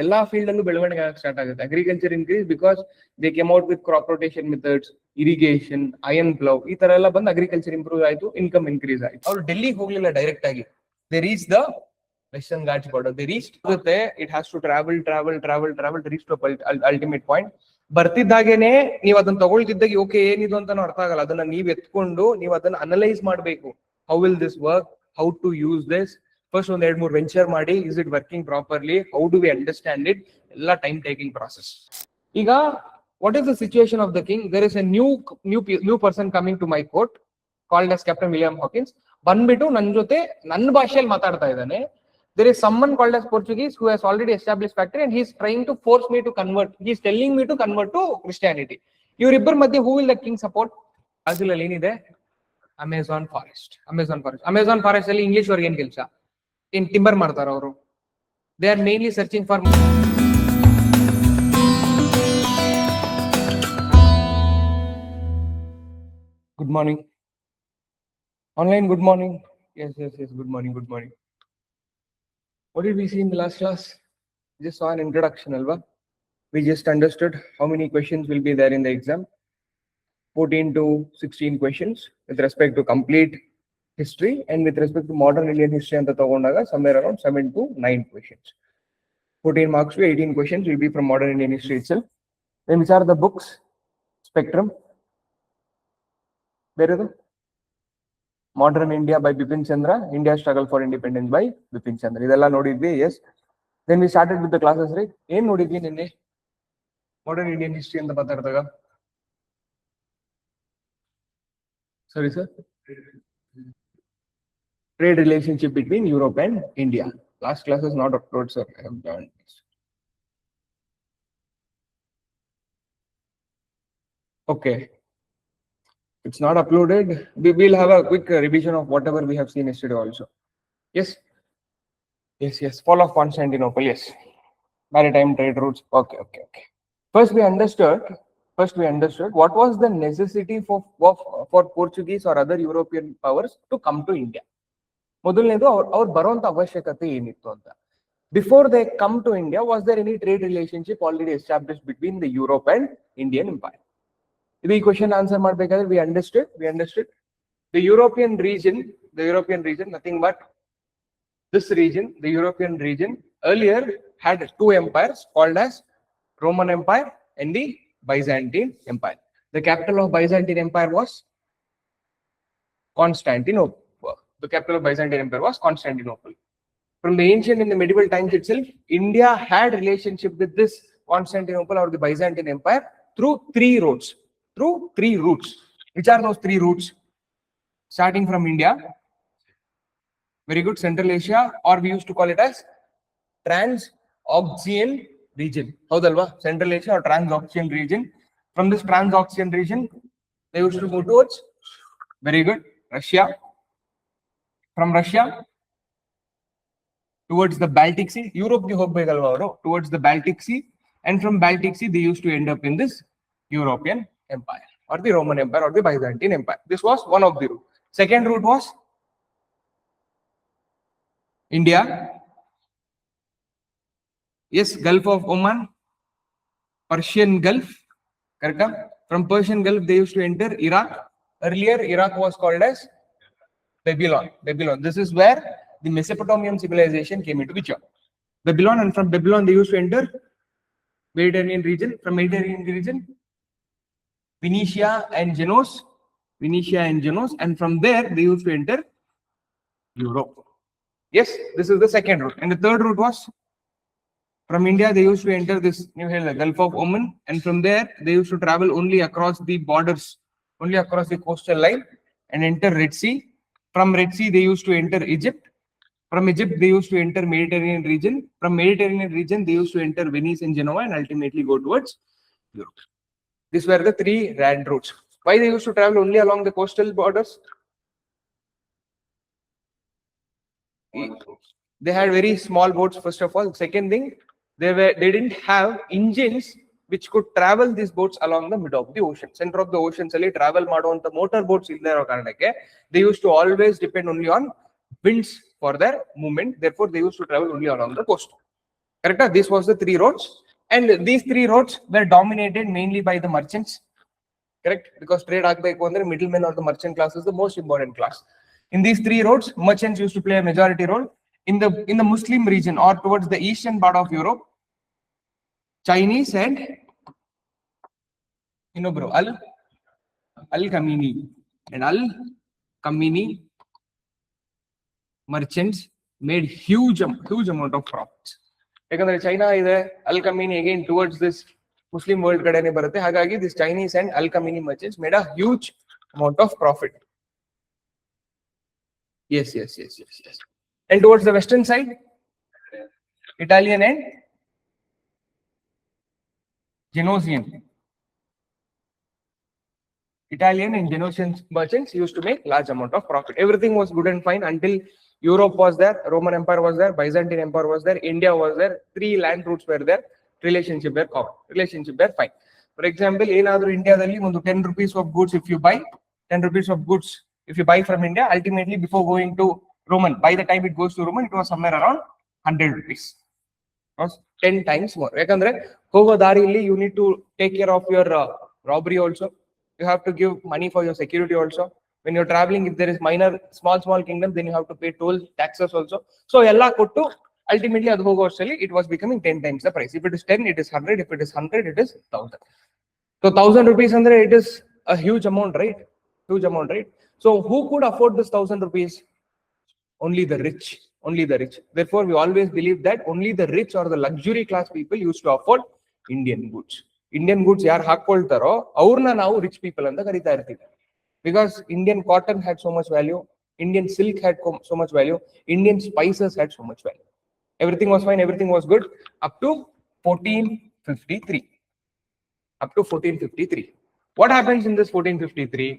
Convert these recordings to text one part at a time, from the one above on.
ಎಲ್ಲಾ ಫೀಲ್ಡ್ ಅಲ್ಲೂ ಬೆಳವಣಿಗೆ ಆಗಕ್ಕೆ ಸ್ಟಾರ್ಟ್ ಆಗುತ್ತೆ. Agriculture increase because they came out with crop rotation methods, irrigation, iron plough, ಈ ತರ ಎಲ್ಲ ಬಂದು ಅಗ್ರಿಕಲ್ಚರ್ ಇಂಪ್ರೂವ್ ಆಯ್ತು, ಇನ್ಕಮ್ ಇನ್ಕ್ರೀಸ್ ಆಯ್ತು. ಅವ್ರು ಡೆಲ್ಲಿಗೆ ಹೋಗ್ಲಿಲ್ಲ ಡೈರೆಕ್ಟ್ ಆಗಿ, they reach the western Ghats border. They reach ಆಗುತ್ತೆ, it has to travel reach to ultimate point. ಬರ್ತಿದ್ದಾಗೇನೆ ನೀವು ಅದನ್ನ ತಗೊಳ್ತಿದ್ದಾಗ ಓಕೆ ಏನಿದು ಅಂತ ಅರ್ಥ ಆಗಲ್ಲ. ಅದನ್ನ ನೀವ್ ಎತ್ಕೊಂಡು ನೀವು ಅದನ್ನ ಅನಲೈಸ್ ಮಾಡ್ಬೇಕು. How will this work, how to use this. First ಒಂದ್ 2-3 ವೆಂಚರ್ ಮಾಡಿ, is it working properly, how do we understand it, ಎಲ್ಲ ಟೈಮ್ ಟೇಕಿಂಗ್ ಪ್ರಾಸೆಸ್. ಈಗ what is the situation of the king? There is a new person coming to my court called as Captain William Hawkins. ಬಂದ್ಬಿಟ್ಟು ನನ್ನ ಜೊತೆ ನನ್ನ ಭಾಷೆಯಲ್ಲಿ ಮಾತಾಡ್ತಾ ಇದ್ದಾನೆ. There is someone called as Portuguese who has already established factory and he is trying to force me to convert. He is telling me to convert to Christianity. ಇವರಿಬ್ಬರ ಮಧ್ಯೆ who will the king support? Brazil ಅಲ್ಲಿ ಏನಿದೆ? Amazon forest. Amazon forest ಅಲ್ಲಿ English ಅವ್ರಿಗೆ ಏನ್ ಕೆಲಸ? ಏನ್ timber ಮಾಡ್ತಾರ ಅವರು? They are mainly searching for. Good morning online. Good morning. Yes, good morning. What did we see in the last class? Just saw an introduction, alva. We just understood how many questions will be there in the exam. 14 to 16 questions with respect to complete history, and with respect to modern Indian history anta tagondaga somewhere around 7 to 9 questions. 14 marks to 18 questions will be from modern Indian history itself. Then which are the books? Spectrum. Where is it? Modern India by Bipin Chandra, India Struggle for Independence by Bipin Chandra. Idella nodidvi. Yes. Then we started with the classes, right? ಏನು ನೋಡಿದ್ವಿ ನಿನ್ನೆ? Modern Indian history ಅಂತ ಮಾತಾಡಿದಾಗ. Sorry sir. Trade relationship between Europe and India. Last class is not uploaded, sir. I have done this. Okay. It's not uploaded. We will have a quick revision of whatever we have seen yesterday also. Yes. Fall of Constantinople. Yes. Maritime trade routes. Okay. First we understood what was the necessity for Portuguese or other European powers to come to India. ಮೊದಲನೇದು ಅವ್ರು ಬರುವಂತ ಅವಶ್ಯಕತೆ ಏನಿತ್ತು ಅಂತ. Before they come to India, was there any trade relationship already established between the Europe and Indian Empire? The question answer madbekadre we understood the European region, nothing but this region, the European region earlier had two empires called as Roman Empire and the Byzantine Empire. The capital of Byzantine Empire was Constantinople. From the ancient and the medieval times itself, India had relationship with this Constantinople or the Byzantine Empire through three routes. Which are those three routes? Starting from India, very good, Central Asia, or we used to call it as Transoxian region. Haudalva? Central Asia or Transoxian region. From this Transoxian region, they used to move towards, very good, Russia. From Russia towards the Baltic Sea, Europe ki hogbegalva avaru, towards the Baltic Sea, and from Baltic Sea they used to end up in this European Empire or the Roman Empire or the Byzantine Empire. This was one of the routes. Second route was India. Yes, Gulf of Oman, Persian Gulf. Correct? From Persian Gulf they used to enter Iraq. Earlier Iraq was called as Babylon. This is where the Mesopotamian civilization came into picture. Babylon, and from Babylon they used to enter Mediterranean region. From Mediterranean region, Phoenicia and Genos, and from there they used to enter Europe. Yes, this is the second route. And the third route was from India they used to enter this new hill, the Gulf of Oman, and from there they used to travel only across the borders, only across the coastal line and enter Red Sea. From Red Sea they used to enter Egypt. From Egypt they used to enter Mediterranean region. From Mediterranean region they used to enter Venice and Genoa and ultimately go towards Europe. These were the three land routes. Why they used to travel only along the coastal borders? They had very small boats, first of all. Second thing, they didn't have engines which could travel these boats along the middle of the ocean. Center of the ocean sali travel ಮಾಡುವಂತ motor boats ಇಲ್ಲದಿರೋ ಕಾರಣಕ್ಕೆ they used to always depend only on winds for their movement. Therefore they used to travel only along the coast. Correct? This was the 3 roads, and these 3 roads were dominated mainly by the merchants. Correct? Because trade agbeku andre middlemen or the merchant class is the most important class. In these 3 roads, merchants used to play a majority role. In the Muslim region or towards the eastern part of Europe, Chinese and Al-Kamini and Al-Kamini merchants made huge amount of profits. Because China is Al-Kamini again towards this Muslim world kadene barutte. Hagagi this Chinese and Al-Kamini merchants made a huge amount of profit. Yes. And towards the western side, Italian and Genoesian merchants used to make large amount of profit. Everything was good and fine until Europe was there, Roman Empire was there, Byzantine Empire was there, India was there, 3 land routes were there, relationship were fine. For example, enadru India dalli ಒಂದು 10 rupees of goods if you buy, 10 rupees of goods if you buy from India, ultimately before going to Roman, by the time it goes to Roman, it was somewhere around 100 rupees. It was 10 times more. Yakandre hogo darili you need to take care of your robbery also. You have to give money for your security also. When you're traveling, if there is small kingdom, then you have to pay toll taxes also. So ella kottu ultimately adu hogo ashali it was becoming 10 times the price. If it is 10, it is 100. If it is 100, it is 1000. So 1000 rupees andre it is a huge amount, right? So who could afford this 1000 rupees? Only the rich. Therefore, we always believe that only the rich or the luxury class people used to afford Indian goods. Indian goods yaar hakkoltaro avrna ನಾವು rich people anta karita irತೀವಿ. Because Indian cotton had so much value, Indian silk had so much value, Indian spices had so much value. Everything was fine, everything was good up to 1453. What happens in this 1453?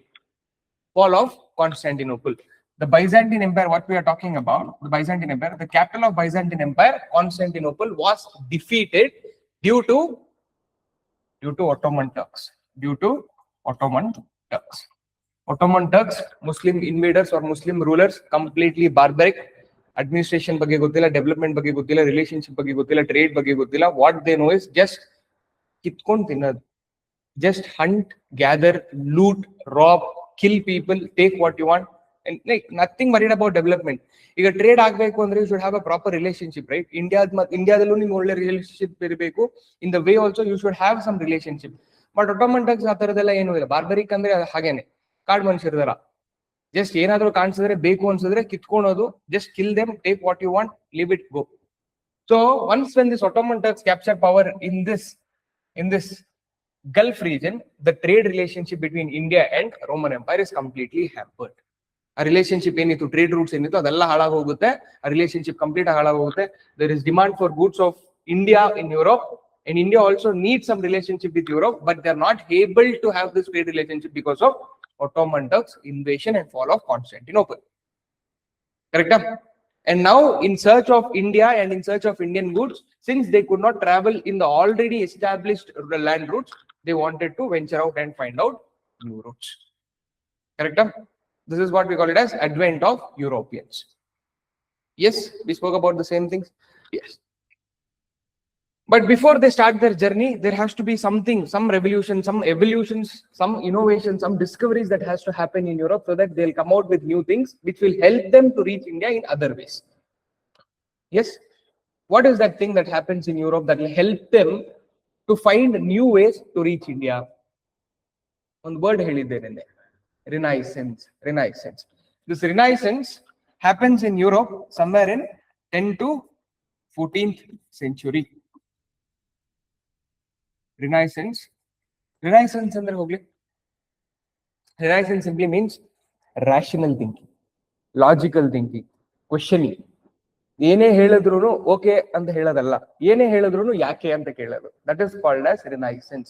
Fall of Constantinople. The Byzantine Empire, what we are talking about, the Byzantine Empire, the capital of Byzantine Empire, Constantinople, was defeated due to Ottoman Turks. Ottoman Turks, Muslim invaders or Muslim rulers, completely barbaric. Administration ಬಗ್ಗೆ ಗೊತ್ತಿಲ್ಲ, development ಬಗ್ಗೆ ಗೊತ್ತಿಲ್ಲ, relationship ಬಗ್ಗೆ ಗೊತ್ತಿಲ್ಲ, trade ಬಗ್ಗೆ ಗೊತ್ತಿಲ್ಲ. What they know is just ಕಿತ್ಕೊಂಡು ತಿನ್ನೋದು. Just hunt, gather, loot, rob, kill people, take what you want, and like nothing worried about development. ಈಗ ಟ್ರೇಡ್ ಆಗಬೇಕು ಅಂದ್ರೆ you should have a proper relationship, right? ಇಂಡಿಯಾದಲ್ಲೂ ನಿಮ್ಗೆ ಒಳ್ಳೆ relationship ಇರಬೇಕು. In the way also you should have some relationship. But Ottoman Tux ಆ ತರದೆಲ್ಲ ಏನೂ ಇಲ್ಲ. ಬಾರ್ಬರಿಕ್ ಅಂದ್ರೆ ಹಾಗೇನೆ ಕಾಡ್ ಮನುಷ್ಯರದಲ್ಲ. ಜಸ್ಟ್ ಏನಾದ್ರು ಕಾಣಿಸಿದ್ರೆ ಬೇಕು ಅನ್ಸಿದ್ರೆ ಕಿತ್ಕೊಳೋದು, just kill them, take what you want, leave it, go. So once when this Ottoman Turks capture power in this Gulf region, the trade relationship between India and Roman Empire is completely hampered. A relationship ಏನಿತ್ತು, trade routes ಏನಿತ್ತು ಅದೆಲ್ಲ ಹಾಳಾಗಿ ಹೋಗುತ್ತೆ. A relationship complete ಹಾಳಾಗಿ ಹೋಗುತ್ತೆ. There is demand for goods of India in Europe, and India also needs some relationship with Europe, but they are not able to have this trade relationship because of Ottoman Turks invasion and fall of Constantinople. Correct? And now in search of India and in search of Indian goods, since they could not travel in the already established land routes, they wanted to venture out and find out new routes. Correct? This is what we call it as advent of Europeans. Yes, we spoke about the same things. Yes. But before they start their journey, there has to be something, some revolution, some evolutions, some innovation, some discoveries that has to happen in Europe so that they'll come out with new things which will help them to reach India in other ways. Yes. What is that thing that happens in Europe that will help them to find new ways to reach India? One word ಹೇಳಿದ್ದೇನೆ, Renaissance. This Renaissance happens in Europe somewhere in 10th to 14th century. Renaissance ಅಂದ್ರೆ ಹೋಗ್ಲಿ, Renaissance simply means rational thinking, logical thinking, questioning. ಏನೇ ಹೇಳಿದ್ರು okay ಅಂತ ಹೇಳೋದಲ್ಲ, ಏನೇ ಹೇಳಿದ್ರು ಯಾಕೆ ಅಂತ ಕೇಳೋದು. That is called as Renaissance.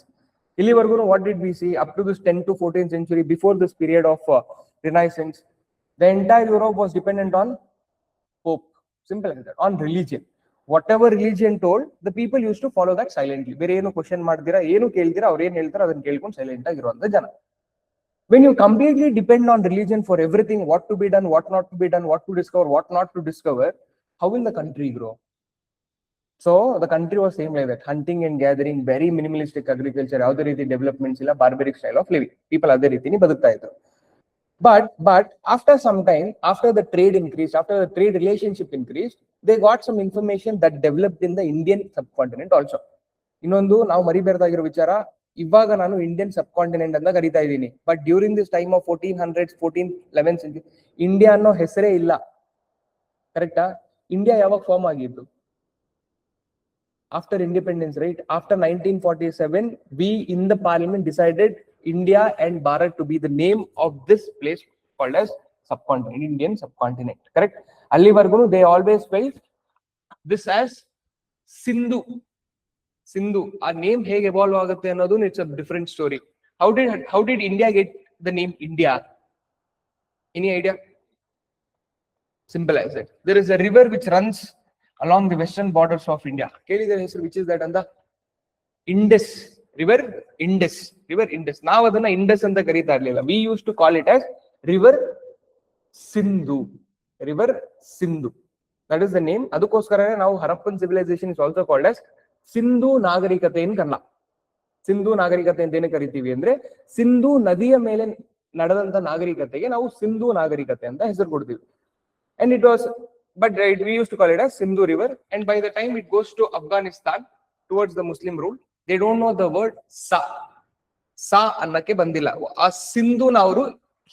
ಇಲ್ಲಿವರೆಗೂ what did we see up to this 10th to 14th century? Before this period of Renaissance, the entire Europe was dependent on Pope. Simple as that. On religion. Whatever religion told, the people used to follow that silently. ಬೇರೆ ಏನು question ಮಾಡ್ತೀರಾ, ಏನು ಕೇಳ್ತೀರಾ, ಅವ್ರು ಏನ್ ಹೇಳ್ತಾರೋ ಅದನ್ನ ಕೇಳ್ಕೊಂಡು ಸೈಲೆಂಟ್ ಆಗಿರುವಂತ ಜನ. When you completely depend on religion for everything, what to be done, what not to be done, what to discover, what not to discover, how will the country grow? So the country was same like that, hunting and gathering, very minimalistic agriculture, ಯಾವುದೇ ರೀತಿ developments ಇಲ್ಲ, barbaric style of living. People ಅದೇ ರೀತಿನಿ ಬದುಕ್ತಾ ಇದ್ರು. But after some time, after the trade increased, after the trade relationship increased, they got some information that developed in the Indian subcontinent also. ಇನ್ನೊಂದು ನಾವು ಮರಿಬಾರ್ದಾಗಿರೋ ವಿಚಾರ, ಇವಾಗ ನಾನು ಇಂಡಿಯನ್ ಸಬ್ continent ಅಂತ ಕರಿತಾ ಇದ್ದೀನಿ, but during this time of 1400s 1411 century India ಅನ್ನೋ ಹೆಸರೇ ಇಲ್ಲ. ಕರೆಕ್ಟಾ? ಇಂಡಿಯಾ ಯಾವಾಗ ಫಾರ್ಮ್ ಆಗಿತ್ತು? After independence, right? After 1947, we in the parliament decided India and Bharat to be the name of this place called as subcontinent, Indian subcontinent. Correct? Allivargunu they always felt this as Sindhu. Sindhu. Our name hege evolve agutte annodu, it's a different story. How did India get the name India? Any idea? Simple as it. There is a river which runs along the western borders of India. Which is that? And the Indus. River Indus. River Indus. Now adana Indus anta karita irliಲ್ಲ. We used to call it as River Sindhu. River Sindhu. That is the name. ಅದಕ್ಕೋಸ್ಕರನೇ ನಾವು Harappan civilization is also called as Sindhu ನಾಗರಿಕತೆ in Kannada. Sindhu ನಾಗರಿಕತೆ ಅಂತ ಏನು ಕರಿತೀವಿ ಅಂದ್ರೆ, ಸಿಂಧೂ ನದಿಯ ಮೇಲೆ ನಡೆದಂತ ನಾಗರಿಕತೆಗೆ ನಾವು ಸಿಂಧೂ ನಾಗರಿಕತೆ ಅಂತ ಹೆಸರು ಕೊಡ್ತೀವಿ. And it was, but right, we used to call it as Sindhu River. And by the time it goes to Afghanistan towards the Muslim rule, they don't know the word sa. Sa annake bandilla. ಆ ಸಿಂಧೂನವರು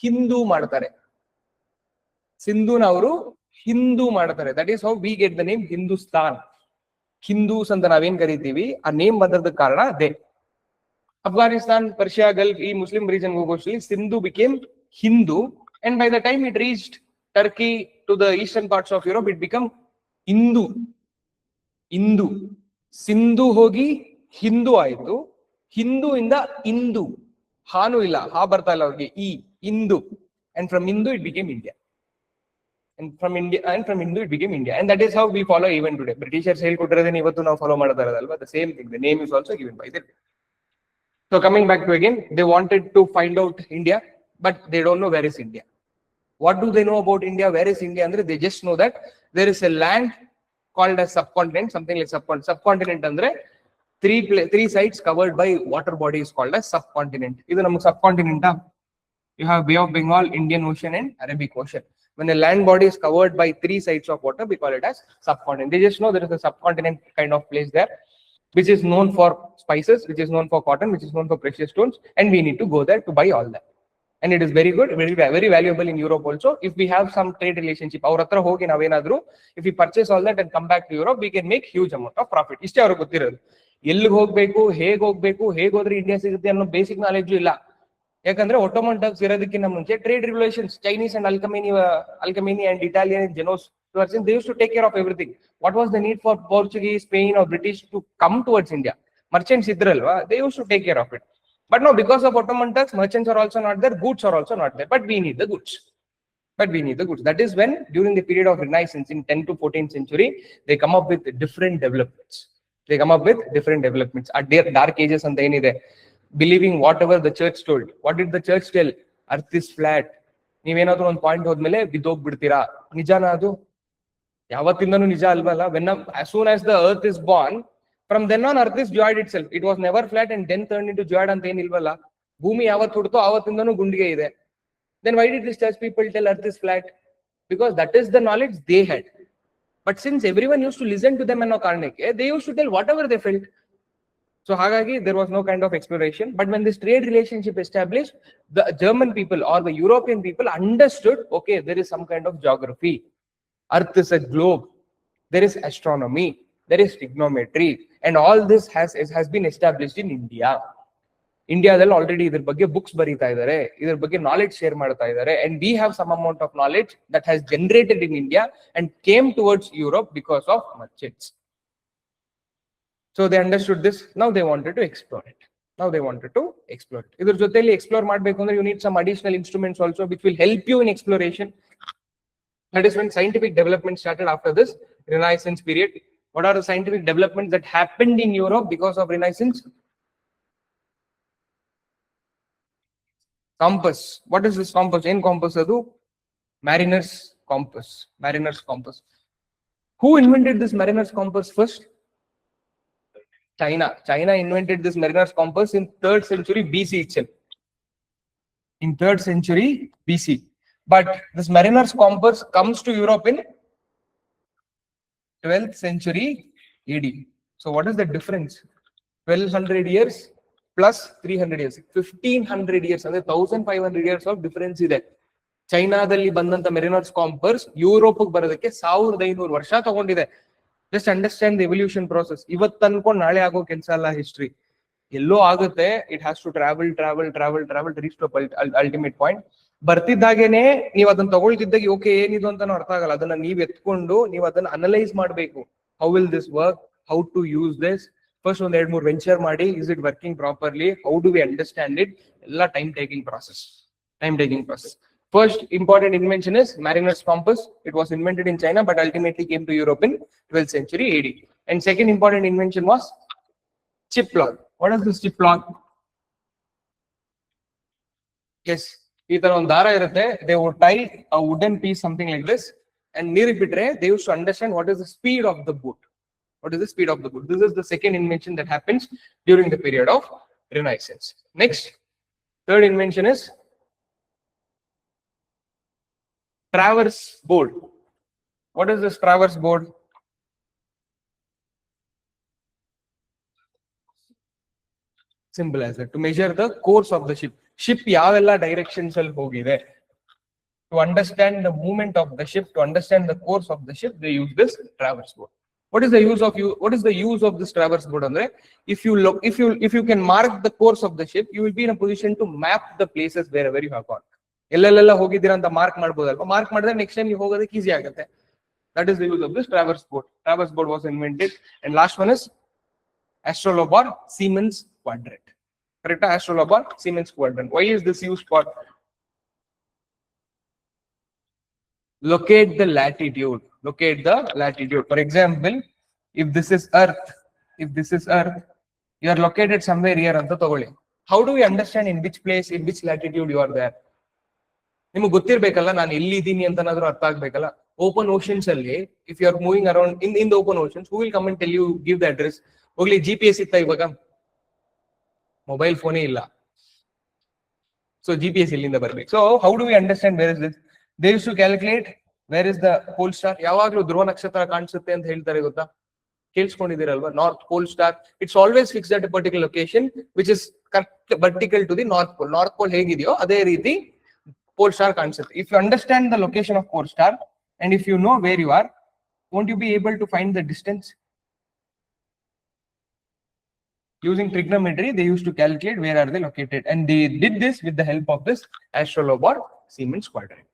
ಹಿಂದೂ ಮಾಡ್ತಾರೆ. ಸಿಂಧೂನವರು ಹಿಂದೂ ಮಾಡ್ತಾರೆ. That is how we get the name Hindustan. Hindus ಅಂತ ನಾವೇನ್ ಕರಿತೀವಿ, ಆ name ಬಂದದ ಕಾರಣ ಅದೇ. Afghanistan, Persia, Gulf, ಈ Muslim region ಹೋಗೋಷ್ಟರಲ್ಲಿ Sindhu became Hindu, and by the time it reached Turkey to the eastern parts of Europe, it became Hindu. Hindu. Sindhu ಹೋಗಿ ಹಿಂದೂ ಆಯ್ತು. ಹಿಂದೂ ಇಂದ ಇಂದು, ಹಾನು ಇಲ್ಲ, ಹಾ ಬರ್ತಾ ಇಲ್ಲ ಅವ್ರಿಗೆ, ಈ ಇಂದು. And from Hindu it became India. And from Hindu it became India. And that is how we follow even today. Britishers ಹೇಳ್ಕೊಟ್ಟಿರೋದನ್ನ ಇವತ್ತು ನಾವು ಫಾಲೋ ಮಾಡ್ತಾ ಇರೋದಲ್ವಾ? The same thing. The name is also given by them. So coming back to again, they wanted to find out India, but they don't know where is India. What do they know about India? Where is India? Andre, they just know that there is a land called as subcontinent, something like subcontinent. Subcontinent andre three sides covered by water bodies called as subcontinent. Idu namak subcontinent. You have Bay of Bengal, Indian Ocean, and Arabic Ocean. When a land body is covered by three sides of water, we call it as subcontinent. They just know there is a subcontinent kind of place there, which is known for spices, which is known for cotton, which is known for precious stones, and we need to go there to buy all that. And it is very good, very valuable in Europe also. If we have some trade relationship, our hatra hogi navenadru, if we purchase all that and come back to Europe, we can make huge amount of profit. Ishte avaru gottirodu. Ellige hogbeku, hege hoggbeku, hege hodre India sigutte ಅನ್ನೋ basic knowledge ಇಲ್ಲ. ಯಾಕಂದ್ರೆ Ottoman Turks ಇರೋದಕ್ಕಿಂತ ಮುಂಚೆ trade relations, Chinese and Alchemy and Italian and Genoese, they used to take care of everything. What was the need for Portuguese, Spain or British to come towards India? Merchants idralva, they used to take care of it. But no, because of Ottoman Turks, merchants are also not there, goods are also not there, but we need the goods. That is when, during the period of Renaissance in 10th to 14th century, they come up with different developments. At their dark ages and the believing whatever the church told. What did the church tell? Earth is flat. ನೀವೇನಾದ್ರೂ ಒಂದು point ಹೋದ್ಮೇಲೆ ಬಿದ್ದೋಗ್ಬಿಡ್ತೀರಾ. ನಿಜಾನ ಅದು? ಯಾವತ್ತಿಂದನೂ ನಿಜ ಅಲ್ವಲ್ಲ? As soon as the earth is born, from then on earth is joyed itself. It was never flat and then turned into joyed ಅಂತ ಏನಿಲ್ವಲ್ಲ. ಭೂಮಿ ಯಾವತ್ತು ಹುಡ್ತೋ ಆವತ್ತಿಂದನೂ ಗುಂಡಿಗೆ ಇದೆ. Then why did these church people tell earth is flat? Because that is the knowledge they had. But since everyone used to listen to them ಅನ್ನೋ ಕಾರಣಕ್ಕೆ, they used to tell whatever they felt. So hagagi, there was no kind of exploration. But when this trade relationship established, the German people or the European people understood, okay, there is some kind of geography. Earth is a globe. There is astronomy. There is trigonometry. And all this has been established in India. Indiaದಲ್ಲಿ already ಇದರ ಬಗ್ಗೆ books ಬರೀತಾ ಇದ್ದಾರೆ, ಇದರ ಬಗ್ಗೆ knowledge share ಮಾಡ್ತಾ ಇದ್ದಾರೆ, and we have some amount of knowledge that has generated in India and came towards Europe because of merchants. So they understood this. Now they wanted to explore it. ಇದರ ಜೊತೆಲಿ explore ಮಾಡಬೇಕು ಅಂದ್ರೆ you need some additional instruments also which will help you in exploration. That is when scientific development started after this Renaissance period. What are the scientific developments that happened in Europe because of Renaissance? Compass. What is this compass? In compass adu Mariner's compass. Who invented this Mariner's compass first? China invented this mariner's compass in 3rd century BC itself. In 3rd century BC. But this mariner's compass comes to Europe in 12th century AD. So what is the difference? 1200 years plus 300 years. 1500 years. And 1500 years of difference ಇದೆ. ಚೈನಾದಲ್ಲಿ ಬಂದಂತ ಮೆರಿನರ್ಸ್ campus Europe ಬರೋದಕ್ಕೆ 1500 ವರ್ಷ ತಗೊಂಡಿದೆ. Just understand the evolution process. ಇವತ್ತು ಅನ್ಕೊಂಡು ನಾಳೆ ಆಗೋ ಕೆಲಸ ಅಲ್ಲ ಹಿಸ್ಟ್ರಿ. ಎಲ್ಲೋ ಆಗುತ್ತೆ. It has to travel reach to ultimate point. ಬರ್ತಿದ್ದಾಗೇನೆ ನೀವು ಅದನ್ನ ತಗೊಳ್ತಿದ್ದಾಗ ಓಕೆ ಏನಿದು ಅಂತ ಅರ್ಥ ಆಗಲ್ಲ. ಅದನ್ನ ನೀವ್ ಎತ್ಕೊಂಡು ನೀವು ಅದನ್ನ ಅನಲೈಸ್ ಮಾಡ್ಬೇಕು. How will this work, how to use this. First ಒಂದ್ 2-3 ವೆಂಚರ್ ಮಾಡಿ, is it working properly, how do we understand it. ಎಲ್ಲ time taking process. First important invention is mariner's compass. It was invented in China but ultimately came to Europe in 12th century AD. And second important invention was chip lock. What is this chip lock? Yes, ಈ ತರ ಒಂದು ದಾರ ಇರುತ್ತೆ. They would tie a wooden piece something like this and ನೀರಿಗೆ ಬಿಟ್ರೆ they used to understand what is the speed of the boat. This is the second invention that happens during the period of Renaissance. Next, third invention is traverse board. What is this traverse board? Simple as that. To measure the course of the ship. Ship yavella directions al hogide. To understand the movement of the ship, to understand the course of the ship, they use this traverse board. What is the use of this traverse board? Andre, if you can mark the course of the ship, you will be in a position to map the places wherever you have gone. ಎಲ್ಲೆಲ್ಲ ಹೋಗಿದ್ದೀರಾ ಅಂತ mark ಮಾಡಬಹುದಲ್ವಾ. Mark ಮಾಡಿದ್ರೆ next time ನೀವು ಹೋಗೋದಕ್ಕೆ easy ಆಗುತ್ತೆ. That is the use of this traverse board. Traverse board was invented. And last one is astrolabe or Siemens quadrant. Correct? Astrolabe or Siemens quadrant. Why is this used for? Locate the latitude. For example, if this is Earth, you are located somewhere here anta tagoli. How do we understand in which place, in which latitude you are there? ನಿಮಗೆ ಗೊತ್ತಿರ್ಬೇಕಲ್ಲ, ನಾನು ಎಲ್ಲಿದ್ದೀನಿ ಅಂತ ಏನಾದ್ರೂ ಅರ್ಥ ಆಗ್ಬೇಕಲ್ಲ. Open oceans ಅಲ್ಲಿ if you are moving around in the open oceans, who will come and tell you, give the address. ಹೋಗ್ಲಿ GPS ಇತ್ತ, ಇವಾಗ ಮೊಬೈಲ್ ಫೋನೇ ಇಲ್ಲ. ಸೊ GPS ಇಲ್ಲಿಂದ ಬರ್ಬೇಕು. So how do we understand where is this? They use to calculate where is the pole star. ಯಾವಾಗ್ಲೂ ಧ್ರುವ ನಕ್ಷತ್ರ ಕಾಣಿಸುತ್ತೆ ಅಂತ ಹೇಳ್ತಾರೆ, ಗೊತ್ತಾ? ಕೇಳಿಸ್ಕೊಂಡಿದ್ದೀರಲ್ವಾ? North pole star, it's always fixed at a particular location which is vertical to the north pole. North pole ಹೇಗಿದೆಯೋ ಅದೇ ರೀತಿ pole star concept. If you understand the location of pole star and if you know where you are, won't you be able to find the distance? Using trigonometry, they used to calculate where are they located, and they did this with the help of this astrolabe or Siemens quadrant.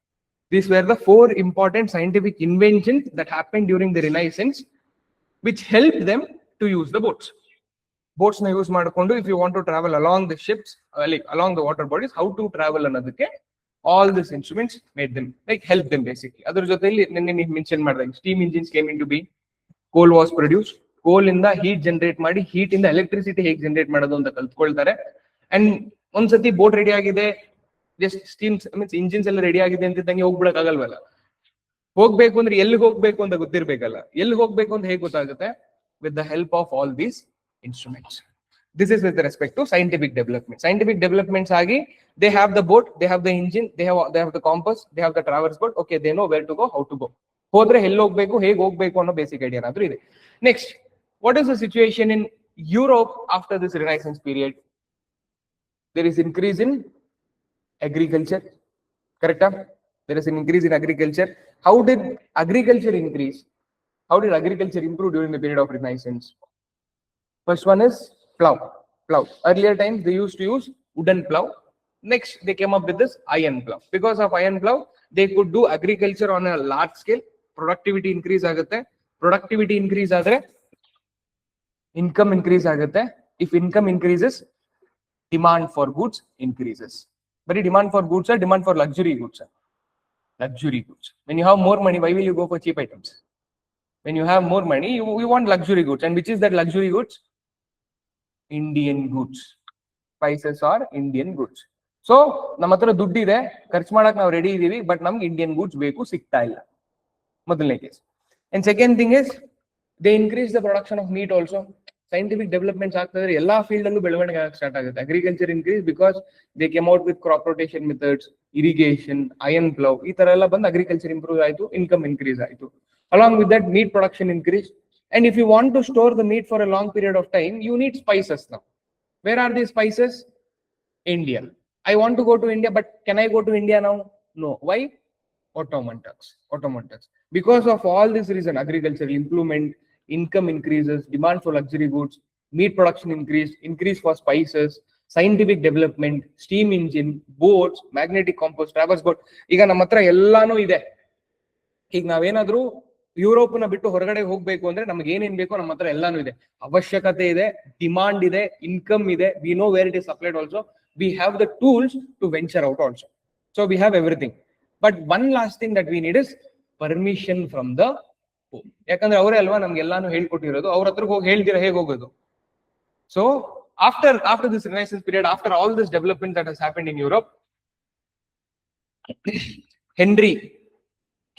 These were the 4 important scientific inventions that happened during the Renaissance, which helped them to use the boats. Boats na use ಮಾಡಿಕೊಂಡು, if you want to travel along the ships, like along the water bodies, how to travel ಅನ್ನೋದಕ್ಕೆ all these instruments made them, like help them basically. ಅದರ ಜೊತೆಲಿ ನಿನ್ನೆ mention ಮಾಡಿದಾಗ steam engines came into being. Coal was produced. Coal ಇಂದ heat generate ಮಾಡಿ, heat ಇಂದ electricity ಹೇಗೆ generate ಮಾಡೋದು ಅಂತ ಕಲ್ತ್ಕೊಳ್ತಾರೆ. ಅಂಡ್ ಒಂದ್ಸತಿ ಬೋಟ್ ರೆಡಿ ಆಗಿದೆ, ಜಸ್ಟ್ ಸ್ಟೀಮ್ ಮೀನ್ಸ್ ಇಂಜಿನ್ಸ್ ಎಲ್ಲ ರೆಡಿ ಆಗಿದೆ ಅಂತಿದ್ದಂಗೆ ಹೋಗ್ಬಿಡಕ್ ಆಗಲ್ವಲ್ಲ. ಹೋಗ್ಬೇಕು ಅಂದ್ರೆ ಎಲ್ಲಿಗೆ ಹೋಗ್ಬೇಕು ಅಂತ ಗೊತ್ತಿರ್ಬೇಕಲ್ಲ. ಎಲ್ಲಿ ಹೋಗ್ಬೇಕು ಅಂತ ಹೇಗೆ ಗೊತ್ತಾಗುತ್ತೆ? with the help of all these instruments. This is with respect to scientific development. Scientific developments agi, they have the boat, they have the engine, they have the compass, they have the traverse board. Okay, they know where to go, how to go. Hodre hello hogbeko, hege hogbeko anno basic idea nadru ide. Next, what is the situation in Europe after this Renaissance period? There is increase in agriculture. Correct? There is an increase in agriculture. How did agriculture increase? How did agriculture improve during the period of Renaissance? First one is plow. Earlier times they used to use wooden plow. Next they came up with this iron plow. Because of iron plow, they could do agriculture on a large scale. Productivity increase agutte. Productivity increase adre income increase agutte. If income increases, demand for goods increases. But demand for goods or demand for luxury goods? Luxury goods. When you have more money, why will you go for cheap items? When you have more money, you want luxury goods. And which is that luxury goods? Indian goods. Spices are Indian goods. So, ನಮ್ಮ ಹತ್ರ ದುಡ್ಡಿದೆ, ಖರ್ಚು ಮಾಡಕ್ ನಾವು ready ಇದೀವಿ, but ನಮ್ಗೆ Indian goods ಬೇಕು, ಸಿಗ್ತಾ ಇಲ್ಲ. ಮೊದಲನೇ case. And second thing is, they increase the production of meat also. scientific developments ಆಗ್ತದ್ರೆ ಎಲ್ಲಾ ಫೀಲ್ಡ್ ಅಲ್ಲೂ ಬೆಳವಣಿಗೆ ಸ್ಟಾರ್ಟ್ ಆಗುತ್ತೆ. Agriculture increase because they came out with crop rotation methods, irrigation, iron plough, ಈ ತರ ಎಲ್ಲ ಬಂದು ಅಗ್ರಿಕಲ್ಚರ್ ಇಂಪ್ರೂವ್ ಆಯ್ತು, ಇನ್ಕಮ್ ಇನ್ಕ್ರೀಸ್ ಆಯ್ತು. Along with that meat production increase. And if you want to store the meat for a long period of time, you need spices now. Where are these spices? India. I want to go to India, but can I go to India now? No. Why? Ottoman Turks. Because of all this reason, agricultural improvement, income increases, demand for luxury goods, meat production increase for spices, scientific development, steam engine, boats, magnetic compass, traverse boat. ಈಗ ನಮ್ಮ ಹತ್ರ ಎಲ್ಲಾನು ಇದೆ. ಈಗ ನಾವೇನಾದ್ರೂ ಯುರೋಪ್ನ ಬಿಟ್ಟು ಹೊರಗಡೆ ಹೋಗ್ಬೇಕು ಅಂದ್ರೆ ನಮ್ಗೆ ಏನೇನ್ ಬೇಕೋ ನಮ್ಮ ಹತ್ರ ಎಲ್ಲಾನು ಇದೆ. ಅವಶ್ಯಕತೆ ಇದೆ, ಡಿಮಾಂಡ್ ಇದೆ, ಇನ್ಕಮ್ ಇದೆ. We know where it is supplied also. We have the tools to venture out also. So we have everything. But one last thing that we need is permission from the pope. ಯಾಕಂದ್ರೆ ಅವರೇ ಅಲ್ವಾ ನಮ್ಗೆ ಎಲ್ಲಾನು ಹೇಳ್ಕೊಟ್ಟಿರೋದು. ಅವ್ರ ಹತ್ರ ಹೋಗಿ ಹೇಳ್ದಿರ ಹೇಗೆ ಹೋಗೋದು? So after this Renaissance period, after all this development that has happened in Europe,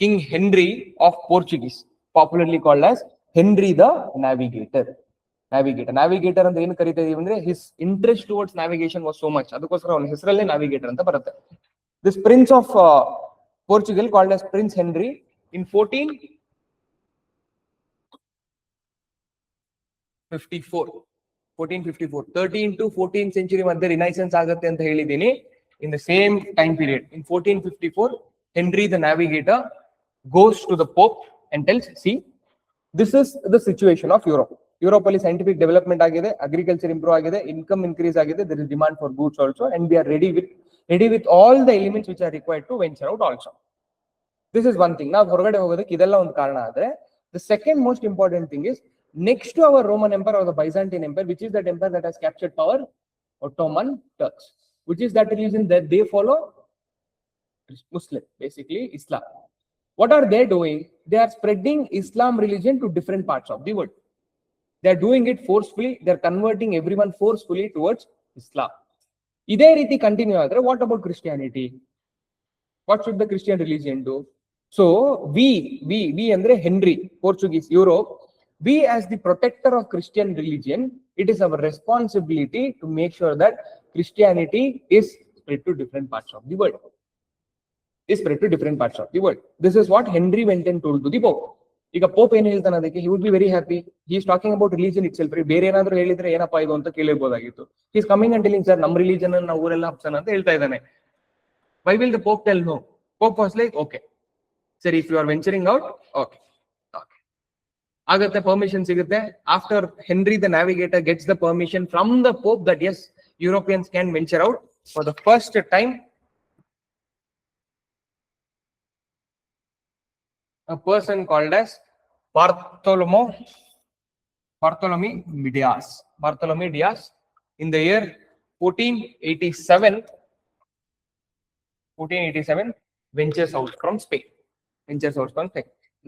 King Henry of Portuguese, popularly called as Henry the Navigator. Navigator ಅಂತ ಏನು ಕರೀತಾ ಇದೀವಿ ಅಂದ್ರೆ his interest towards navigation was so much. ಅದಕ್ಕೋಸ್ಕರ ಅವನ ಹೆಸರಲ್ಲೇ navigator ಅಂತ ಬರುತ್ತೆ. This prince of Portugal, called as Prince Henry, in 1454, 13 to 14th century ಮಧ್ಯೆ ರಿನೈಸೆನ್ಸ್ ಆಗುತ್ತೆ ಅಂತ ಹೇಳಿದೀನಿ. In the same time period, in 1454, Henry the Navigator goes to the Pope and tells, see, this is the situation of Europe. Europe ಅಲ್ಲಿ scientific development ಆಗಿದೆ, agriculture improve ಆಗಿದೆ, income increase ಆಗಿದೆ, there is demand for goods also, and we are ready with all the elements which are required to venture out also. This is one thing. ನಾವು ಹೊರಗಡೆ ಹೋಗೋದಕ್ಕೆ ಇದೆಲ್ಲ ಒಂದು ಕಾರಣ ಆದ್ರೆ, the second most important thing is, next to our Roman Empire or the Byzantine Empire, which is that empire that has captured power, Ottoman Turks, which is that religion that they follow, Muslim, basically Islam. What are they doing? They are spreading Islam religion to different parts of the world. They are doing it forcefully. They are converting everyone forcefully towards Islam. Iday riti continue adre, what about Christianity? What should the Christian religion do? So we andre Henry, Portuguese, Europe, we as the protector of Christian religion, it is our responsibility to make sure that Christianity is spread to different parts of the world. This is what Henry went and told to the Pope. ಈಗ Pope ಏನು ಹೇಳ್ತಾನೆ ಅದಕ್ಕೆ? He would be very happy. He is talking about religion itself. ಬೇರೆ ಏನಾದ್ರು ಹೇಳಿದ್ರೆ ಏನಪ್ಪಾ ಇದು ಅಂತ ಕೇಳಿರ್ಬೋದಾಗಿತ್ತು. He is coming and telling, sir, ನಮ್ಮ ರಿಲಿಜನ್ ಅನ್ನ ಊರೆಲ್ಲ ಹಬ್ಸನ ಅಂತ ಹೇಳ್ತಾ ಇದ್ದಾನೆ. Why will the Pope tell no? Pope was like, okay, sir, if you are venturing out, okay. ಆಗತ್ತೆ, ಪರ್ಮಿಷನ್ ಸಿಗುತ್ತೆ. After Henry the Navigator gets the permission from the Pope that yes, Europeans can venture out, for the first time a person called as Bartholomew Diaz in the year 1487 ventures out from Spain.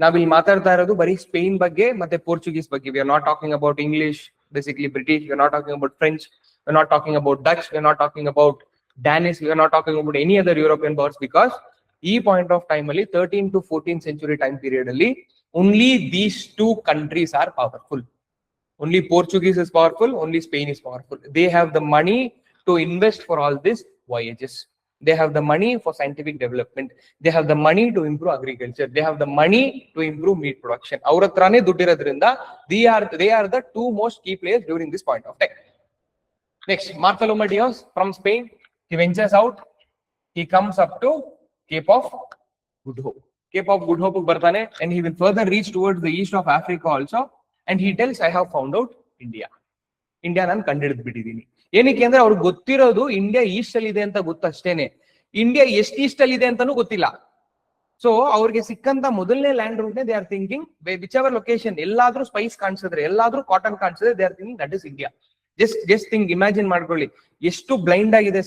ನಾವಿಲ್ಲಿ ಮಾತಾಡ್ತಾ ಇರೋದು ಬರೀ Spain ಬಗ್ಗೆ ಮತ್ತೆ Portuguese ಬಗ್ಗೆ. We are not talking about English, basically British. We are not talking about French. We are not talking about Dutch. We are not talking about Danish. We are not talking about any other European powers, because ಈ point of time ಅಲ್ಲಿ 13 to 14th century time period ಅಲ್ಲಿ only these two countries are powerful. Only Portuguese is powerful, only Spain is powerful. They have the money to invest for all these voyages. They have the money for scientific development. They have the money to improve agriculture. They have the money to improve meat production. Avra hatrane ದುಡ್ಡಿರೋದ್ರಿಂದ they are the two most key players during this point of time. Next, Bartholomew Diaz from Spain, he ventures out. He comes up to Cape of Good Hope ಬರ್ತಾನೆ, and he will further reach towards the east of Africa also, and he tells, I have found out India ನಾನು ಕಂಡಿಡಿದ್ ಬಿಟ್ಟಿದ್ದೀನಿ. ಏನಕ್ಕೆ ಅಂದ್ರೆ ಅವ್ರಿಗೆ ಗೊತ್ತಿರೋದು India East ಅಲ್ಲಿ ಇದೆ ಅಂತ ಗೊತ್ತಷ್ಟೇನೆ. ಇಂಡಿಯಾ ಎಷ್ಟು ಈಸ್ಟ್ ಅಲ್ಲಿ ಇದೆ ಅಂತಾನು ಗೊತ್ತಿಲ್ಲ. ಸೊ ಅವ್ರಿಗೆ ಸಿಕ್ಕಂತ ಮೊದಲನೇ ಲ್ಯಾಂಡ್ ರೂಟ್ ನೇ they are thinking, whichever location, ಎಲ್ಲಾದ್ರೂ ಸ್ಪೈಸ್ ಕಾಣಿಸಿದ್ರೆ, ಎಲ್ಲಾದ್ರೂ ಕಾಟನ್ ಕಾಣಿಸಿದ್ರೆ, they are thinking that is India. Just think, imagine ಮಾಡ್ಕೊಳ್ಳಿ ಎಷ್ಟು ಬ್ಲೈಂಡ್ ಆಗಿದೆ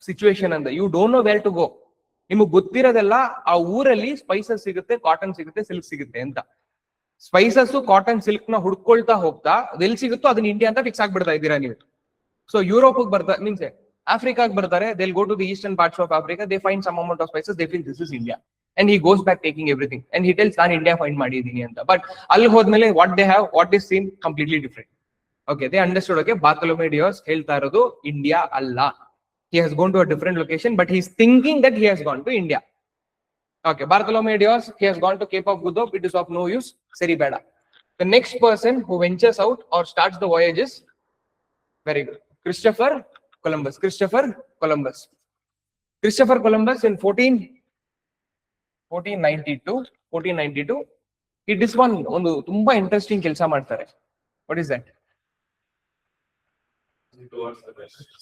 ಸಿಚುವೇಶನ್ ಅಂತ. You don't know where to go. ನಿಮಗೆ ಗೊತ್ತಿರೋದೆಲ್ಲ ಆ ಊರಲ್ಲಿ ಸ್ಪೈಸಸ್ ಸಿಗುತ್ತೆ, ಕಾಟನ್ ಸಿಗುತ್ತೆ, ಸಿಲ್ಕ್ ಸಿಗುತ್ತೆ ಅಂತ. ಸ್ಪೈಸಸ್, ಕಾಟನ್, ಸಿಲ್ಕ್ ನ ಹುಡ್ಕೊಳ್ತಾ ಹೋಗ್ತಾ ಅದೆಲ್ಲಿ ಸಿಗುತ್ತೋ ಅದನ್ನ ಇಂಡಿಯಾ ಅಂತ ಫಿಕ್ಸ್ ಆಗ್ಬಿಡ್ತಾ ಇದ್ದೀರಾ ನೀವು. ಸೊ ಯುರೋಪ್ ಬರ್ತಾರೆ, ಮೀನ್ಸ್ ಆಫ್ರಿಕಾಗ್ ಬರ್ತಾರೆ, they will go to the eastern parts of Africa, they find some amount of spices, they feel this is India, and he goes back taking everything, and he tells ನಾನು India find ಮಾಡಿದೀನಿ ಅಂತ. But ಅಲ್ಲಿ ಹೋದ್ಮೇಲೆ what they have, what is seen completely different. Okay, they understood. Okay, Bartholomew Diaz ಹೇಳ್ತಾ ಇರೋದು India ಅಲ್ಲ. He has gone to a different location, but he's thinking that he has gone to India. Okay, Bartholomew Diaz, he has gone to Cape of Good Hope. It is of no use. Seri beda. The next person who ventures out or starts the voyage is very good. Christopher Columbus. Christopher Columbus. Christopher Columbus in 1492 he did one ಒಂದು ತುಂಬಾ interesting ಕೆಲಸ ಮಾಡ್ತಾರೆ. What is that?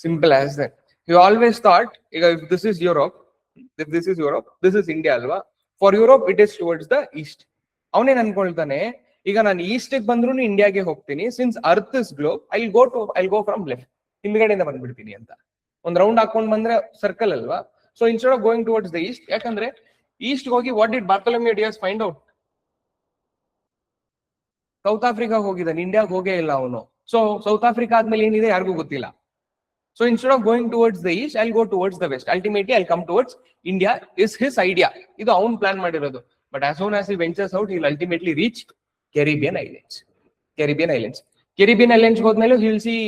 Simple as that. You always thought if this is Europe, this is India alva. For Europe it is towards the east. ಅವನೇನ್ ಅನ್ಕೊಳ್ತಾನೆ, ಈಗ ನಾನು East ಬಂದ್ರು ಇಂಡಿಯಾಗೆ ಹೋಗ್ತೀನಿ, since earth is globe, I'll go from left, ಹಿಂದ್ಗಡೆಯಿಂದ ಬಂದ್ಬಿಡ್ತೀನಿ ಅಂತ. ಒಂದ್ ರೌಂಡ್ ಹಾಕೊಂಡ್ ಬಂದ್ರೆ ಸರ್ಕಲ್ ಅಲ್ವಾ. So instead of going towards the east, ಯಾಕಂದ್ರೆ ಈಸ್ಟ್ ಹೋಗಿ what did Bartholomew Dias find out? South Africa ಹೋಗಿದ್ದಾನೆ, ಇಂಡಿಯಾಗೆ ಹೋಗೇ ಇಲ್ಲ ಅವನು. ಸೊ ಸೌತ್ ಆಫ್ರಿಕಾ ಆದ್ಮೇಲೆ ಏನಿದೆ ಯಾರಿಗೂ ಗೊತ್ತಿಲ್ಲ. So instead of going towards the east, I'll go towards the west. Ultimately, I'll come towards India is his idea. Idu avun plan madirodu. But as soon as he ventures out, he'll ultimately reach Caribbean Islands. Caribbean Islands hodmelu he'll see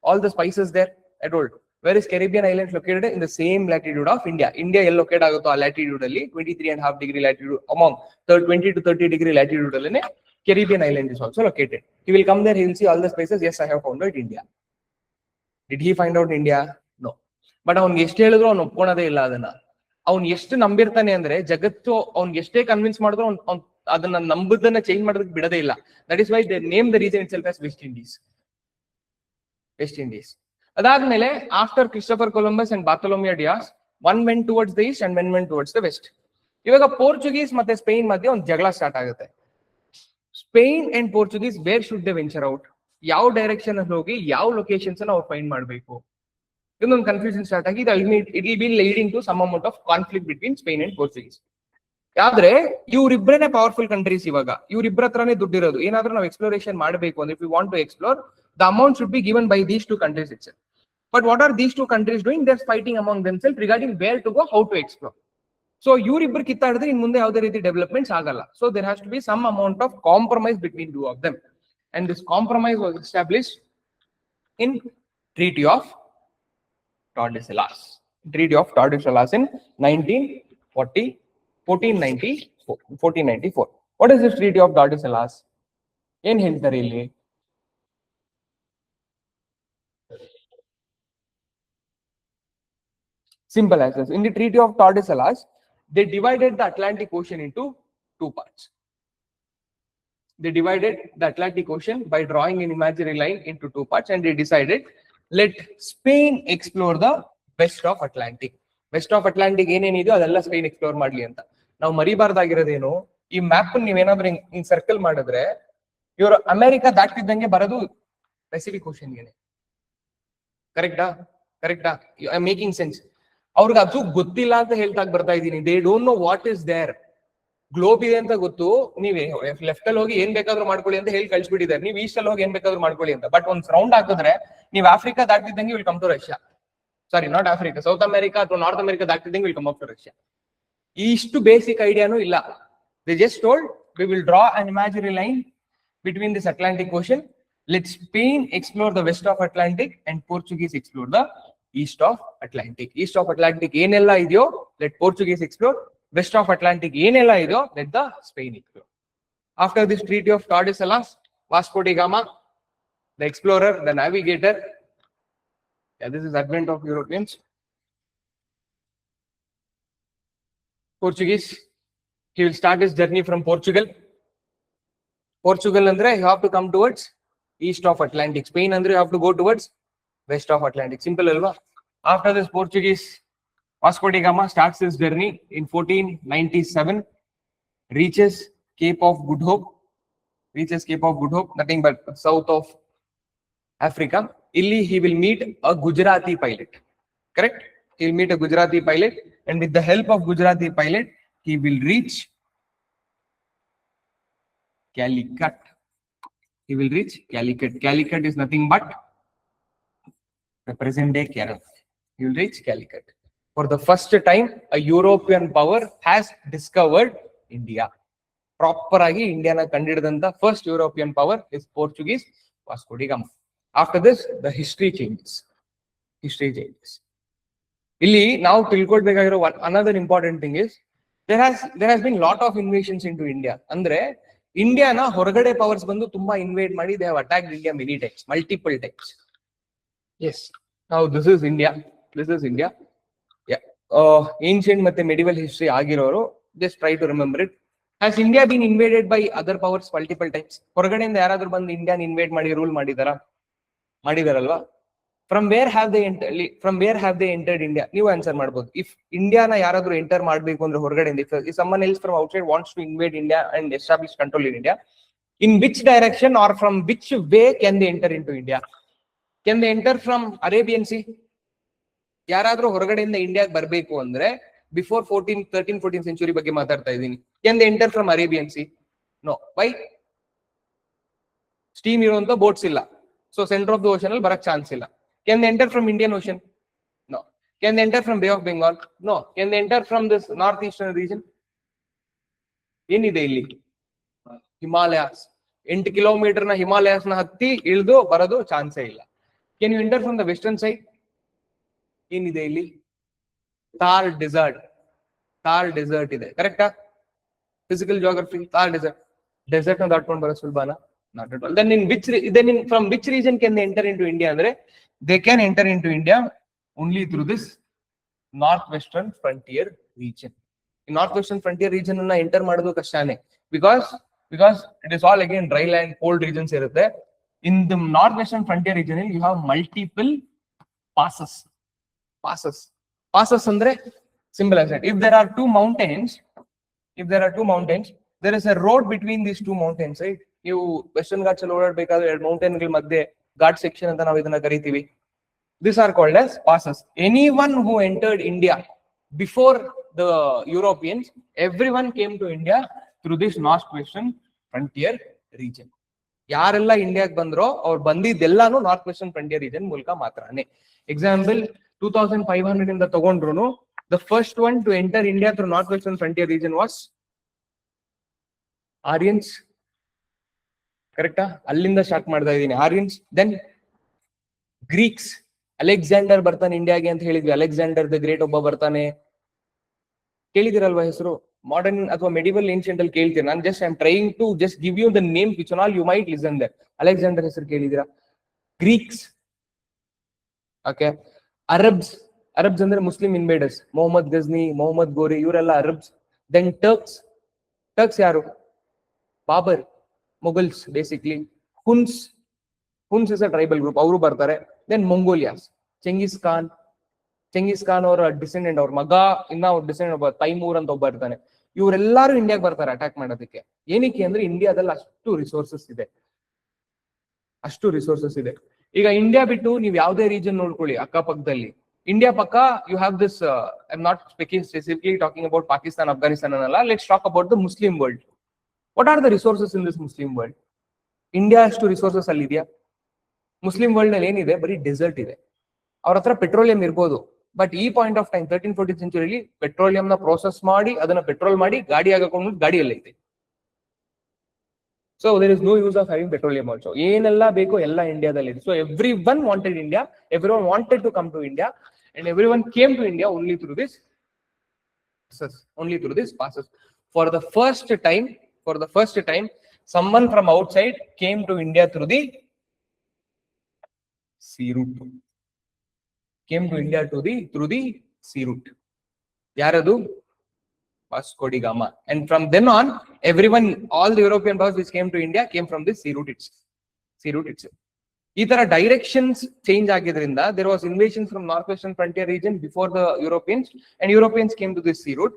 all the spices there. I told. Where is Caribbean Islands located? In the same latitude of India. India ell located agutto a latitude alli 23.5 degree latitude among 20 to 30 degree latitude alli Caribbean Island is also located. He will come there, he will see all the spices. Yes, I have found out India. Did he find out India? No. But ಅವನ್ಗೆ ಎಷ್ಟು ಹೇಳಿದ್ರು ಅವ್ನು ಒಪ್ಕೊಳೋದೇ ಇಲ್ಲ ಅದನ್ನ. ಅವ್ನು ಎಷ್ಟು ನಂಬಿರ್ತಾನೆ ಅಂದ್ರೆ ಜಗತ್ತು ಅವ್ನ್ಗೆ ಎಷ್ಟೇ ಕನ್ವಿನ್ಸ್ ಮಾಡಿದ್ರು ಅದನ್ನ ನಂಬುದನ್ನ ಚೇಂಜ್ ಮಾಡೋದಕ್ಕೆ ಬಿಡದೇ ಇಲ್ಲ. That is why they name the region itself as West Indies. ಅದಾದ್ಮೇಲೆ after Christopher Columbus and Bartholomew Dias, one went towards the east and one went towards the west. ಇವಾಗ ಪೋರ್ಚುಗೀಸ್ ಮತ್ತೆ Spain ಮಧ್ಯೆ ಒಂದು ಜಗಳ start ಆಗುತ್ತೆ. Spain and Portuguese where should they venture out? ಯಾವ direction ಅಲ್ಲಿ ಹೋಗಿ ಯಾವ ಲೊಕೇಶನ್ಸ್ ಅವ್ರು ಫೈಂಡ್ ಮಾಡಬೇಕು? ಇದೊಂದು ಕನ್ಫ್ಯೂಷನ್ ಸ್ಟಾರ್ಟ್ ಆಗಿ it will be leading to some amount of conflict between Spain and Portuguese. ಆದ್ರೆ ಇವ್ರಿಬ್ರೇನೆ ಪವರ್ಫುಲ್ ಕಂಟ್ರೀಸ್. ಇವಾಗ ಇವ್ರಿಬ್ರ ಹತ್ರನೇ ದುಡ್ಡಿರೋದು. ಏನಾದ್ರೂ ನಾವು ಎಕ್ಸ್ಪ್ಲೋರೇಷನ್ ಮಾಡಬೇಕು ಅಂದ್ರೆ, if you want to explore, the amount should be given by these two countries itself. But what are these two countries doing? They are fighting among themself regarding where to go, how to explore. So ಇವ್ರಿಬ್ರು ಕಿತ್ತಾಡಿದ್ರೆ ಇನ್ ಮುಂದೆ ಯಾವುದೇ ರೀತಿ developments ಆಗಲ್ಲ. So there has to be some amount of compromise between two of them. And this compromise was established in Treaty of Tordesillas. Treaty of Tordesillas in 1494. What is this Treaty of Tordesillas? ಏನ್ ಹೇಳ್ತಾರೆ ಇಲ್ಲಿ? Simple as this. In the Treaty of Tordesillas, they divided the Atlantic Ocean into two parts. They divided the Atlantic Ocean by drawing an imaginary line into two parts, and they decided, let Spain explore the west of Atlantic. West of Atlantic ಏನೇನಿದೆಯೋ ಅದೆಲ್ಲ Spain explore ಮಾಡ್ಲಿ ಅಂತ. ನಾವು ಮರಿಬಾರ್ದಾಗಿರೋದೇನು, ಈ map ನೀವೇನಾದ್ರೂ ಹಿಂಗ್ circle ಮಾಡಿದ್ರೆ ಇವರು America ದಾಟ್ತಿದ್ದಂಗೆ ಬರೋದು ಪೆಸಿಫಿಕ್ ಓಷನ್ಗೆ. ಕರೆಕ್ಟಾ? I am making sense? ಅವ್ರಿಗೆ ಅದು ಗೊತ್ತಿಲ್ಲ ಅಂತ ಹೇಳ್ತಾ ಬರ್ತಾ ಇದ್ದೀನಿ. They don't know what is there. Globe ಇದೆ ಅಂತ ಗೊತ್ತು, ನೀವೇ ಲೆಫ್ಟ್ ಅಲ್ಲಿ ಹೋಗಿ ಏನ್ ಬೇಕಾದ್ರೂ ಮಾಡ್ಕೊಳ್ಳಿ ಅಂತ ಹೇಳಿ ಕಳ್ಸಿಬಿಟ್ಟಿದ್ದಾರೆ. ನೀವು ಈಸ್ಟ್ ಅಲ್ಲಿ ಹೋಗಿ ಏನ್ ಬೇಕಾದ್ರೂ ಮಾಡ್ಕೊಳ್ಳಿ ಅಂತ. ಬಟ್ ಒಂದ್ ರೌಂಡ್ ಹಾಕಿದ್ರೆ ನೀವು ಆಫ್ರಿಕಾ ದಾಟ್ತಿದ್ದಂಗೆ will come to Russia. Sorry, not Africa, South America ಅಥವಾ ನಾರ್ತ್ ಅಮೆರಿಕಾ ದಾಟ್ತಿದ್ದಂಗೆ will come up to Russia. ಇಷ್ಟು ಬೇಸಿಕ್ ಐಡಿಯಾನು ಇಲ್ಲ. They just told we will draw an imaginary line between this Atlantic Ocean. Let Spain explore the west of Atlantic and Portuguese explore the east of Atlantic. East of Atlantic ಏನೆಲ್ಲ ಇದೆಯೋ let Portuguese explore. West of Atlantic ಏನೆಲ್ಲ ಇದೆಯೋ let the Spain explore. After this Treaty of Tordesillas, Vasco da Gama, the explorer, the navigator, this is advent of Europeans. Portuguese, he will start his journey from Portugal. Portugal andre you have to come towards east of Atlantic. Spain andre you have to go towards west of Atlantic. Simple alva? After this Portuguese, Vasco da Gama starts his journey in 1497, reaches Cape of Good Hope, nothing but south of Africa. Illi he will meet a Gujarati pilot. Correct? He will meet a Gujarati pilot, and with the help of Gujarati pilot, he will reach Calicut. Calicut is nothing but the present day Kerala. He will reach Calicut. For the first time, a European power has discovered India. Proper agi India na kandididanತ first European power is Portuguese Vasco da Gama. After this, the history changes. History changes. Illi now tilkodbekagiro another important thing is there has been lot of invasions into India. Andre India na horagade powers bandu tumba invade ಮಾಡಿ they have attacked India many times, multiple times. Yes. Now this is India. This is India. Yeah. Ancient ಮತ್ತೆ medieval history ಆಗಿರೋರು just try to remember it. Has India been invaded by other powers multiple times? ಹೊರಗಡೆಯಿಂದ ಯಾರಾದ್ರೂ ಬಂದು ಇಂಡಿಯಾನ invade ಮಾಡಿ rule ಮಾಡಿದಾರಲ್ವಾ? From where have they entered India? ನೀವು answer ಮಾಡಬಹುದು. If ಇಂಡಿಯಾನ ಯಾರಾದ್ರೂ ಎಂಟರ್ ಮಾಡಬೇಕು ಅಂದ್ರೆ ಹೊರಗಡೆಯಿಂದ, if someone else from outside wants to invade India and establish control in India, in which direction or from which way can they enter into India? Can they enter from Arabian Sea? ಯಾರಾದ್ರೂ ಹೊರಗಡೆಯಿಂದ ಇಂಡಿಯಾಗೆ ಬರಬೇಕು ಅಂದ್ರೆ before 13th century ಬಗ್ಗೆ ಮಾತಾಡ್ತಾ ಇದ್ದೀನಿ. Can they enter from Arabian Sea? No. Why? Steam ಇರುವಂತ boats ಇಲ್ಲ, so centre of the ocean ಅಲ್ಲಿ ಬರಕ್ ಚಾನ್ಸ್ ಇಲ್ಲ. Can they enter from Indian Ocean? No. Can they enter from Bay of Bengal? No. Can they enter from this northeastern region? ಏನಿದೆ ಇಲ್ಲಿ? Himalayas. 8 kilometre ನ Himalayas ನ ಹತ್ತಿ ಇಳಿದು ಬರೋದು ಚಾನ್ಸೇ ಇಲ್ಲ. Can you enter from the western side? ಏನಿದೆ ಇಲ್ಲಿ? ಥಾರ್ ಡೆಸರ್ಟ್ ಇದೆ. ಕರೆಕ್ಟಾ? ಫಿಸಿಕಲ್ ಜಿಯೋಗ್ರಫಿ, ಥಾರ್ ಡೆಸರ್ಟ್ ನ ದಾಟ್ಕೊಂಡು ಬರೋ ಸುಲಭನಾ? Not at all. Then from which region can they enter into India? Andre they can enter into India only through this northwestern frontier region. In northwestern frontier region na enter ಮಾಡೋದು ಕಷ್ಟನೇ, because it is all again dry land, cold regions irutte. In the northwestern frontier region you have multiple passes andre simple as that. If there are two mountains, there is a road between these two mountains, right? ನೀವು western Ghats ಅಲ್ಲಿ ಓಡಾಡಬೇಕಾದ್ರೆ ಎರಡು mountain ಗಳ ಮಧ್ಯೆ ghat section ಅಂತ ನಾವು ಇದನ್ನ ಕರಿತೀವಿ. These are called as passes. Anyone who entered India before the Europeans, everyone came to India through this northwestern frontier region. ಯಾರೆಲ್ಲ ಇಂಡಿಯಾಗೆ ಬಂದ್ರೋ ಅವ್ರು ಬಂದಿದ್ದೆಲ್ಲಾನು ನಾರ್ತ್ ವೆಸ್ಟರ್ನ್ ಫ್ರಂಟಿಯರ್ ರೀಜನ್ ಮೂಲಕ ಮಾತ್ರನೇ. ಎಕ್ಸಾಂಪಲ್ 2500 ಇಂದ ತಗೊಂಡ್ರು the first one to enter India through northwestern frontier region was Aryans. ಕರೆಕ್ಟಾ? ಅಲ್ಲಿಂದ start ಮಾಡ್ತಾ ಇದ್ದೀನಿ. Aryans, then Greeks. ಅಲೆಕ್ಸಾಂಡರ್ ಬರ್ತಾನೆ ಇಂಡಿಯಾಗೆ ಅಂತ ಹೇಳಿದ್ವಿ. ಅಲೆಕ್ಸಾಂಡರ್ ದ ಗ್ರೇಟ್ ಒಬ್ಬ ಬರ್ತಾನೆ, ಕೇಳಿದಿರಲ್ವಾ ಹೆಸರು? ಮಾಡರ್ನ್ ಅಥವಾ ಮೆಡಿವಲ್ ಏನ್ಷಿಯಂಟ್ ಅಲ್ಲಿ ಕೇಳ್ತೀರಾ? ನಾನು I am trying to give you the name which all you might listen that. Alexander ಹೆಸರು ಕೇಳಿದಿರಾ? ಗ್ರೀಕ್ಸ್. ಓಕೆ. ಅರಬ್ಸ್ ಅಂದ್ರೆ ಮುಸ್ಲಿಂ ಇನ್ವೇಡರ್ಸ್. ಮೊಹಮ್ಮದ್ ಗಜ್ನಿ, ಮೊಹಮ್ಮದ್ ಗೋರಿ, ಇವರೆಲ್ಲ ಅರಬ್ಸ್. ದೆನ್ ಟರ್ಕ್ಸ್ ಯಾರು? Babur, Mughals basically. Huns is a tribal group, ಅವರು ಬರ್ತಾರೆ. ದೆನ್ ಮಂಗೋಲಿಯಾಸ್, ಚೆಂಗಿಸ್ ಖಾನ್ ಅವರ ಡಿಸೆಂಡೆಂಟ್, ಅವ್ರ ಮಗ ಇನ್ನ ಅವ್ರ ಡಿಸೆಂಡೆಂಟ್ ಒಬ್ಬ ತೈಮೂರ್ ಅಂತ ಒಬ್ಬ ಇರ್ತಾನೆ. ಇವರೆಲ್ಲರೂ ಇಂಡಿಯಾಗೆ ಬರ್ತಾರೆ ಅಟ್ಯಾಕ್ ಮಾಡೋದಕ್ಕೆ. ಏನಕ್ಕೆ ಅಂದ್ರೆ ಇಂಡಿಯಾದಲ್ಲಿ ಅಷ್ಟು ರಿಸೋರ್ಸಸ್ ಇದೆ. ಈಗ ಇಂಡಿಯಾ ಬಿಟ್ಟು ನೀವು ಯಾವುದೇ ರೀಜನ್ ನೋಡ್ಕೊಳ್ಳಿ ಅಕ್ಕಪಕ್ಕದಲ್ಲಿ, ಇಂಡಿಯಾ ಪಕ್ಕ you have this, I am not specifically talking about Pakistan, Afghanistan ಅನ್ನಲ್ಲ. Let's talk about the Muslim world. What are the resources in this Muslim world? India ಅಷ್ಟು ರಿಸೋರ್ಸಸ್ ಅಲ್ಲಿ ಇದೆಯಾ? ಮುಸ್ಲಿಂ ವರ್ಲ್ಡ್ ನಲ್ಲಿ ಏನಿದೆ? ಬರೀ ಡೆಸರ್ಟ್ ಇದೆ. ಅವ್ರ ಹತ್ರ ಪೆಟ್ರೋಲಿಯಂ ಇರ್ಬೋದು, ಬಟ್ ಈ ಪಾಯಿಂಟ್ ಆಫ್ ಟೈಮ್ 13th-14th ಸೆಂಚುರಿಲಿ ಪೆಟ್ರೋಲಿಯಂ ನ ಪ್ರೋಸೆಸ್ ಮಾಡಿ ಅದನ್ನ ಪೆಟ್ರೋಲ್ ಮಾಡಿ ಗಾಡಿ ಹಾಕೊಂಡು ಗಾಡಿಯಲ್ಲಿ ಐತೆ. So there is no use of having petroleum also. ಏನೆಲ್ಲ ಬೇಕೋ ಎಲ್ಲ ಇಂಡಿಯಾದಲ್ಲಿ ಇದೆ. So everyone wanted India, everyone wanted to come to India, and everyone came to India only through this passes. For the first time, someone from outside came to India through the sea route. Yaradu? Vasco da Gama. And from then on, all the European powers which came to India came from this sea route itself. ಈ ತರ directions change ಆಗಿದ್ರಿಂದ there was invasions from northwestern frontier region before the Europeans, and Europeans came to this sea route.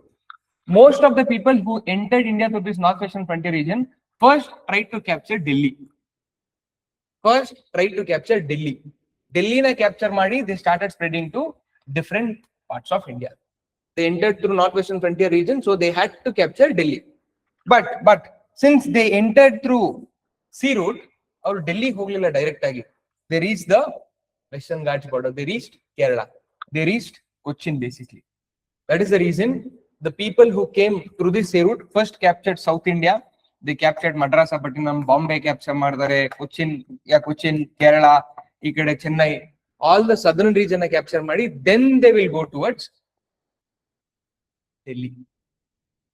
Most of the people who entered India through this northwestern frontier region first tried to capture Delhi. Delhi na capture ಮಾಡಿ they started spreading to different parts of India. They entered through northwestern frontier region, so they had to capture Delhi. But since they entered through sea route, ಅವರು ಡೆಲ್ಲಿ ಹೋಗ್ಲಿಲ್ಲ direct ಆಗಿ. They reached the Western Ghats border. They reached Kerala. They reached Cochin basically. That is the reason the people who came through this sea route first captured South India. They captured Madrasapattinam, Bombay capture ಮಾಡಿದ್ದಾರೆ, Cochin, Kerala, ಈ ಕಡೆ Chennai, all the southern region capture ಮಾಡಿ, then they will go towards Delhi.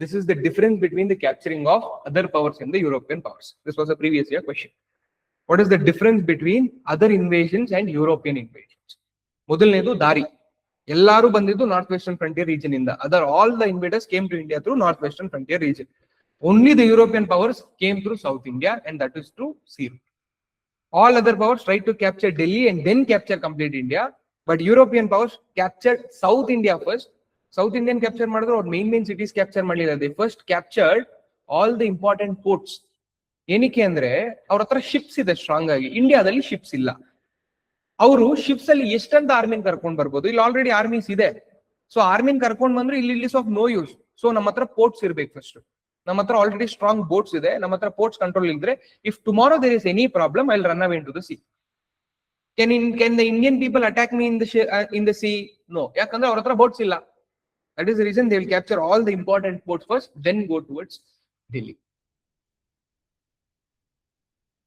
This is the difference between the capturing of other powers and the European powers. This was a previous year question. What is the difference between other invasions and European invasions? ಮೊದಲನೇದು ದಾರಿ. ಎಲ್ಲರೂ ಬಂದಿದ್ದು north western frontier region ಇಂದ. All the invaders came to India through north western frontier region. Only the European powers came through South India, and that is through sea route. All other powers tried to capture Delhi and then capture complete India, but European powers captured South India first. South Indian capture ಮಾಡಿದ್ರು, ಅವ್ರ main cities capture ಮಾಡಲಿಲ್ಲ. They first captured all the important ports. ಏನಕ್ಕೆ ಅಂದ್ರೆ ಅವ್ರ ಹತ್ರ ships ಇದೆ strong ಆಗಿ, ಇಂಡಿಯಾದಲ್ಲಿ ಶಿಪ್ಸ್ ಇಲ್ಲ. ಅವರು ಶಿಪ್ಸ್ ಅಲ್ಲಿ ಎಷ್ಟಂತ ಆರ್ಮಿನ್ ಕರ್ಕೊಂಡ್ ಬರ್ಬೋದು, ಇಲ್ಲಿ ಆಲ್ರೆಡಿ ಆರ್ಮೀಸ್ ಇದೆ. ಸೊ ಆರ್ಮಿನ್ ಕರ್ಕೊಂಡ್ ಬಂದ್ರೆ ಇಲ್ಲಿ ಆಫ್ ನೋ ಯೂಸ್. ಸೊ ನಮ್ಮ ಹತ್ರ ಪೋರ್ಟ್ಸ್ ಇರ್ಬೇಕು ಫಸ್ಟ್. ನಮ್ಮ ಹತ್ರ ಆಲ್ರೆಡಿ ಸ್ಟ್ರಾಂಗ್ ಬೋಟ್ಸ್ ಇದೆ, ನಮ್ಮ ಹತ್ರ ಪೋರ್ಟ್ಸ್ ಕಂಟ್ರೋಲ್ ಇದ್ರೆ, if tomorrow there is any problem I will run away into the sea. Can the Indian people attack me in the sea? No. ಯಾಕಂದ್ರೆ ಅವ್ರ ಹತ್ರ ಬೋಟ್ಸ್ ಇಲ್ಲ. That is the reason they will capture all the important ports first, then go towards Delhi.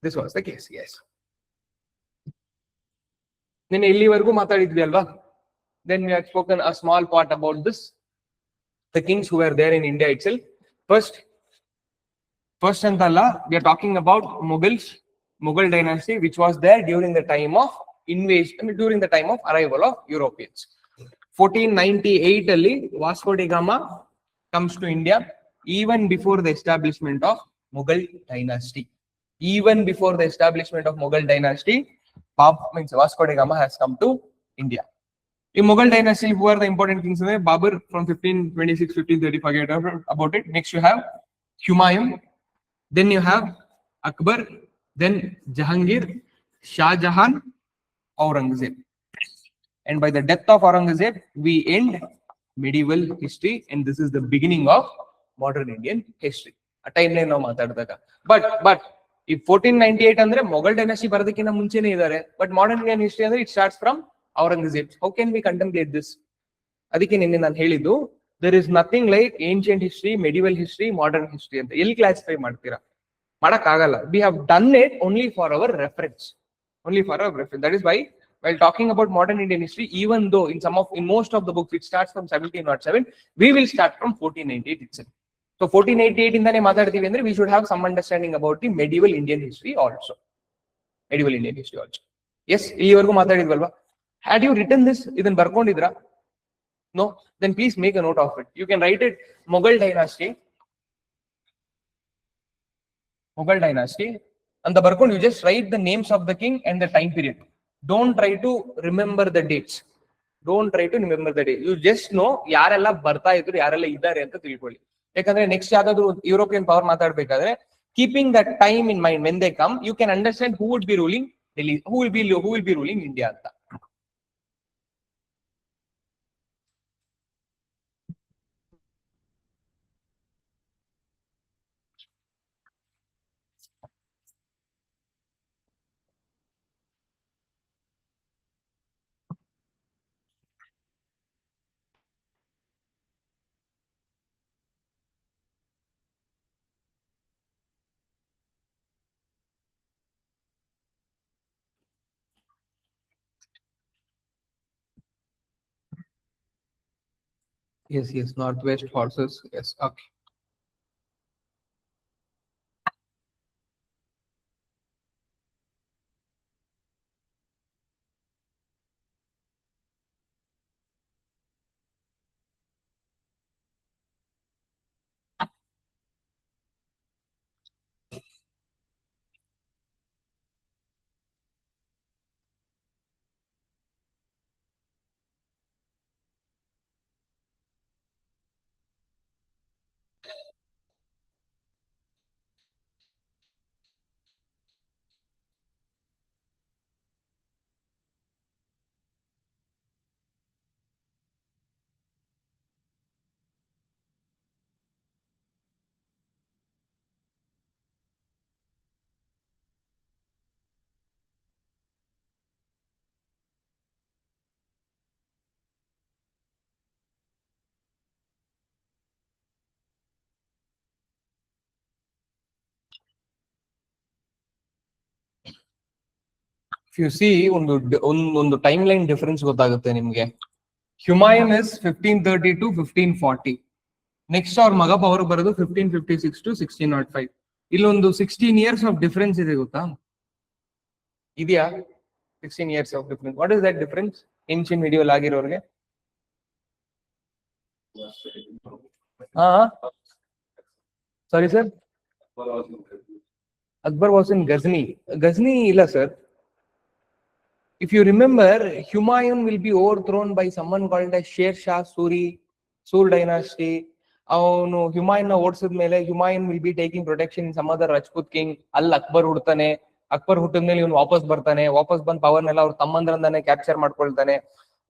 This was the case, yes. Then ಇಲ್ಲಿವರೆಗೂ ಮಾತಾಡಿದ್ವಿ ಅಲ್ವಾ? Then we have spoken a small part about this, the kings who were there in India itself. First antalla, we are talking about Mughal dynasty, which was there during the time of invasion, during the time of arrival of Europeans. 1498 ಅಲ್ಲಿ Vasco da Gama comes to India, even before the establishment of Mughal dynasty. Even before the establishment of Mughal dynasty, Vasco da Gama has come to India. In Mughal dynasty, who are the important kings? Babur from 1526, 1530, forget about it. Next you have Humayun, then you have Akbar, then Jahangir, Shah Jahan, Aurangzeb. And by the death of Aurangzeb, we end medieval history, and this is the beginning of modern Indian history. A timeline now matadadaga. But if 1498 andre Mughal dynasty ಬರೋದಕ್ಕಿಂತ ಮುಂಚೆನೇ ಇದ್ದಾರೆ, but modern Indian history ಅಂದ್ರೆ it starts from Aurangzeb. How can we contemplate this? ಅದಕ್ಕೆ ನಿನ್ನೆ ನಾನು ಹೇಳಿದ್ದು, there is nothing like ancient history, medieval history, modern history ಅಂತ ಎಲ್ಲಿ ಕ್ಲಾಸಿಫೈ ಮಾಡ್ತೀರಾ? ಮಾಡಕ್ ಆಗಲ್ಲ. We have done it only for our reference. Only for our reference. That is why while talking about modern Indian history, even though in most of the books it starts from 1707, we will start from 1498 itself. So 1488 ಇಂದಾನೆ ಮಾತಾಡ್ತೀವಿ ಅಂದ್ರೆ we should have some understanding about the medieval Indian history also. Medieval Indian history also. Yes, ಇಲ್ಲಿವರೆಗೂ ಮಾತಾಡಿದ್ವಲ್ವಾ? Had you written this, ಇದನ್ನ ಬರ್ಕೊಂಡಿದ್ರಾ? No? Then please make a note of it. You can write it Mughal dynasty. Mughal dynasty. And the barkond, you just write the names of the king and the time period. Don't try to remember the dates. Don't try to remember the date. You just know ಯಾರೆಲ್ಲ ಬರ್ತಾ ಇದ್ರು, ಯಾರೆಲ್ಲ ಇದ್ದಾರೆ ಅಂತ ತಿಳ್ಕೊಳ್ಳಿ. ಯಾಕಂದ್ರೆ next ಯಾವ್ದಾದ್ರು European power ಮಾತಾಡ್ಬೇಕಾದ್ರೆ keeping that time in mind when they come, you can understand who would be ruling Delhi, who will be ruling India ಅಂತ. Yes, northwest horses. Yes, okay. If you see ಒಂದು timeline difference ಗೊತ್ತಾಗುತ್ತೆ ನಿಮ್ಗೆ. Humayun is 1530 to 1540. Next ಅವ್ರ ಮಗ ಅವ್ರು ಬರೋದು 1556 to 1605. ಇಲ್ಲೊಂದು 16 years of difference ಇದೆ ಗೊತ್ತಾ? ಇದೆಯಾ 16 years of difference? What is that difference? Ancient medieval ಆಗಿರೋರಿಗೆ sorry sir, Akbar was in Ghazni. Ghazni illa sir. If you remember, Humayun will be overthrown by someone called as Sher Shah Suri, Sur dynasty. ಅವನು Humayun ನ ಓಡಿಸಿದ ಮೇಲೆ Humayun will be taking protection in some other Rajput king. ಅಲ್ಲಿ ಅಕ್ಬರ್ ಹುಡ್ತಾನೆ. ಅಕ್ಬರ್ ಹುಟ್ಟಿದ ಮೇಲೆ ಇವನು ವಾಪಸ್ ಬರ್ತಾನೆ. ವಾಪಸ್ ಬಂದ್ ಪವರ್ ನೆಲ್ಲ ಅವ್ರ ತಮ್ಮಂದ್ರಂದಾನೆ ಕ್ಯಾಪ್ಚರ್ ಮಾಡ್ಕೊಳ್ತಾನೆ.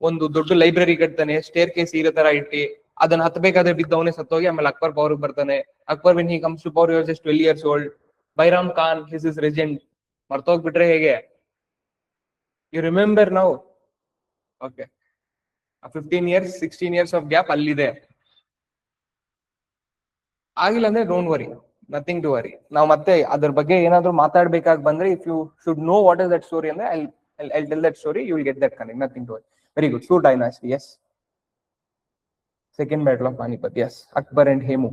ಒಂದು ದೊಡ್ಡ ಲೈಬ್ರರಿ ಕಟ್ತಾನೆ, ಸ್ಟೇರ್ ಕೇಸ್ ಇರೋ ತರ ಇಟ್ಟಿ ಅದನ್ನ ಹತ್ಬೇಕಾದ್ರೆ ಬಿದ್ದವನೇ ಸತ್ತೋಗಿ ಆಮೇಲೆ ಅಕ್ಬರ್ ಪವರ್ ಬರ್ತಾನೆ. Akbar when he comes to power, he was just 12 years old. Bairam Khan, his regent. ಮರ್ತೋಗ್ಬಿಟ್ರೆ ಹೇಗೆ? You remember now? Okay. 15 years, 16 years of gap ಅಲ್ಲಿದೆ. ಆಗಿಲ್ಲ ಅಂದ್ರೆ don't worry, nothing to worry. ನಾವು ಮತ್ತೆ ಅದ್ರ ಬಗ್ಗೆ ಏನಾದ್ರು ಮಾತಾಡ್ಬೇಕಾಗಿ ಬಂದ್ರೆ, if you should know what is that story ಅಂದ್ರೆ I'll tell that story, you will get that connect. Nothing to worry. Very good. Sur dynasty, yes. Second battle of Panipat, yes. Akbar and Hemu.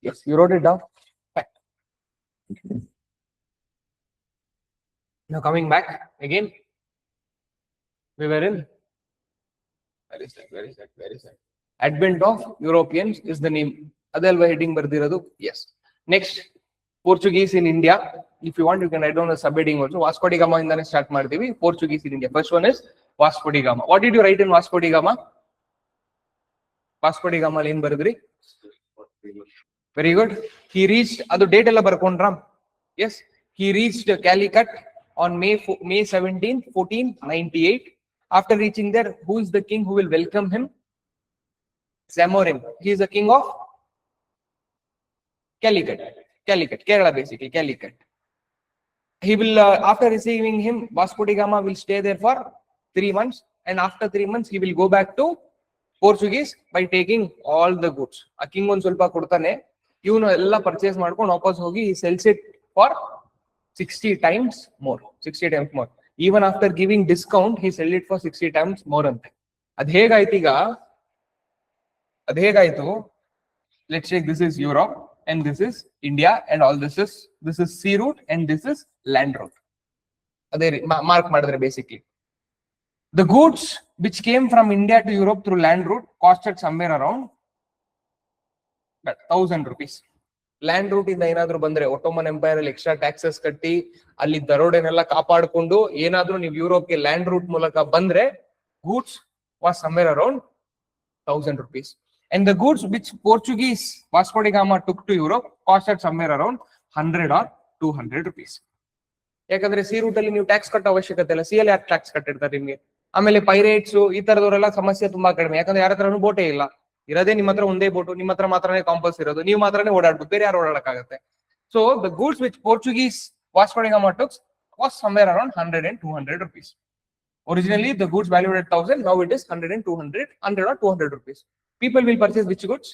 Yes, you wrote it down. Fine. Now coming back again, we were in very sad. Advent of Europeans is the name. Adalva heading ಬರ್ದಿರೋದು. Yes. Next, Portuguese in India. If you want, you can write down the subheading also. Vasco da Gama ಇಂದಾನೆ start ಮಾಡ್ತೀವಿ. Portuguese in India. First one is Vasco da Gama. What did you write in Vasco da Gama? Vasco da Gama ಏನ್ ಬರೆದ್ರಿ? Very good. He reached, ಅದು date ಎಲ್ಲ ಬರ್ಕೊಂಡ್ರಾ? Yes. He reached Calicut on May 17, 1498. After reaching there, who is the king who will welcome him? Zamorin. He is the king of Calicut, Kerala basically, Calicut. He will, after receiving him, Vasco da Gama will stay there for 3 months, and after 3 months, he will go back to Portuguese by taking all the goods. A king ಒಂದು ಸ್ವಲ್ಪ ಕೊಡ್ತಾನೆ, ಇವನು ಎಲ್ಲ purchase ಮಾಡ್ಕೊಂಡು ವಾಪಸ್ ಹೋಗಿ he sells it for 60 times more. 60 times more. Even after giving discount, he sell it for 60 times more ante. ಅದ್ ಹೇಗಾಯ್ತು ಈಗ? Let's say this is Europe and this is India and all this is sea route and this is land route. ಅದೇ mark ಮಾಡಿದ್ರೆ basically. The goods which came from India to Europe through land route costed somewhere around 1,000 rupees. Land root ಇಂದ ಏನಾದ್ರು ಬಂದ್ರೆ Ottoman empire ಅಲ್ಲಿ extra taxes ಕಟ್ಟಿ ಅಲ್ಲಿ ದರೋಡೆನೆಲ್ಲ ಕಾಪಾಡಿಕೊಂಡು ಏನಾದ್ರು ನೀವು ಯುರೋಪ್ಗೆ ಲ್ಯಾಂಡ್ ರೂಟ್ ಮೂಲಕ ಬಂದ್ರೆ goods was somewhere around 1,000 rupees. And the goods which Portuguese Vasco da Gama took to Europe costed somewhere around 100 or 200 rupees. ಯಾಕಂದ್ರೆ ಸಿ ರೂಟ್ ಅಲ್ಲಿ ನೀವು ಟ್ಯಾಕ್ಸ್ ಕಟ್ಟೋ ಅವಶ್ಯಕತೆ ಇಲ್ಲ, ಸಿ ಅಲ್ಲಿ ಯಾಕೆ ಟ್ಯಾಕ್ಸ್ ಕಟ್ಟಿರ್ತಾರೆ ನಿಮ್ಗೆ. ಆಮೇಲೆ ಪೈರೇಟ್ಸ್ ಈ ತರದವರೆಲ್ಲ ಸಮಸ್ಯೆ ತುಂಬಾ ಕಡಿಮೆ, ಯಾಕಂದ್ರೆ ಯಾರ ಹತ್ರನೂ ಬೋಟೇ ಇಲ್ಲ, ಇರೋದೇ ನಿಮ್ಮ ಹತ್ರ ಒಂದೇ ಬೋಟು, ನಿಮ್ಮ ಹತ್ರ ಮಾತ್ರನೇ ಕಾಂಪಸ್ ಇರೋದು, ನೀವು ಮಾತ್ರನೇ ಓಡಾಡ್ಬೋದು, ಬೇರೆ ಯಾರು ಓಡಾಡಕ್ಕಾಗತ್ತೆ. So the goods which Portuguese Vasco da Gama took was somewhere around 100 and 200 rupees. Originally the goods valued at 1,000, now it is 100 and 200, 100 or 200 rupees. People will purchase which goods?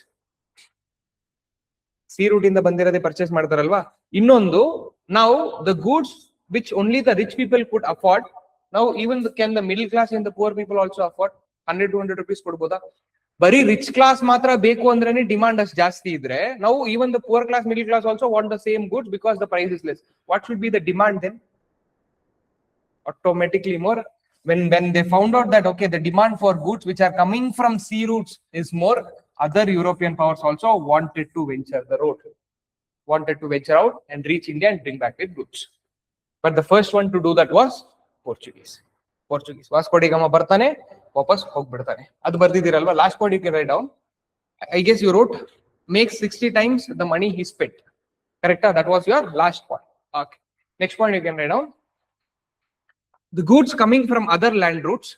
Sea route ಇಂದ ಬಂದಿರೋದೇ purchase ಮಾಡ್ತಾರಲ್ವಾ. ಇನ್ನೊಂದು, now the goods which only the rich people could afford, now even can the middle class and the poor people also afford? 100-200 rupees ಕೊಡ್ಬೋದಾ? ಬರೀ rich class ಮಾತ್ರ ಬೇಕು ಅಂದ್ರೇನೆ demand ಅಷ್ಟು ಜಾಸ್ತಿ ಇದ್ರೆ, ನಾವು even the poor class middle class also want the same goods because the price is less. What should be the demand then? Automatically more. When they found out that okay, the demand for goods which are coming from sea routes is more, other European powers also wanted to venture the road, wanted to venture out and reach India and bring back with goods. But the first one to do that was Portuguese. Vasco da Gama ಬರ್ತಾನೆ, ವಾಪಸ್ ಹೋಗ್ಬಿಡ್ತಾನೆ. ಅದು ಬರ್ದಿದ್ದೀರಲ್ವಾ, last point you can write down. I guess you wrote make 60 times the money he spent. Correct? That was your last point. Okay. Next point you can write down. The goods coming from other land routes,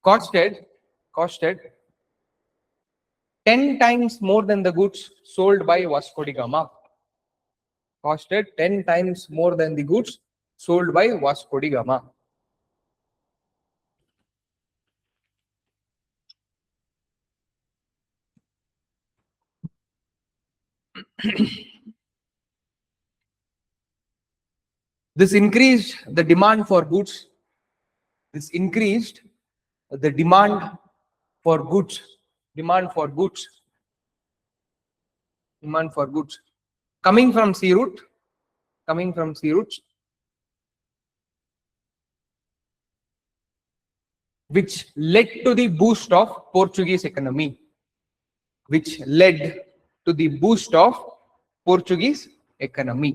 costed 10 times more than the goods sold by Vasco da Gama. costed 10 times more than the goods sold by Vasco da Gama. This increased the demand for goods. This increased the demand for goods. Demand for goods. Demand for goods. Coming from sea route. Coming from sea routes. Which led to the boost of Portuguese economy. Which led to the boost of Portuguese economy.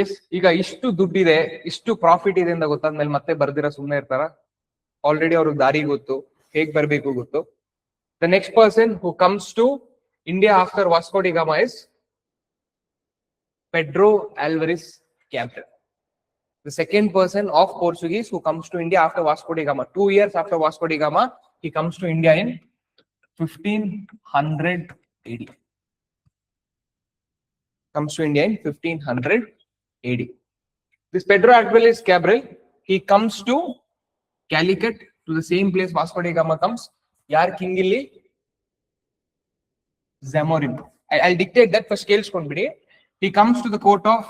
Yes, ಈಗ ಇಷ್ಟು ದುಡ್ಡಿದೆ, ಇಷ್ಟು profit ಇದೆ ಅಂತ ಗೊತ್ತಾದ್ಮೇಲೆ ಮತ್ತೆ ಬರ್ದಿರ ಸುಮ್ಮನೆ ಇರ್ತಾರ? Already ಅವ್ರಿಗೆ ದಾರಿ ಗೊತ್ತು, ಹೇಗ್ ಬರ್ಬೇಕು ಗೊತ್ತು. The next person who comes to India after Vasco da Gama is Pedro Alvares Cabral. The second person of Portuguese who comes to India after Vasco da Gama. 2 years after Vasco da Gama, he comes to India in 1500 AD. Comes to India in 1500 AD. This Pedro Alvares Cabral, he comes to Calicut, to the same place Vasco da Gama comes. Yar Kingili Zamorin. I'll dictate that for scales konbidi. He comes to the court of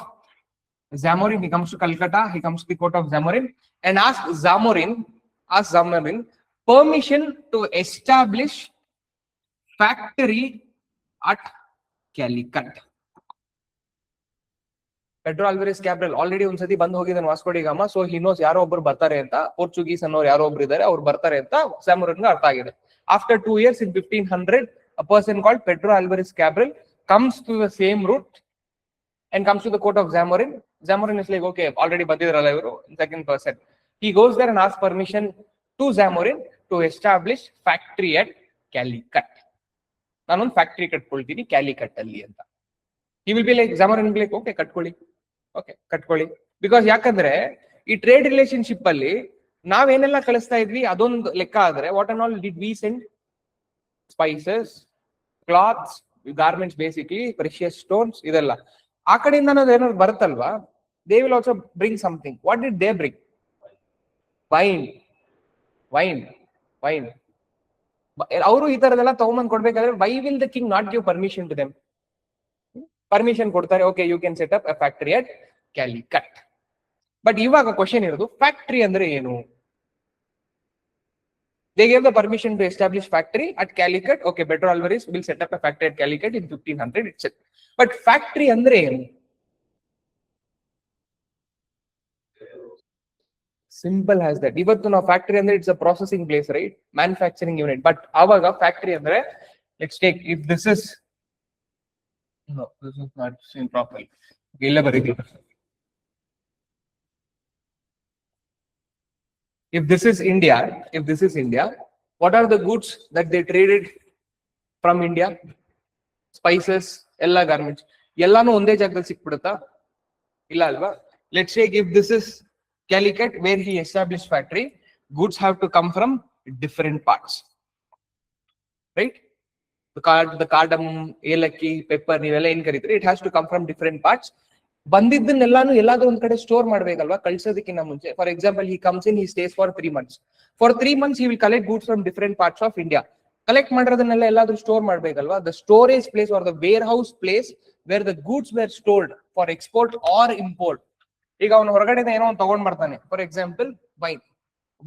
Zamorin, he comes to Calcutta, he comes to the court of Zamorin and asks Zamorin permission to establish factory at Calicut. Pedro Alvares Cabral already ಒಂದ್ಸತಿ ಬಂದು ಹೋಗಿದ್ದಾನೆ Vasco da gamma, so he knows ಯಾರೋ ಒಬ್ರು ಬರ್ತಾರೆ ಅಂತ, Portuguese ಅನ್ನೋರು ಯಾರೋ ಒಬ್ರು ಇದ್ದಾರೆ, ಅವ್ರು ಬರ್ತಾರೆ ಅಂತ Zamorin ಅರ್ಥ ಆಗಿದೆ. After 2 years in 1500, a person called Pedro Alvares Cabral comes to the same route and comes to the court of Zamorin. Zamorin is like, okay, already ಬಂದಿದ್ರಲ್ಲ ಇವರು, second person. He goes there and asks permission to Zamorin to establish factory at Calicut. ನಾನೊಂದು factory ಕಟ್ಕೊಳ್ತೀನಿ Calicut ಅಲ್ಲಿ ಅಂತ. He will be like, Zamorin will be like, okay, ಕಟ್ಕೊಳ್ಳಿ. Because ಯಾಕಂದ್ರೆ ಈ trade relationship ಅಲ್ಲಿ ನಾವೇನೆಲ್ಲ ಕಳಿಸ್ತಾ ಇದ್ವಿ ಅದೊಂದು ಲೆಕ್ಕ ಆದ್ರೆ, what and all did we send? Spices, clothes, garments, basically precious stones, ಇದೆಲ್ಲ ಆ ಕಡೆಯಿಂದ ಏನಾದ್ರು ಬರುತ್ತಲ್ವಾ, they will also bring something. What did they bring? Wine. ಅವರು ಈ ತರದೆಲ್ಲ ತಗೊಂಬಂದ್ ಕೊಡ್ಬೇಕಾದ್ರೆ why will the king not give permission to them? Permission ಕೊಡ್ತಾರೆ, okay you can set up a factory at Calicut. But ಇವಾಗ ಕ್ವಶನ್ ಇರೋದು ಫ್ಯಾಕ್ಟರಿ ಅಂದ್ರೆ ಏನು? They gave the permission to establish factory at Calicut. Okay, Pedro Alvares will set up a factory at Calicut in 1500 itself. But factory andre ಏನು? Simple as that. ಇವತ್ತು ನಾವು factory ಅಂದ್ರೆ it's a processing place, right? Manufacturing unit. But ಆವಾಗ factory ಅಂದ್ರೆ, let's take, if this is not seen properly. ಇಲ್ಲ ಬರೀತೀವಿ. If this is India, what are the goods that they traded from India? Spices, ಎಲ್ಲ garments, ಎಲ್ಲಾನು ಒಂದೇ ಜಾಗದಲ್ಲಿ ಸಿಕ್ಬಿಡುತ್ತಾ? ಇಲ್ಲ ಅಲ್ವಾ? Let's say if this is Calicut where he established factory, goods have to come from different parts, right? The cardamom, ಏಲಕ್ಕಿ, pepper, ನೀವೆಲ್ಲ ಏನ್ ಕರೀತೀರಿ, it has to come from different parts. ಬಂದಿದ್ದನ್ನೆಲ್ಲಾನು ಎಲ್ಲಾದ್ರೂ ಒಂದ್ ಕಡೆ ಸ್ಟೋರ್ ಮಾಡ್ಬೇಕಲ್ವಾ ಕಳ್ಸೋದಕ್ಕಿಂತ ಮುಂಚೆ. For example, he comes in, he stays for 3 months. For 3 months he will collect goods from different parts of India. Collect ಮಾಡಿರೋದನ್ನೆಲ್ಲ ಎಲ್ಲಾದ್ರೂ store ಮಾಡ್ಬೇಕಲ್ವಾ? The storage place or the warehouse place where the goods were stored for export or import. ಈಗ ಅವನು ಹೊರಗಡೆ ಏನೋ ಒಂದು ತಗೊಂಡ್ ಬರ್ತಾನೆ, ಫಾರ್ ಎಕ್ಸಾಂಪಲ್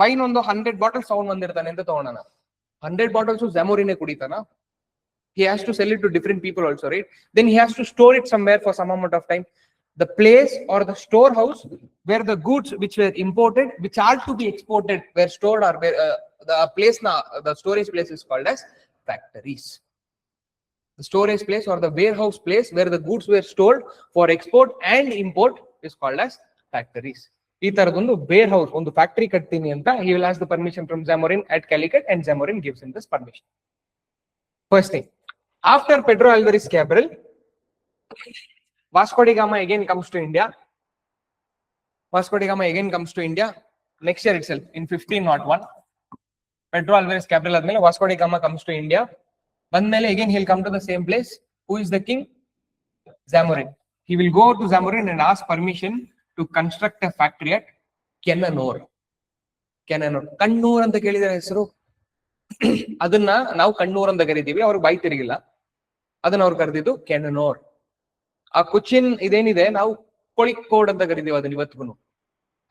ವೈನ್ ಒಂದು 100 ಬಾಟಲ್ಸ್ ತಗೊಂಡ್ ಬಂದಿರ್ತಾನೆ ಅಂತ ತಗೋಣ. 100 bottles Zamorin ಕುಡಿತಾನ? He has to sell it to different people also, right? Then he has to store it somewhere for some amount of time. The place or the storehouse where the goods which were imported, which are to be exported, were stored, or where the storage place is called as factories. The storage place or the warehouse place where the goods were stored for export and import is called as factories. ಈ ತರದೊಂದು wear house, ಒಂದು factory ಕಟ್ತೀನಿ ಅಂತ he will ask the permission from Zamorin at Calicut and Zamorin gives him this permission. First thing, after Pedro Alvares Cabral, Vasco da Gama again comes to India. Next year itself, in 1501. Pedro Alvarez Cabral admele Vasco da Gama comes to India. Bandmele again he'll come to the same place. Who is the king? Zamorin. He will go to Zamorin and ask permission to construct a factory at Kannada. Kannur ಅಂತ ಕೇಳಿದ್ರೆ ಹೆಸರು ಅದನ್ನ ನಾವು ಕಣ್ಣೂರ್ ಅಂತ ಕರಿತೀವಿ, ಅವ್ರಿಗೆ ಬಾಯಿ ತಿರುಗಿಲ್ಲ, ಅದನ್ನ ಅವ್ರು ಕರೆದಿದ್ದು ಕೆನನೋರ್. ಆ ಕೊಚ್ಚಿನ್ ಇದೇನಿದೆ ನಾವು ಕೋಳಿಕೋಡ್ ಅಂತ ಕರಿತೀವಿ ಅದನ್ನ ಇವತ್ತಿಗೂ.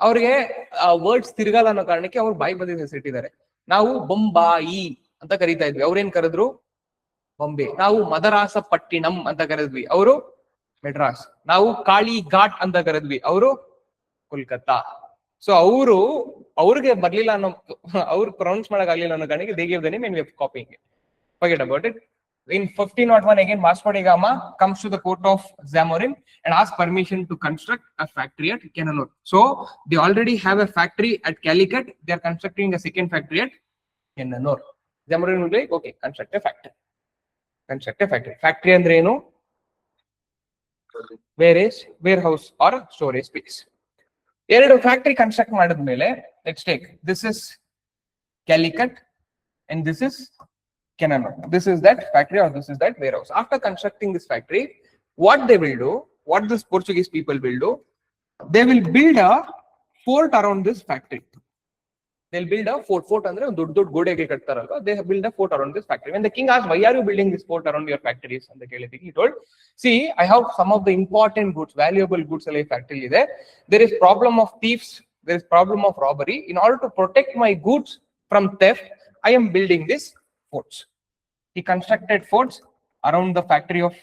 ಅವ್ರಿಗೆ ಆ ವರ್ಡ್ಸ್ ತಿರ್ಗಲ್ಲ ಅನ್ನೋ ಕಾರಣಕ್ಕೆ ಅವ್ರು ಬಾಯಿ ಬಂದಿದ್ದ ಹೆಸರಿಟ್ಟಿದ್ದಾರೆ. ನಾವು ಬೊಂಬಾಯಿ ಅಂತ ಕರಿತಾ ಇದ್ವಿ, ಅವ್ರೇನ್ ಕರೆದ್ರು ಬಾಂಬೆ. ನಾವು ಮದರಾಸ ಪಟ್ಟಿಣಂ ಅಂತ ಕರೆದ್ವಿ, ಅವರು ಮೆಡ್ರಾಸ್. ನಾವು ಕಾಳಿ ಘಾಟ್ ಅಂತ ಕರೆದ್ವಿ, ಅವರು ಕೋಲ್ಕತ್ತಾ. ಸೊ ಅವ್ರಿಗೆ ಬರ್ಲಿಲ್ಲ ಅನ್ನೋ, ಅವ್ರು ಪ್ರೊನೌನ್ಸ್ ಮಾಡಕ್ ಆಗ್ಲಿಲ್ಲ ಅನ್ನೋ ಕಾರಣಕ್ಕೆ they gave the name and we are copying it. Forget about it. In 1501 again Vasco da Gama comes to the court of Zamorin and asks permission to construct a factory at Kannada. So they already have a factory at Calicut, they are constructing a second factory at Kannada. Zamorin will be like, okay, construct a factory. Factory ಅಂದ್ರೆ ಏನು? warehouse or storage space. ಎರಡು factory construct ಮಾಡಿದ್ಮೇಲೆ let's take this is Calicut and this is Kannada. This is that factory or this is that warehouse. After constructing this factory, what they will do, what this Portuguese people will do, they will build a fort around this factory. They'll build a fort ಅಂದ್ರೆ ಒಂದು ದೊಡ್ಡ ಗೋಡೆಗೆ ಕಟ್ತಾರಲ್ವಾ, they build a fort around this factory. When the king asked, why are you building this fort around your factories ಅಂತ ಕೇಳಿದಕ್ಕೆ he told, see, I have some of the important goods, valuable goods ಅಲ್ಲಿ factory ಇದೆ. There is problem of thieves, there is problem of robbery. In order to protect my goods from theft, I am building this forts. He constructed forts around the factory of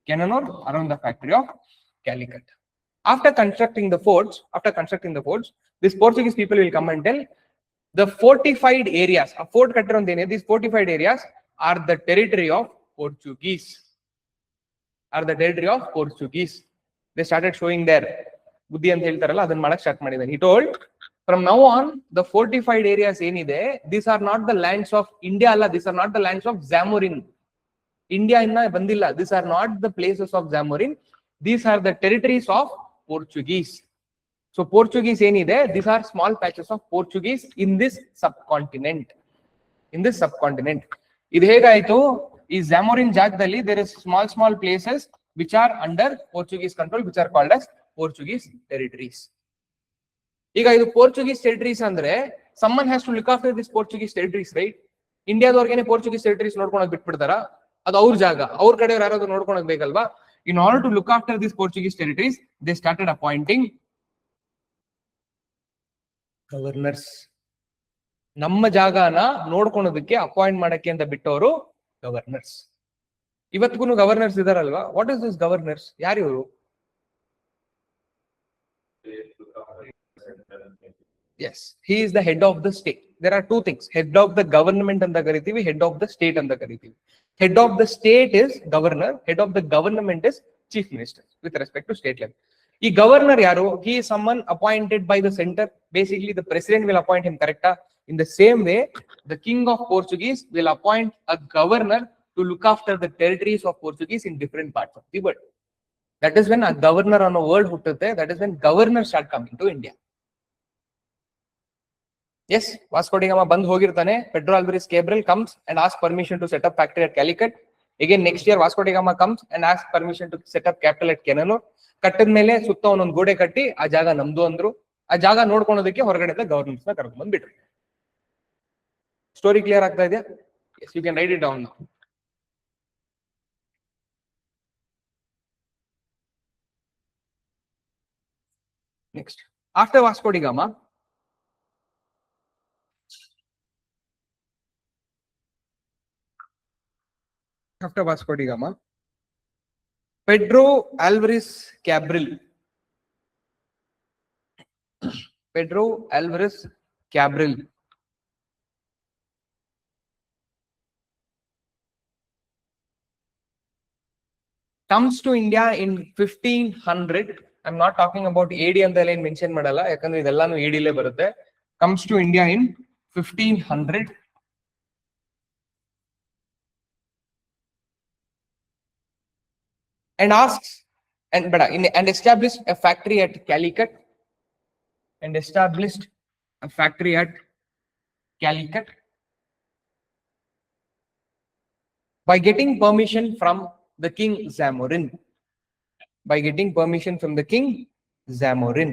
Kannada, around the factory of Calicut. After constructing the forts, this Portuguese people will come and tell, the fortified areas, a fort kattiron dene, these fortified areas are the territory of Portuguese. They started showing their buddhi anta heltaralla, adanna madak start madidane. He told, from now on, the fortified areas enide, these are not the lands of India alla, these are not the lands of Zamorin. India inna bandilla, these are not the places of Zamorin, these are the territories of Portuguese. So Portuguese enide, these are small patches of Portuguese in this subcontinent. Idu hegaytu, is Zamorin jagdalli there is small places which are under Portuguese control, which are called as Portuguese territories. Iga idu Portuguese territories andre, someone has to look after this Portuguese territories, right? India dawrgene Portuguese territories nodkonak bitbidtara, adu our jaga, our kadeyavaru yaraadu nodkonak bekalva. In order to look after these Portuguese territories, they started appointing governors. ನಮ್ಮ ಜಾಗನ ನೋಡ್ಕೊಳೋದಕ್ಕೆ appoint ಮಾಡಕ್ಕೆ ಅಂತ ಬಿಟ್ಟವರು governors. ಇವತ್ತಿಗೂ governors ಇದಾರಲ್ವಾ? What is this governors? ಯಾರು ಇವರು? Yes, he is the head of the state. There are two things, head of the government anta karitivi, head of the state anta karitivi. Head of the state is governor, head of the government is chief minister with respect to state level. Ee governor yaru? He is someone appointed by the center. Basically the president will appoint him, correct? In the same way, the king of Portuguese will appoint a governor to look after the territories of Portuguese in different parts of the world. That is when a governor on a world huttute, that is when governors start coming to India. Yes, Vasco da Gama band hogirtane, Pedro Alvarez Cabral comes and asks permission to set up factory at Calicut. Again next year Vasco da Gama comes and asks permission to set up capital at Kannada. ಕಟ್ಟದ ಮೇಲೆ ಸುತ್ತ ಒಂದೊಂದು ಗೋಡೆ ಕಟ್ಟಿ ಆ ಜಾಗ ನಮ್ದು ಅಂದ್ರು. ಆ ಜಾಗ ನೋಡ್ಕೊಳೋದಕ್ಕೆ ಹೊರಗಡೆ ಗವರ್ಮೆಂಟ್ಸ್ ನ ಕರ್ಕೊಂಡ್ ಬಂದ್ಬಿಟ್ರು. ಸ್ಟೋರಿ ಕ್ಲಿಯರ್ ಆಗ್ತಾ ಇದೆಯಾ? Yes, you can write it down now. Next, after Vasco da Gama, Pedro Alvarez Cabral comes to India in 1500. I'm not talking about AD ಅಂತ ಏನು ಮೆನ್ಷನ್ ಮಾಡಲ್ಲ, ಯಾಕಂದ್ರೆ ಇದೆಲ್ಲಾನು AD ಲೇ ಬರುತ್ತೆ. Comes to India in 1500 and asks and established a factory at Calicut. By getting permission from the king Zamorin. By getting permission from the king Zamorin.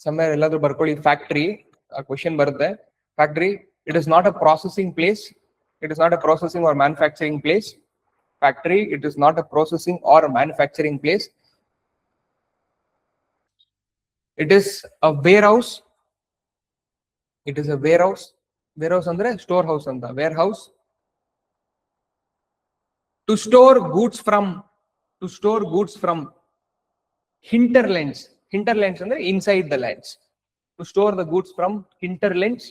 Somewhere ಎಲ್ಲಾದ್ರೂ ಬರ್ಕೊಳ್ಳಿ factory question ಬರುತ್ತೆ. Factory, it is not a processing place. It is not a processing or manufacturing place. Factory, it is not a processing or manufacturing place. It is a warehouse. It is a warehouse. Warehouse andre storehouse anta. Warehouse to store goods from hinterlands. Hinterlands andre inside the lands. To store the goods from hinterlands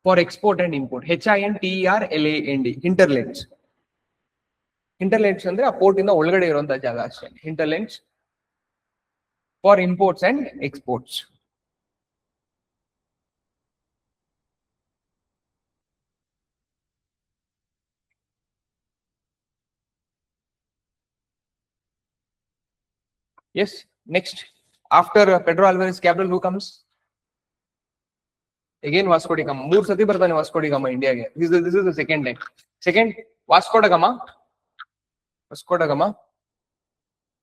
for export and import. HINTERLAND. Hinterlands. Hinterlands ಅಂದ್ರೆ ಆ port ಇಂದ ಒಳಗಡೆ ಇರುವಂತ ಜಾಗ ಅಷ್ಟೇ. Hinterlands for imports and exports. Yes. Next, after Pedro Alvarez Cabral, who comes? Again Vasco da Gama. ಮೂರು ಸತಿ ಬರ್ತಾನೆ Vasco da Gama ಇಂಡಿಯಾಗೆ. This is the second time. Second, Vasco da Gama. Vasco da Gama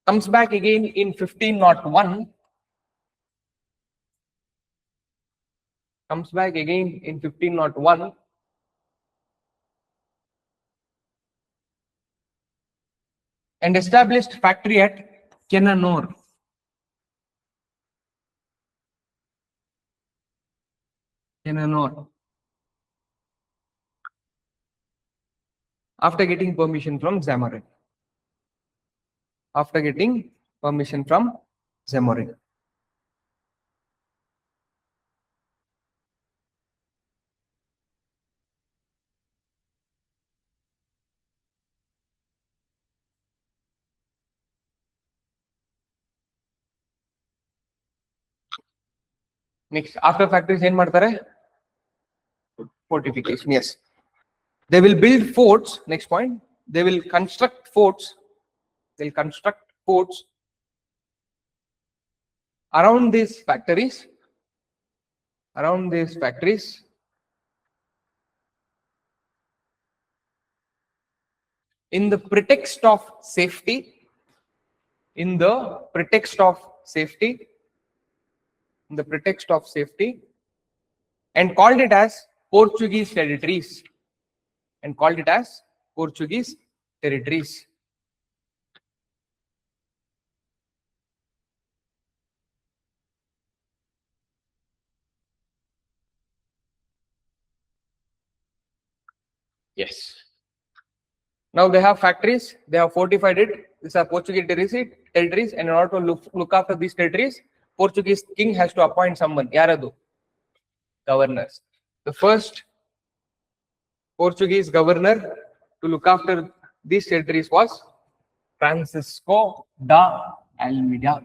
comes back again in 1501. Comes back again in 1501. And established factory at Kannada. After getting permission from Zamorin. After getting permission from Zamorin. Next, after factories ಏನ್ ಮಾಡ್ತಾರೆ? Fortification. Yes, they will build forts. Next point, they will construct forts. They'll construct forts around these factories. Around these factories. In the pretext of safety. In the pretext of safety. In the pretext of safety. And called it as Portuguese territories. And called it as Portuguese territories. Yes. Now they have factories, they have fortified it. These are Portuguese territories, and in order to look after these territories, Portuguese king has to appoint someone. Yaradu? Governors. The first Portuguese governor to look after these territories was Francisco da Almeida.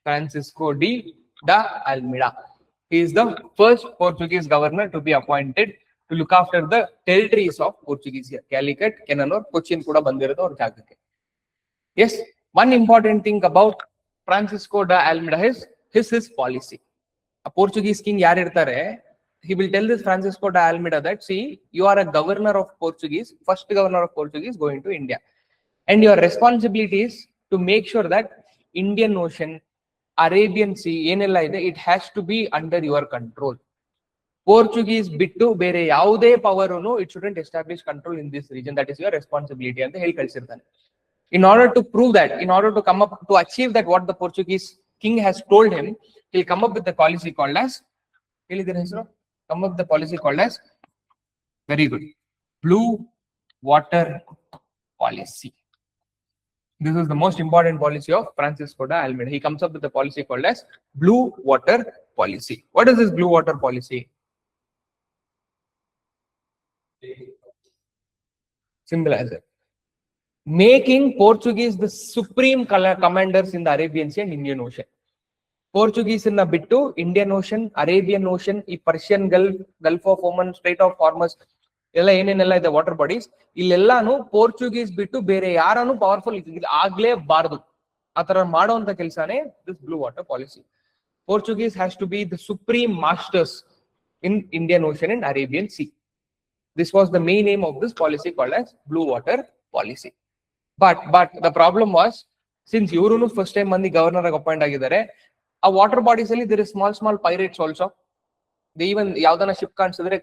Francisco da Almeida. He is the first Portuguese governor to be appointed to look after the territories of Portuguese here. Calicut, Kannada, Cochin kuda bandirado or jagake. Yes, one important thing about Francisco da Almeida is his policy. A Portuguese king yaar irtare, he will tell this Francisco da Almeida that, see, you are a governor of Portuguese, first governor of Portuguese going to India. And your responsibility is to make sure that Indian Ocean, Arabian Sea, it has to be under your control. Portuguese bittu bere yaude power no, it shouldn't establish control in this region. That is your responsibility. And heli kalsirtane. In order to prove that, in order to come up to achieve that what the Portuguese king has told him, he'll come up with the policy called as, come up with the policy called as, very good, blue water policy. This is the most important policy of Francisco da Almeida. He comes up with the policy called as blue water policy. What is this blue water policy? Simple as it. Making Portuguese the supreme commanders in the Arabian Sea and Indian Ocean. Portuguese in the bittu, Indian Ocean, Arabian Ocean, Persian Gulf of Oman, Strait of Hormuz, ಎಲ್ಲ ಏನೇನೆಲ್ಲ ಇದೆ water bodies ಇಲ್ಲೆಲ್ಲಾನು Portuguese ಬಿಟ್ಟು ಬೇರೆ ಯಾರನ್ನು powerful ಆಗ್ಲೇಬಾರದು. ಆತರ ಮಾಡುವಂತ ಕೆಲಸನೇ this blue water policy. Portuguese has to be the supreme masters in Indian Ocean and Arabian Sea. This was the main aim of this policy called as blue water policy. But the problem was, since ಇವರು first time ಮಂದಿ governor ಆಗಿ appoint ಆಗಿದ್ದಾರೆ, ಆ water bodies ಅಲ್ಲಿ there is small pirates also. They even ಯಾವ್ದನ್ನ ship ಕಾಣಿಸಿದ್ರೆ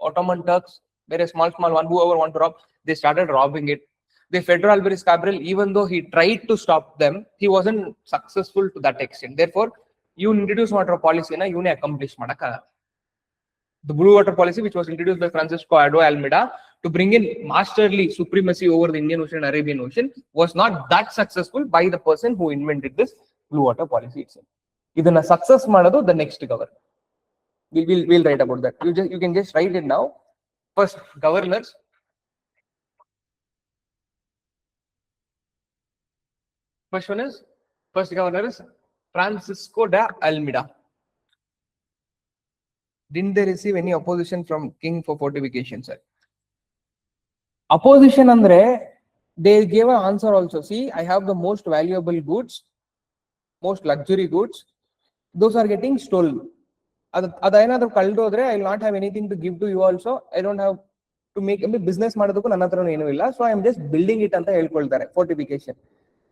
Ottoman Turks, ಬೇರೆ small one whoever want to rob, they started robbing it. The Federal Alvarez Cabral, even though he tried to stop them, he wasn't successful to that extent. Therefore, you introduce water policy na you accomplish madaka. The blue water policy, which was introduced by Francisco de Almeida to bring in masterly supremacy over the Indian Ocean and Arabian Ocean, was not that successful by the person who invented this blue water policy itself. Idana success madadu the next governor. We'll write about that. You can just write it now. First governors. First governor is Francisco de Almeida. Didn't they receive any opposition from king for fortification, sir? Opposition andre, they gave an answer also. See, I have the most valuable goods, most luxury goods. Those are getting stolen. Adayanathru kaldu hodre, I will not have anything to give to you also. I don't have to make a business madadukku ನನ್ನ ಹತ್ರ ಏನು ಇಲ್ಲ. So I am just building it ಅಂತ ಹೇಳ್ಕೊಳ್ತಾರೆ fortification.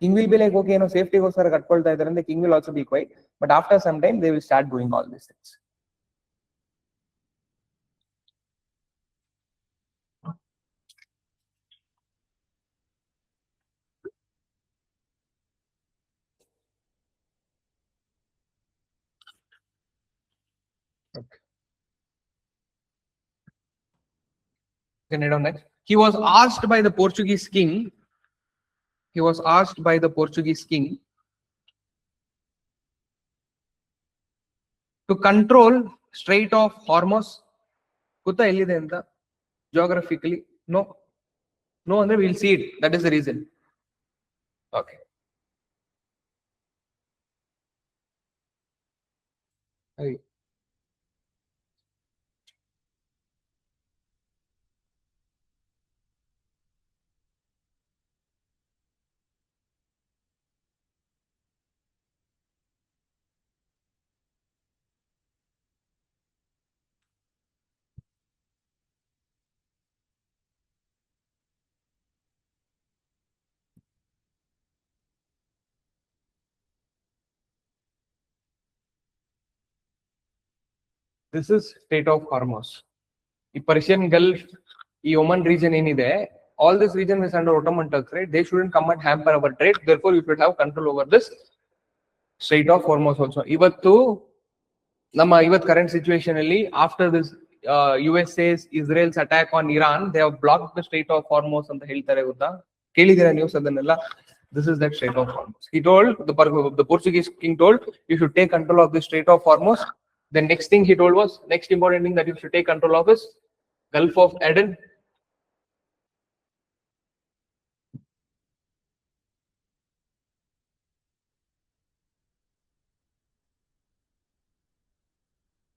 King will be like, okay, no safety goskara katkolta idare and the king will also be quiet. But after some time, they will start doing all these things. Okay. Can I do next? He was asked by the Portuguese king. He was asked by the Portuguese king to control Strait of Hormuz. Kutta ellide anta geographically no andre we'll see it. That is the reason. Okay. Hey. This is Strait of Hormuz. The Persian Gulf, the Oman region ಏನಿದೆ, all this region is under Ottoman Turks, right? They shouldn't come and hamper our trade. Therefore, you should have control over this Strait of Hormuz also. Ivattu ನಮ್ಮ current situation ಅಲ್ಲಿ after this USA's Israel's attack on Iran, they have blocked the Strait of Hormuz ಅಂತ ಹೇಳ್ತಾರೆ ಗೊತ್ತಾ? ಕೇಳಿದಿರಾ news ಅದನ್ನೆಲ್ಲ? This is that Strait of Hormuz. He told the Portuguese king told you should take control of the Strait of Hormuz. The next thing he told was, next important thing that you should take control of is Gulf of Aden.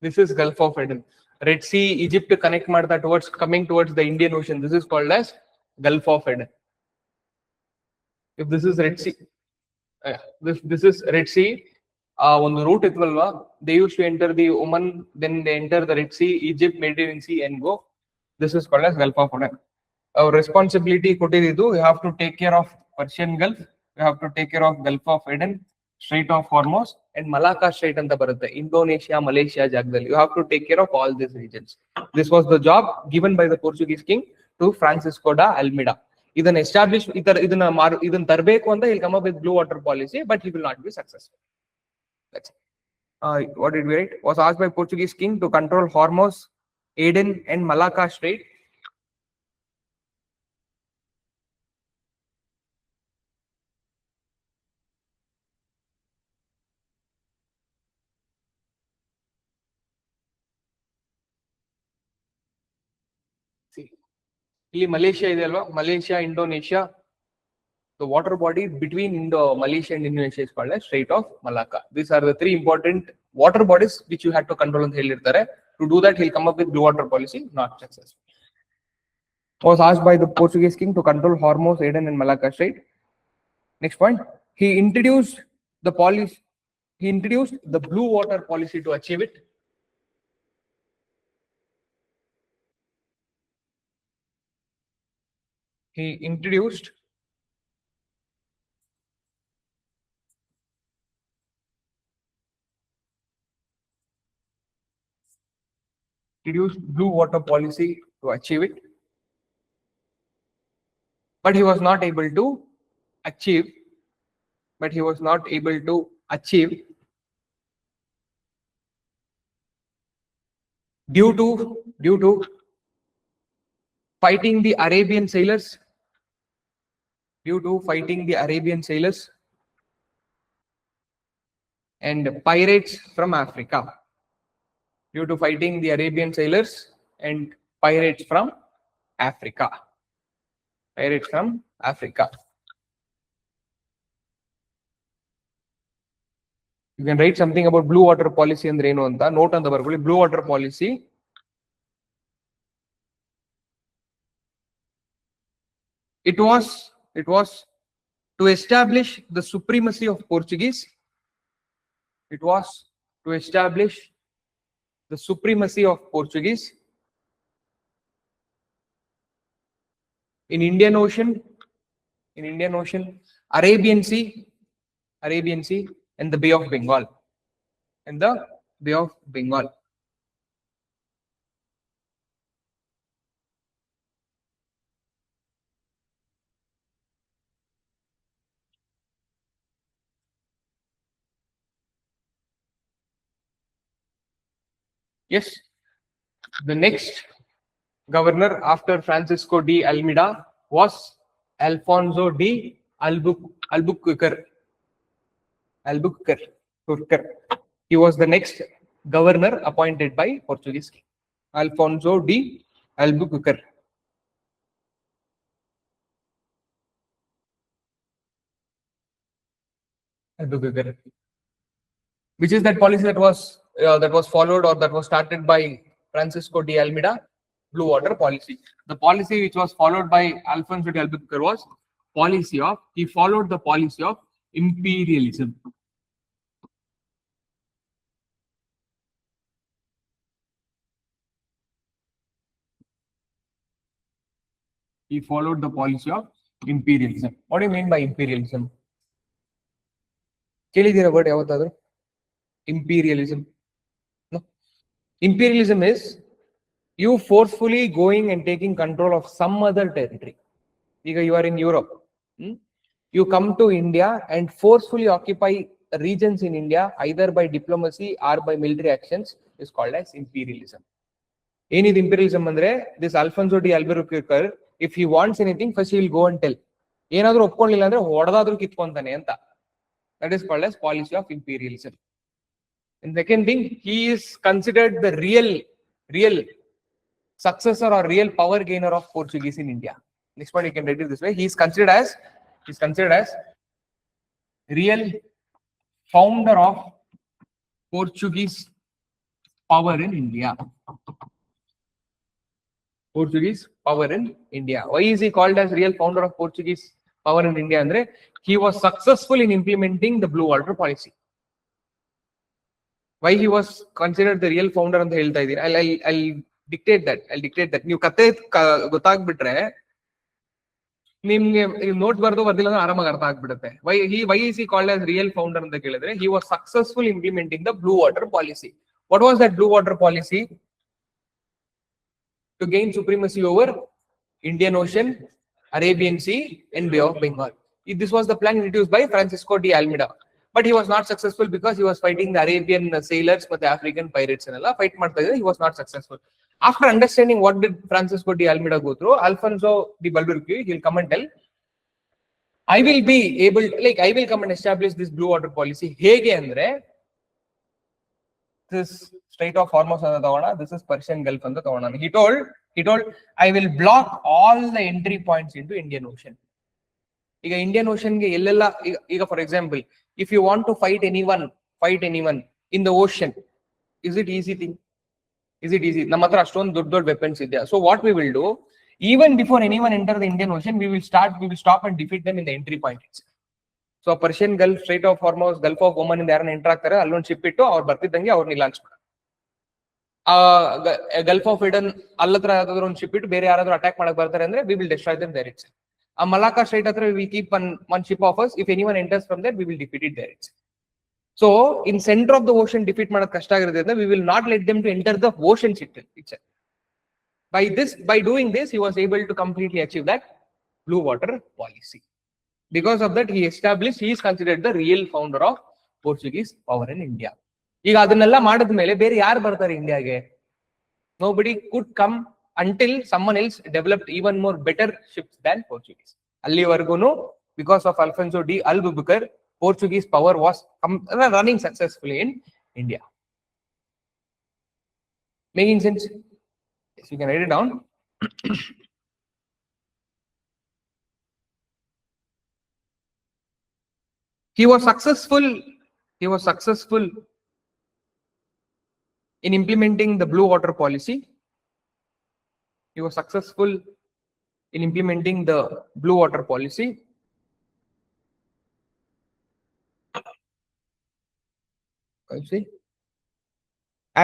This is Gulf of Aden. Red Sea, Egypt connect ಮಾಡ್ತಾ coming towards the Indian Ocean. This is called as Gulf of Aden. If this is Red Sea, this is Red Sea. ಒಂದು root ಇತ್ವಲ್ವಾ, they used to enter the Oman, then they enter the Red Sea, Egypt, Mediterranean Sea and go. This is called as Gulf of Aden. Our responsibility ಕೊಟ್ಟಿದ್ದು, you have to take care of Persian Gulf, you have to take care of Gulf of Aden, Strait of Hormuz and Malacca Strait ಅಂತ ಬರುತ್ತೆ, Indonesia, Malaysia ಜಾಗದಲ್ಲಿ. You have to take care of all these regions. This was the job given by the Portuguese king to Francisco de Almeida. ಇದನ್ನ establish ಇದನ್ನ ತರಬೇಕು ಅಂತ he'll come up with blue water policy, but he will not be successful. That's it. What did we write? Was asked by Portuguese king to control Hormuz, Aden and Malacca Strait. See, Malaysia ಇದೆ ಅಲ್ವಾ, Malaysia, Indonesia, the water body between Malaysia and Indonesia is called as Strait of Malacca. These are the three important water bodies which you had to control ಅಂತ ಹೇಳಿರ್ತಾರೆ. To do that, he'll come up with blue water policy, not successful. was asked by the Portuguese king to control Hormuz, Aden, and Malacca Strait. Next point, he introduced the policy. He introduced the blue water policy to achieve it. He introduced blue water policy to achieve it, but he was not able to achieve. But he was not able to achieve due to fighting the Arabian sailors. Due to fighting the Arabian sailors and pirates from Africa. Due to fighting the Arabian sailors and pirates from Africa. Pirates from Africa. You can write something about blue water policy and ಏನು ಅಂತ note ಅಂತ ಬರ್ಕೊಳ್ಳಿ. Blue water policy it was to establish the supremacy of Portuguese. It was to establish the supremacy of Portuguese in Indian Ocean, Arabian Sea, and the Bay of Bengal. And the Bay of Bengal. Yes, the next governor after Francisco de Almeida was Alfonso de Albuquerque. He was the next governor appointed by Portuguese king. Alfonso de Albuquerque. Which is that policy that was followed or that was started by Francisco de Almeida? Blue water policy. The policy which was followed by Alfonso de Albuquerque was he followed the policy of imperialism. He followed the policy of imperialism. What do you mean by imperialism? ಕೇಳಿದ್ದೀರಾ word ಯಾವತ್ತಾದ್ರೂ? Imperialism. No. Imperialism is you forcefully going and taking control of some other territory. You are in Europe. You come to India and forcefully occupy regions in India either by diplomacy or by military actions is called as imperialism. Any imperialism andre this Alfonso de Albuquerque, if he wants anything, first he will go and tell. Yenadru opponilla andre hodadadru kitkontane anta. That is called as policy of imperialism. And second thing, he is considered the real successor or real power gainer of Portuguese in India. Next point you can write it this way. He is considered as real founder of Portuguese power in India. Portuguese power in India. Why is he called as real founder of Portuguese power in India? Andre, he was successful in implementing the blue water policy. Why he was considered the real founder ಅಂತ ಹೇಳ್ತಾ ಇದ್ದೀನಿ. I'll dictate that. ನೀವು ಕತೆ ಗೊತ್ತಾಗ್ಬಿಟ್ರೆ ನಿಮ್ಗೆ note ಬರ್ದಿಲ್ಲ ಅಂದ್ರೆ ಆರಾಮಾಗಿ ಅರ್ಥ ಆಗ್ಬಿಡುತ್ತೆ. Why is he called as real founder ಅಂತ ಕೇಳಿದ್ರೆ he was successful in implementing the blue water policy. What was that blue water policy? To gain supremacy over Indian Ocean, Arabian Sea, and Bay of Bengal. This was the plan introduced by Francisco de Almeida. But he was not successful because he was fighting the Arabian sailors but the African pirates and all. Fight ಮಾಡ್ತಾ ಇದ್ದ, he was not successful. After understanding what did Francisco de Almeida go through, Alfonso de Albuquerque, he'll come and tell, I will come and establish this blue water policy. ಹೇಗೆ ಅಂದ್ರೆ this Strait of Hormuz ಅಂತ ತಗೋಣ, this is Persian Gulf ಅಂತ ತಗೋಣ. He told I will block all the entry points into Indian Ocean. ಈಗ Indian Ocean ಗೆ ಎಲ್ಲೆಲ್ಲ ಈಗ for example if you want to fight anyone in the ocean, is it easy thing? ನಮ್ಮ ಹತ್ರ ಅಷ್ಟೊಂದು ದೊಡ್ಡ ವೆಪನ್ಸ್ ಇದೆಯಾ? So what we will do, Even before anyone enter the Indian Ocean, we will stop and defeat them in the entry point. So Persian Gulf, Strait of Hormuz, Gulf of Oman in ಯಾರನ್ನ enter ಆಗ್ತಾರೆ ಅಲ್ಲೊಂದು ship ಇಟ್ಟು ಅವ್ರು ಬರ್ತಿದ್ದಂಗೆ ಅವ್ರನ್ನ launch ಮಾಡ Gulf of ಇಡನ್ ಅಲ್ಲತ್ರ ಯಾವ್ದಾದ್ರು ಒಂದು ship ಇಟ್ಟು ಬೇರೆ ಯಾರಾದ್ರೂ ಅಟ್ಯಾಕ್ ಮಾಡಕ್ ಬರ್ತಾರೆ ಅಂದ್ರೆ we will destroy them there its. ಆ ಮಲಾಕಾ ಸ್ಟ್ರೈಟ್ ಹತ್ರ we keep one ship of us, if anyone enters from there we will defeat it there its. So in centre of the ocean defeat ಮಾಡೋದು ಕಷ್ಟ ಆಗಿರೋದ್ರಿಂದ we will not let them to enter the ocean its. By doing this, he was able to completely achieve that blue water policy. Because of that, he is considered the real founder of Portuguese power in India. ಈಗ ಅದನ್ನೆಲ್ಲ ಮಾಡಿದ್ಮೇಲೆ ಬೇರೆ ಯಾರು ಬರ್ತಾರೆ ಇಂಡಿಯಾಗೆ? Nobody could come until someone else developed even more better ships than Portuguese. ಅಲ್ಲಿವರೆಗೂ because of Alfonso de Albuquerque, Portuguese power was running successfully in India. Making sense? Yes, you can write it down. He was successful in implementing the blue water policy. He was successful in implementing the blue water policy. See,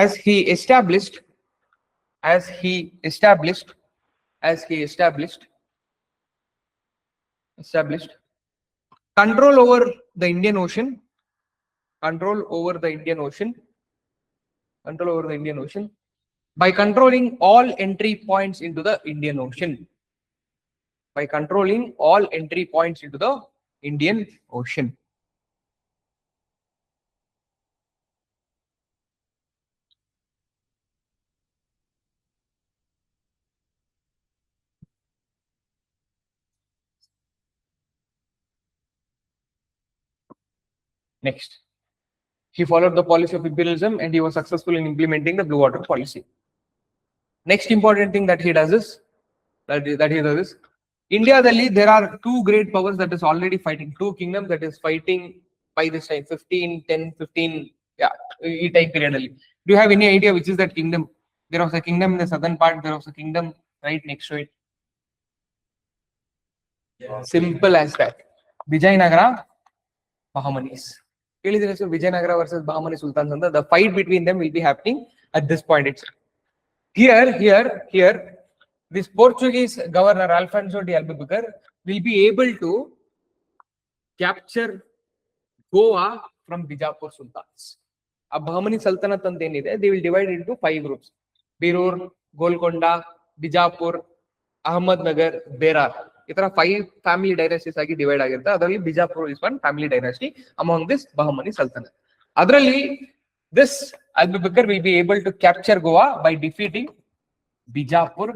as he established control over the Indian Ocean, by controlling all entry points into the Indian Ocean. Next, he followed the policy of imperialism and he was successful in implementing the blue water policy. Next important thing that he does is India there are two great powers that is already fighting, two kingdoms that is fighting by this time 15 ಈ time period ಅಲ್ಲಿ. Do you have any idea which is that kingdom? There was a kingdom in the southern part, there was a kingdom right next to it. Simple as that. Vijayanagara, Bahamanis. Vijayanagara versus Bahmani Sultans, the fight between them will be happening at this point itself. Here, this Portuguese governor Alfonso de Albuquerque will be able to capture Goa from Bijapur Sultans. A Bahmani Sultanate ante enide, they will divide it into 5 groups: Birur, Golconda, Bijapur, Ahmednagar, Berar. Itara 5 family dynasties agi divide ಆಗಿರುತ್ತೆ. ಅದರಲ್ಲಿ Bijapur is one family dynasty among this Bahmani Sultanate. ಅದರಲ್ಲಿ this Albuquerque will be able to capture Goa by defeating Bijapur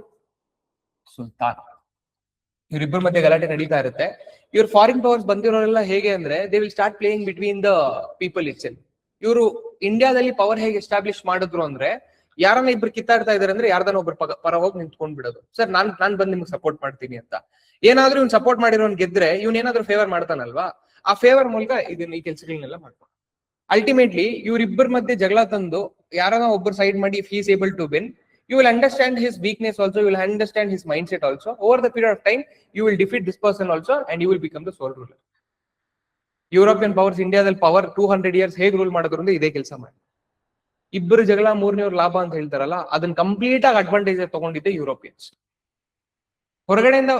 Sultan. ಇವರಿಬ್ಬರ ಮಧ್ಯೆ ಗಲಾಟೆ ನಡೀತಾ ಇರುತ್ತೆ. ಇವ್ರು foreign powers ಬಂದಿರೋರೆಲ್ಲ ಹೇಗೆ ಅಂದ್ರೆ they will start playing between the people itself. ಇವರು ಇಂಡಿಯಾದಲ್ಲಿ ಪವರ್ ಹೇಗೆ ಎಸ್ಟಾಬ್ಲಿಷ್ ಮಾಡಿದ್ರು ಅಂದ್ರೆ ಯಾರನ್ನ ಇಬ್ರು ಕಿತ್ತಾಡ್ತಾ ಇದಾರೆ ಅಂದ್ರೆ ಯಾರ್ದನ್ನ ಒಬ್ರು ಪರ ಹೋಗಿ ನಿಂತ್ಕೊಂಡ್ ಬಿಡೋದು. ಸರ್ ನಾನ್ ಬಂದ್ ನಿಮ್ಗೆ ಸಪೋರ್ಟ್ ಮಾಡ್ತೀನಿ ಅಂತ. ಏನಾದ್ರೂ ಇವ್ನು ಸಪೋರ್ಟ್ ಮಾಡಿರೋನ್ ಗೆದ್ರೆ ಇವ್ನ ಏನಾದ್ರೂ ಫೇವರ್ ಮಾಡ್ತಾನಲ್ವಾ, ಆ ಫೇವರ್ ಮೂಲಕ ಇದನ್ನ ಈ ಕೆಲಸಗಳನ್ನೆಲ್ಲ ಮಾಡ್ಕೊಂಡು ಅಲ್ಟಿಮೇಟ್ಲಿ ಇವರಿಬ್ಬರ ಮಧ್ಯೆ ಜಗಳ ತಂದು ಯಾರನ್ನ ಒಬ್ಬರು ಸೈಡ್ ಮಾಡಿ if he is able to win, you will understand his weakness also, you will understand his mindset also. Over the period of time, you will defeat this person also and you will become the sole ruler. European powers India ದಲ್ಲಿ power 200 years ಹೇಗೆ rule ಮಾಡಿದ್ರು ಅಂದ್ರೆ ಇದೇ ಕೆಲಸ ಮಾಡಿ. ಇಬ್ಬರು ಜಗಳ ಮೂರನೇವ್ರ ಲಾಭ ಅಂತ ಹೇಳ್ತಾರಲ್ಲ, ಅದನ್ನ ಕಂಪ್ಲೀಟ್ ಆಗಿ ಅಡ್ವಾಂಟೇಜ್ ತಗೊಂಡಿದ್ದೆ ಯುರೋಪಿಯನ್ಸ್. ಹೊರಗಡೆಯಿಂದ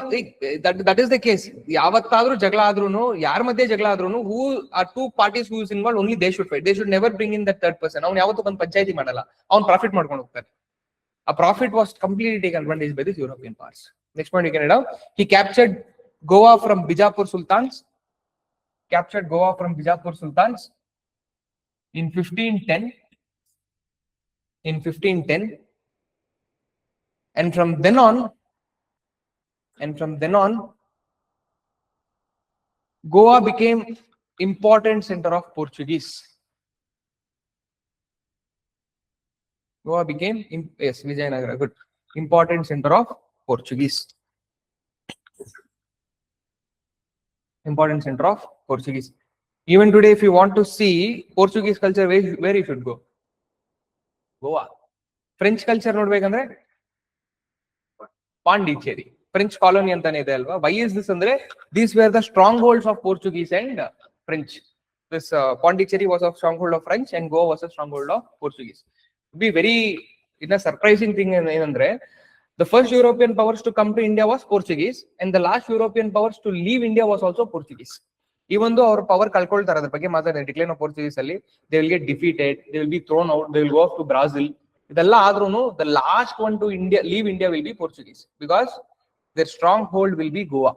ದಟ್ ಇಸ್ ದ ಕೇಸ್. ಯಾವತ್ತಾದ್ರೂ ಜಗಳ ಆದ್ರೂ, ಯಾರ ಮಧ್ಯೆ ಜಗಳ ಆದ್ರೂ, who are two parties who is involve, only they should fight. They should never bring in that third person. ಅವ್ನು ಯಾವತ್ತೂ ಬಂದು ಪಂಚಾಯತಿ ಮಾಡಲ್ಲ, ಅವ್ನು ಪ್ರಾಫಿಟ್ ಮಾಡ್ಕೊಂಡು ಹೋಗ್ತಾನೆ. A profit was completely taken advantage by these European powers. Next point you can read out. He captured Goa from Bijapur Sultans. In 1510. And from then on, Goa became important center of Portuguese. Goa became, yes, Vijayanagara, good, important center of Portuguese. Important center of Portuguese. Even today, if you want to see Portuguese culture, where you should go? Goa. French culture ನೋಡ್ಬೇಕಂದ್ರೆ Pondicherry French colony ಅಂತಾನೆ ಇದೆ ಅಲ್ವಾ. Y is this ಅಂದ್ರೆ these wear the strong holds of Portuguese and French. This Pondicherry was a strong hold of French and Goa was a strong hold of Portuguese. Be very in a surprising thing ಏನಂದ್ರೆ the first European powers to come to India was Portuguese, and the last European powers to leave India was also Portuguese. Even though our power ಕಳ್ಕೊಳ್ತಾರೆ, ಅದ್ರ ಬಗ್ಗೆ ಮಾತಾಡಿದ್ರೆ decline of Portuguese ಅಲ್ಲಿ they will get defeated, they will be thrown out, they will go off to Brazil. ಇದೆಲ್ಲ ಆದ್ರೂನು the last one to India leave India will be Portuguese, because their stronghold will be Goa.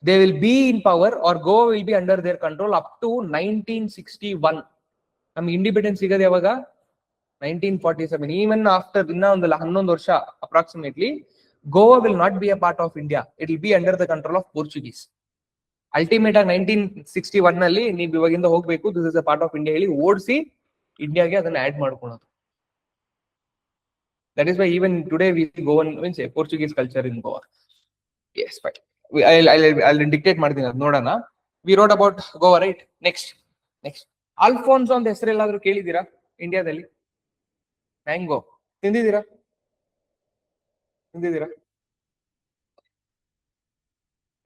They will be in power, or Goa will be under their control up to 1961. ನಮ್ಗೆ independence ಸಿಗೋದು ಯಾವಾಗ? 1947. Even after ಇನ್ನ ಒಂದು 11 ವರ್ಷ approximately, Goa will not be a part of India. It will be under the control of Portuguese. Ultimate ಆಗಿ 1961 ನಲ್ಲಿ ನೀವು ಇವಾಗಿಂದ ಹೋಗ್ಬೇಕು, this is a part of India ಹೇಳಿ ಓಡಿಸಿ ಇಂಡಿಯಾಗೆ ಅದನ್ನ ಆಡ್ ಮಾಡ್ಕೊಳ್ಳೋದು. That is why even today we Goan means Portuguese culture in Goa. Yes fine, I dictate ಮಾಡ್ತೀನಿ, ಅದು ನೋಡೋಣ. We wrote about Goa, right? Next Alphonso ಅಂತ ಹೆಸರು ಎಲ್ಲಾದ್ರೂ ಕೇಳಿದ್ದೀರಾ ಇಂಡಿಯಾದಲ್ಲಿ? ಮ್ಯಾಂಗೋ ತಿಂದಿದ್ದೀರಾ?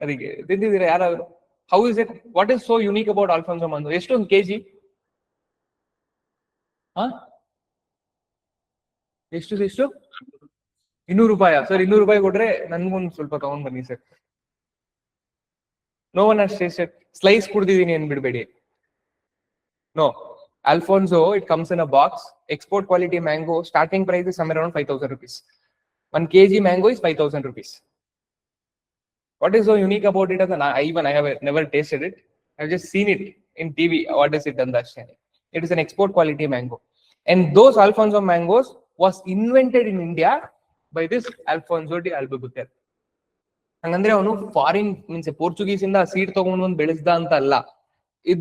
ಅದಕ್ಕೆ ತಿಂದಿದ್ದೀರಾ ಯಾರಾದ್ರು? How is it? What is so unique about Alphonso mango? ಎಷ್ಟೊಂದು ಕೆಜಿ? ಎಷ್ಟು 200 ರೂಪಾಯಿ ಸರ್? 200 ರೂಪಾಯಿ ಕೊಟ್ರೆ ನನ್ಗೊಂದು ಸ್ವಲ್ಪ ತಗೊಂಡ್ ಬನ್ನಿ sir. No one has tasted. Slice ಕುಡ್ದಿದ್ದೀನಿ ಏನ್ ಬಿಡ್ಬೇಡಿ. No, Alfonso, it comes in a box. Export quality mango. Starting price is somewhere around 5,000 rupees. 1 kg mango is 5,000 rupees. What is so unique about it? I have never tasted it. I've just seen it in TV. What is it? Understanding. It is an export quality mango. And those Alfonso mangoes was invented in India by this Alfonso de Albuquerque. ಹಂಗಂದ್ರೆ ಅವನು foreign means Portuguese ಇಂದ seed ತಗೊಂಡು ಒಂದು ಬೆಳೆಸ್ದ ಅಂತ ಅಲ್ಲ.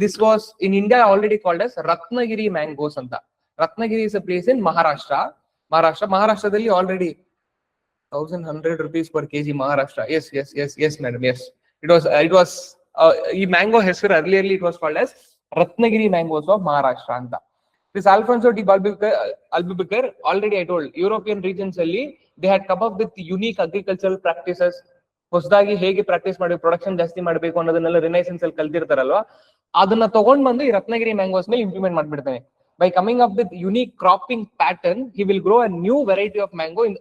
This was in India already called as Ratnagiri mangoes anta. Ratnagiri is a place in Maharashtra. Maharashtraದಲ್ಲಿ already 1,100 rupees per kg Maharashtra. Yes, madam. Yes, it was ಈ mango ಹೆಸರು earlierly it was called as Ratnagiri mangoes of Maharashtra anta. This Alfonso de Albuquerque, already I told, European regions ಅಲ್ಲಿ they had come up with unique agricultural practices. ಹೊಸದಾಗಿ ಹೇಗೆ practice ಮಾಡಿ production ಜಾಸ್ತಿ ಮಾಡಬೇಕು ಅನ್ನೋದನ್ನೆಲ್ಲ renaissance ಅಲ್ಲಿ ಕಲ್ತಿರ್ತಾರಲ್ವಾ, ಅದನ್ನ ತಗೊಂಡ್ ಬಂದು ಈ ರತ್ನಗಿರಿ ಮ್ಯಾಂಗೋಸ್ ಮೇಲೆ ಇಂಪ್ಲಿಮೆಂಟ್ ಮಾಡ್ಬಿಡ್ತಾನೆ. By coming up with unique cropping pattern, he will grow a new variety of mango in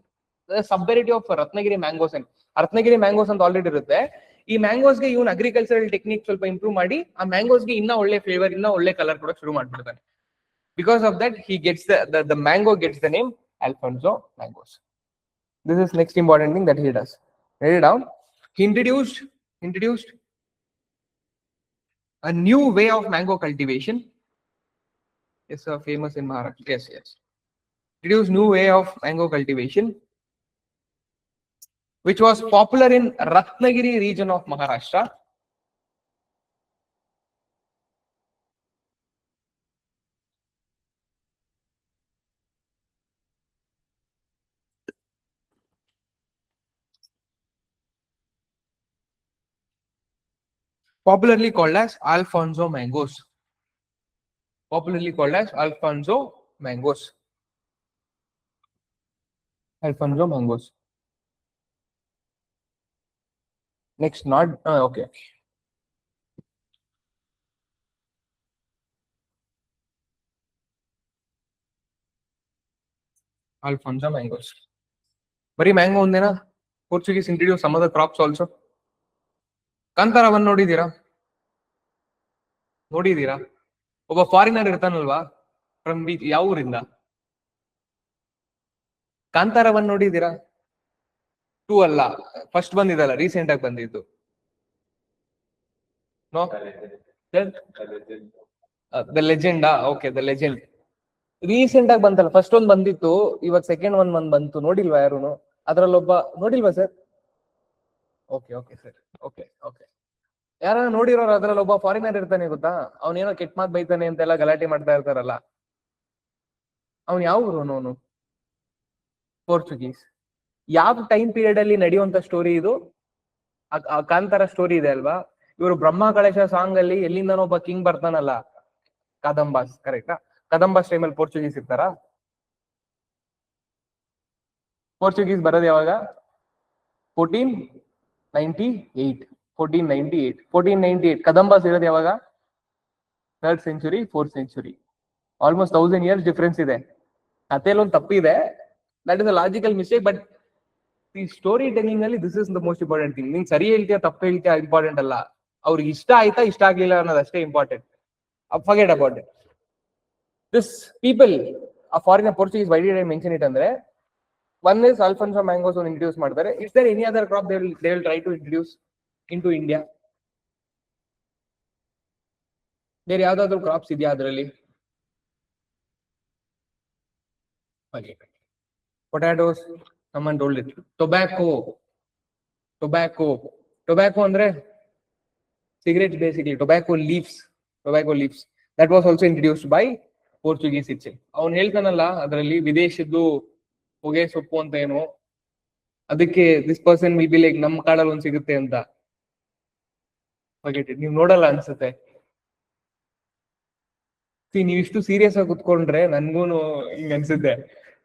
sub variety of Ratnagiri mangoes. Ratnagiri mangoes ಅಂತ ಆಲ್ರೆಡಿ ಇರುತ್ತೆ. ಈ ಮ್ಯಾಂಗೋಸ್ಗೆ ಇವನ್ ಅಗ್ರಿಕಲ್ಚರಲ್ ಟೆಕ್ನಿಕ್ ಸ್ವಲ್ಪ ಇಂಪ್ರೂವ್ ಮಾಡಿ ಆ ಮ್ಯಾಂಗೋಸ್ಗೆ ಇನ್ನ ಒಳ್ಳೆ ಫ್ಲೇವರ್, ಇನ್ನ ಒಳ್ಳೆ ಕಲರ್ ಕೊಡೋಕೆ ಶುರು ಮಾಡ್ಬಿಡ್ತಾನೆ. Because of that he gets the mango gets the name Alfonso mangoes. This is next important thing that he does. Write it down. He introduced a new way of mango cultivation. Yes, famous in Maharashtra. Yes. Introduced new way of mango cultivation, which was popular in Ratnagiri region of Maharashtra. Popularly called as Alfonso mangoes. Alfonso mangoes. Next, not okay. Alfonso mangoes. ಬರೀ mango ಒಂದೇನಾ? Portuguese introduce some of the crops also. ಕಾಂತಾರವನ್ನು ನೋಡಿದೀರಾ? ಒಬ್ಬ foreigner ಇರ್ತಾನಲ್ವಾ, from ಯಾವ ಊರಿಂದ? ಕಾಂತಾರವನ್ನು ನೋಡಿದೀರಾ? 2 ಅಲ್ಲ, first ಬಂದಿದ್ದಲ್ಲ, recent ಆಗಿ ಬಂದಿದ್ದು. No, the legend. Okay, the legend recent ಆಗಿ ಬಂತಲ್ಲ. ಫಸ್ಟ್ ಒಂದ್ ಬಂದಿತ್ತು, ಇವಾಗ ಸೆಕೆಂಡ್ ಒಂದ್ ಬಂತು. ನೋಡಿಲ್ವಾ ಯಾರುನು? ಅದ್ರಲ್ಲೊಬ್ಬ ನೋಡಿಲ್ವಾ ಸರ್? Okay sir. ಓಕೆ ಯಾರ ನೋಡಿರೋರು? ಅದ್ರಲ್ಲಿ ಒಬ್ಬ ಫಾರಿನರ್ ಇರ್ತಾನೆ, ಗೊತ್ತಾ? ಅವನೇನೋ ಕೆಟ್ಟ ಮಾತ್ ಬೈತಾನೆ ಅಂತೆಲ್ಲ ಗಲಾಟೆ ಮಾಡ್ತಾ ಇರ್ತಾರಲ್ಲ, ಅವ್ನು ಯಾವ ಊರು? ಅವನು ಪೋರ್ಚುಗೀಸ್. ಯಾವ ಟೈಮ್ ಪೀರಿಯಡ್ ಅಲ್ಲಿ ನಡೆಯುವಂತ ಸ್ಟೋರಿ ಇದು? ಕಾಂತಾರ ಸ್ಟೋರಿ ಇದೆ ಅಲ್ವಾ, ಇವರು ಬ್ರಹ್ಮ ಕಳಶ ಸಾಂಗ್ ಅಲ್ಲಿ ಎಲ್ಲಿಂದನೋ ಒಬ್ಬ ಕಿಂಗ್ ಬರ್ತಾನಲ್ಲ, ಕದಂಬಾಸ್. ಕರೆಕ್ಟಾ? ಕದಂಬಾಸ್ ಟೈಮಲ್ಲಿ ಪೋರ್ಚುಗೀಸ್ ಇರ್ತಾರ? ಪೋರ್ಚುಗೀಸ್ ಬರೋದು ಯಾವಾಗ? 1498. 1498. Kadambas ಇರೋದು ಯಾವಾಗ? 3rd century, 4th century. Almost 1000 years difference ಇದೆ. ಕಥೆಯಲ್ಲಿ ಒಂದು ತಪ್ಪಿದೆ. That is a logical mistake, but ಈ ಸ್ಟೋರಿ ಟೆಲ್ಲಿಂಗ್ ಅಲ್ಲಿ this is the most important thing. ನೀನ್ ಸರಿ ಹೇಳ್ತೀಯಾ ತಪ್ಪು ಹೇಳ್ತೀಯಾ ಇಂಪಾರ್ಟೆಂಟ್ ಅಲ್ಲ, ಅವ್ರಿಗೆ ಇಷ್ಟ ಆಯ್ತಾ ಇಷ್ಟ ಆಗ್ಲಿಲ್ಲ ಅನ್ನೋದು ಅಷ್ಟೇ important. Forget about it. This people ಆ foreign Portuguese, why did I mention it ಅಂದ್ರೆ, ಒನ್ ಇಸ್ ಅಲ್ಫಾನ್ಸೋ ಮ್ಯಾಂಗೋಸ್ ಒಂದು ಇಂಟ್ರೊಡ್ಯೂಸ್ ಮಾಡ್ತಾರೆ. Is there any other crop they will try to introduce into India? ಬೇರೆ ಯಾವ್ದಾದ್ರು crops ಇದೆಯಾ ಅದರಲ್ಲಿ? Potatoes, someone told it. Tobacco ಅಂದ್ರೆ cigarettes basically. Tobacco leaves. That was also introduced by Portuguese itself. ಅವನು ಹೇಳ್ತಾನಲ್ಲ ಅದರಲ್ಲಿ ವಿದೇಶದ್ದು ಹೊಗೆ ಸೊಪ್ಪು ಅಂತ ಏನು, ಅದಕ್ಕೆ this person will be like ನಮ್ಮ ಕಾಡಲ್ಲಿ ಒಂದು ಸಿಗುತ್ತೆ ಅಂತ. ನೀವು ನೋಡಲ್ಲ ಅನ್ಸುತ್ತೆ. ನೀವು ಇಷ್ಟು ಸೀರಿಯಸ್ ಆಗಿ ಕುತ್ಕೊಂಡ್ರೆ ನನ್ಗೂನು ಹಿಂಗ ಅನ್ಸುತ್ತೆ.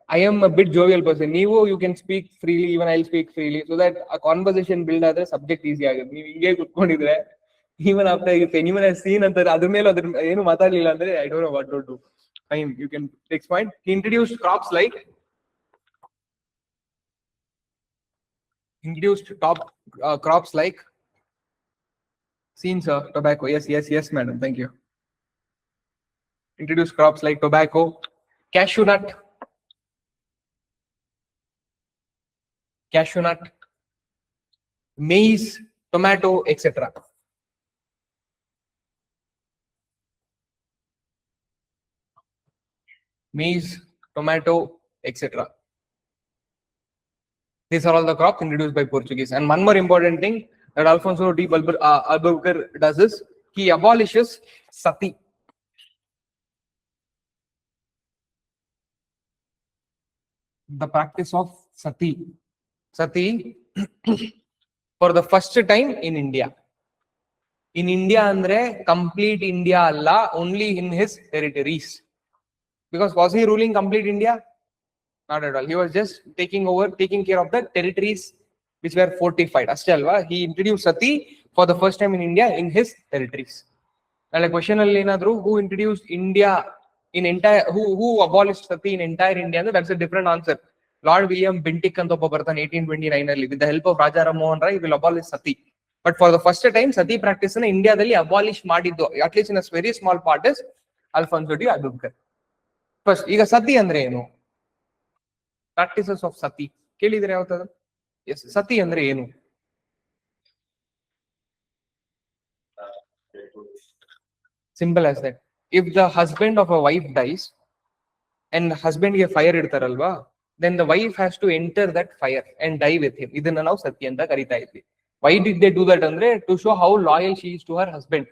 I am a bit jovial person. You can speak freely, even I'll speak freely, so that a conversation build ಆದ್ರೆ ಸಬ್ಜೆಕ್ಟ್ ಈಸಿ ಆಗುತ್ತೆ. ನೀವು ಹಿಂಗೆ ಕುತ್ಕೊಂಡಿದ್ರೆ, even after if anyone has seen ಅಂತ ಅದ್ರ ಮೇಲೆ ಏನು ಮಾತಾಡ್ಲಿಲ್ಲ ಅಂದ್ರೆ I don't know what to do. Fine, you can next point. He introduced crops like seen sir, tobacco. Yes madam, thank you. Introduced crops like tobacco, cashew nut, maize, tomato, etc. Maize, tomato, etc. These are all the crops introduced by Portuguese. And one more important thing that Alfonso D. Albuquerque does is he abolishes sati. The practice of sati for the first time in India. In India andre complete India alla, only in his territories. Because was he ruling complete India? Not at all. He was just taking care of the territories which were fortified. Ashte alva, he introduced sati for the first time in India in his territories. And a question alli enadru, who introduced India in entire, who abolished sati in entire India? That's a different answer. Lord William Bentinck ಅಂತ ಒಬ್ಬ ಬರ್ತಾನೆ 1829 ಅಲ್ಲಿ, with the help of Raja Ram Mohan Rai, will abolish sati. But for the first time sati practice na ಇಂಡಿಯಾದಲ್ಲಿ abolish ಮಾಡಿದ್ದು, at least in a very small part, is Alfonso D. Albuquerque. First, ಈಗ ಸತಿ ಅಂದ್ರೆ ಏನು? Practices of ಸತಿ ಕೇಳಿದ್ರೆ ಯಾವ್ದು? S, ಸತಿ ಅಂದ್ರೆ ಏನು? Simple as that. If the husband of a wife dies and husband ಗೆ fire ಇಡ್ತಾರಲ್ವಾ, then the wife has to enter that fire and die with him. ಇದನ್ನ ನಾವು ಸತಿ ಅಂತ ಕರಿತಾ ಇದ್ವಿ. Why did they do that ಅಂದ್ರೆ, to show how loyal she is to her husband.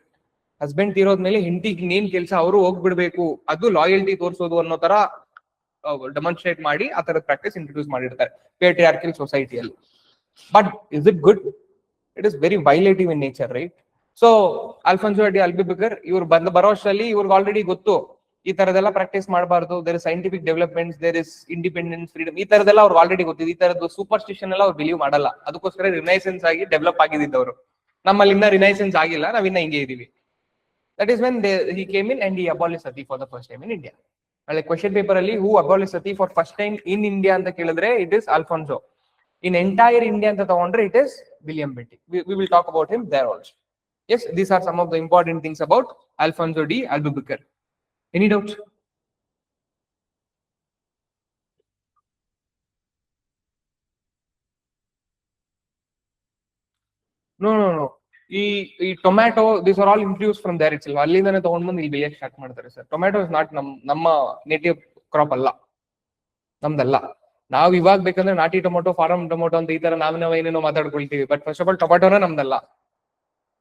Husband ತೀರೋದ್ಮೇಲೆ ಹೆಂಡತಿಗೆ ಇನ್ನೇನ್ ಕೆಲಸ, ಅವರು ಹೋಗ್ಬಿಡ್ಬೇಕು, ಅದು ಲಾಯಲ್ಟಿ ತೋರಿಸೋದು ಅನ್ನೋ ತರ ಡೆಮಾನ್ಸ್ಟ್ರೇಟ್ ಮಾಡಿ ಆ ತರದ ಪ್ರಾಕ್ಟೀಸ್ ಇಂಟ್ರೊಡ್ಯೂಸ್ ಮಾಡಿರ್ತಾರೆ ಪೇಟ್ರಿಯಾರ್ಕಲ್ ಸೊಸೈಟಿಯಲ್ಲಿ. But is it good? It is very violative in nature, right? So Alfonso de Albuquerque ಇವ್ರು ಬರೋ ಅಷ್ಟರಲ್ಲಿ ಇವ್ರಿಗೆ ಆಲ್ರೆಡಿ ಗೊತ್ತು ಈ ತರದೆಲ್ಲ ಪ್ರಾಕ್ಟೀಸ್ ಮಾಡಬಾರ್ದು. There is scientific developments, there is independence, freedom, ಈ ತರದೆಲ್ಲ ಅವ್ರಿಗೆ ಆಲ್ರೆಡಿ ಗೊತ್ತಿದೆ. ಈ ತರದ್ದು ಸೂಪರ್ಸ್ಟಿಷನ್ ಎಲ್ಲ ಅವ್ರು ಬಿಲೀವ್ ಮಾಡಲ್ಲ. ಅದಕ್ಕೋಸ್ಕರ ರಿನೈಸೆನ್ಸ್ ಆಗಿ ಡೆವಲಪ್ ಆಗಿದ್ದವರು. ನಮ್ಮಲ್ಲಿ ಇನ್ನ ರಿನೈಸೆನ್ಸ್ ಆಗಿಲ್ಲ, ನಾವಿನ್ನ ಹಿಂಗೆ ಇದೀವಿ. That is when he came in and he abolished sati for the first time in India. Like question paper alli, who abolished sati for first time in India anta kelidre, it is Alfonso. In entire India anta tagondre, it is William Bentinck. We will talk about him there also. Yes, these are some of the important things about Alfonso D. Albuquerque. Any doubts? No. ಈ tomato, this are all introduce from there itself. ಅಲ್ಲಿಂದಾನೆ ತಗೊಂಡ್ ಬಂದು ಇಲ್ಲಿ ಬೆಳೆಯಕ್ಕೆ start ಮಾಡ್ತಾರೆ sir. Tomato is not ನಮ್ಮ native crop ಅಲ್ಲ, ನಮ್ದಲ್ಲ. ನಾವ್ ಇವಾಗ ಬೇಕಂದ್ರೆ ನಾಟಿ ಟೊಮೊಟೊ, ಫಾರಂ ಟೊಮೊಟೊ ಅಂತ ಈ ತರ ನಾವ್ ಏನೇನೋ ಮಾತಾಡ್ಕೊಳ್ತೀವಿ. ಬಟ್ ಫಸ್ಟ್ ಆಫ್ ಆಲ್ ಟೊಮ್ಯಾಟೋನ ನಮ್ದಲ್ಲ.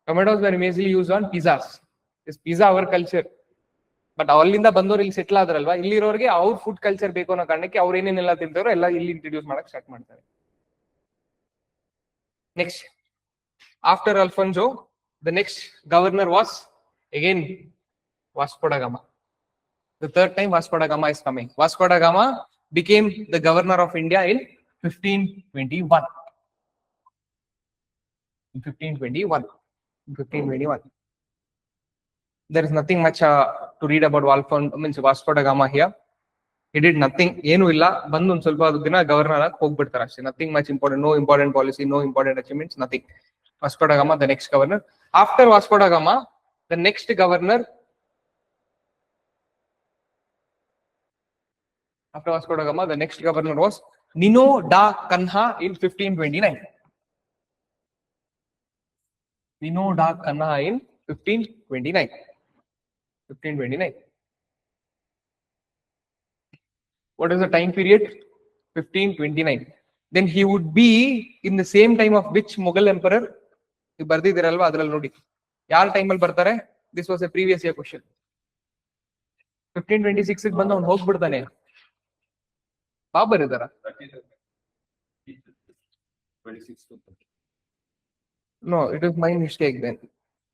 Tomatoes are mainly use on pizzas. Is pizza our culture. But ಅಲ್ಲಿಂದ ಬಂದವ್ರು ಇಲ್ಲಿ ಸೆಟ್ಲ್ ಆದ್ರಲ್ವಾ, ಇಲ್ಲಿರೋರಿಗೆ ಅವ್ರ ಫುಡ್ ಕಲ್ಚರ್ ಬೇಕು ಅನ್ನೋ ಕಾರಣಕ್ಕೆ ಅವ್ರು ಏನೇನೆಲ್ಲ ತಿಂತಾರೋ ಎಲ್ಲ ಇಲ್ಲಿ ಇಂಟ್ರೊಡ್ಯೂಸ್ ಮಾಡಕ್ ಸ್ಟಾರ್ಟ್ ಮಾಡ್ತಾರೆ. Next, after Alfonso, the next governor was again Vasco da Gama. The third time Vasco da Gama is coming. Vasco da Gama became the governor of India in 1521. in 1521. 1521. There is nothing much to read about Vasco da Gama here. He did nothing. ಏನು ಇಲ್ಲ, ಬಂದು ಒಂದು ಸ್ವಲ್ಪ ದಿನ governor ಆಗಿ ಹೋಗ್ಬಿಡ್ತಾರೆ ಅಷ್ಟೇ. Nothing much important, no important policy, no important achievements, nothing. Vasco da Gama, the next governor. After Vasco da Gama, the next governor. After Vasco da Gama, the next governor was Nino da Kanha in 1529. Nino da Kanha in 1529. 1529. What is the time period? 1529. Then he would be in the same time of which Mughal emperor? You ಬರ್ದಿದ್ದೀರಲ್ವಾ ಅದರಲ್ಲಿ ನೋಡಿ ಯಾರ time ಅಲ್ಲಿ ಬರ್ತಾರೆ. This was a previous year question. 1526 ಗೆ ಬಂದು ಅವನು ಹೋಗ್ಬಿಡ್ತಾನೆ. ಬಾಬರ್ ಇದಾರ? No, it is my mistake then.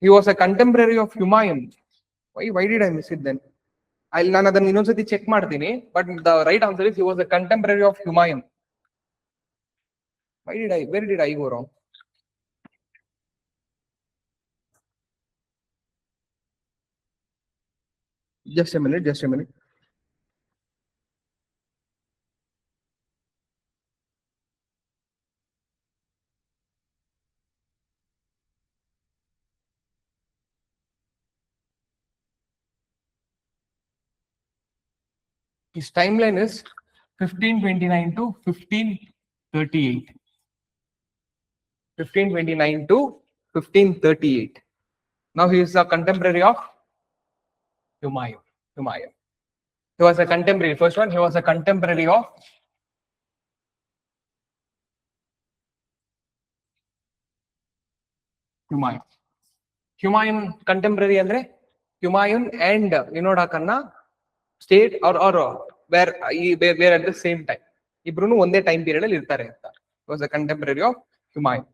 He was a contemporary of Humayun. Why did I miss it then? ನಾನು ಅದನ್ನ ಇನ್ನೊಂದ್ಸತಿ ಚೆಕ್ ಮಾಡ್ತೀನಿ. But the right answer is he was a contemporary of Humayun. Where did I go wrong? Just a minute. His timeline is 1529 to 1538. 1529 to 1538. Now he is a contemporary of Humayun. He was a contemporary. First one, he was a contemporary of Humayun. Humayun contemporary andre Humayun and Nino da Kanha state or where at the same time. Ibrunu ಒಂದೇ time period ಅಲ್ಲಿ ಇರ್ತಾರೆ ಅಂತ. He was a contemporary of Humayun.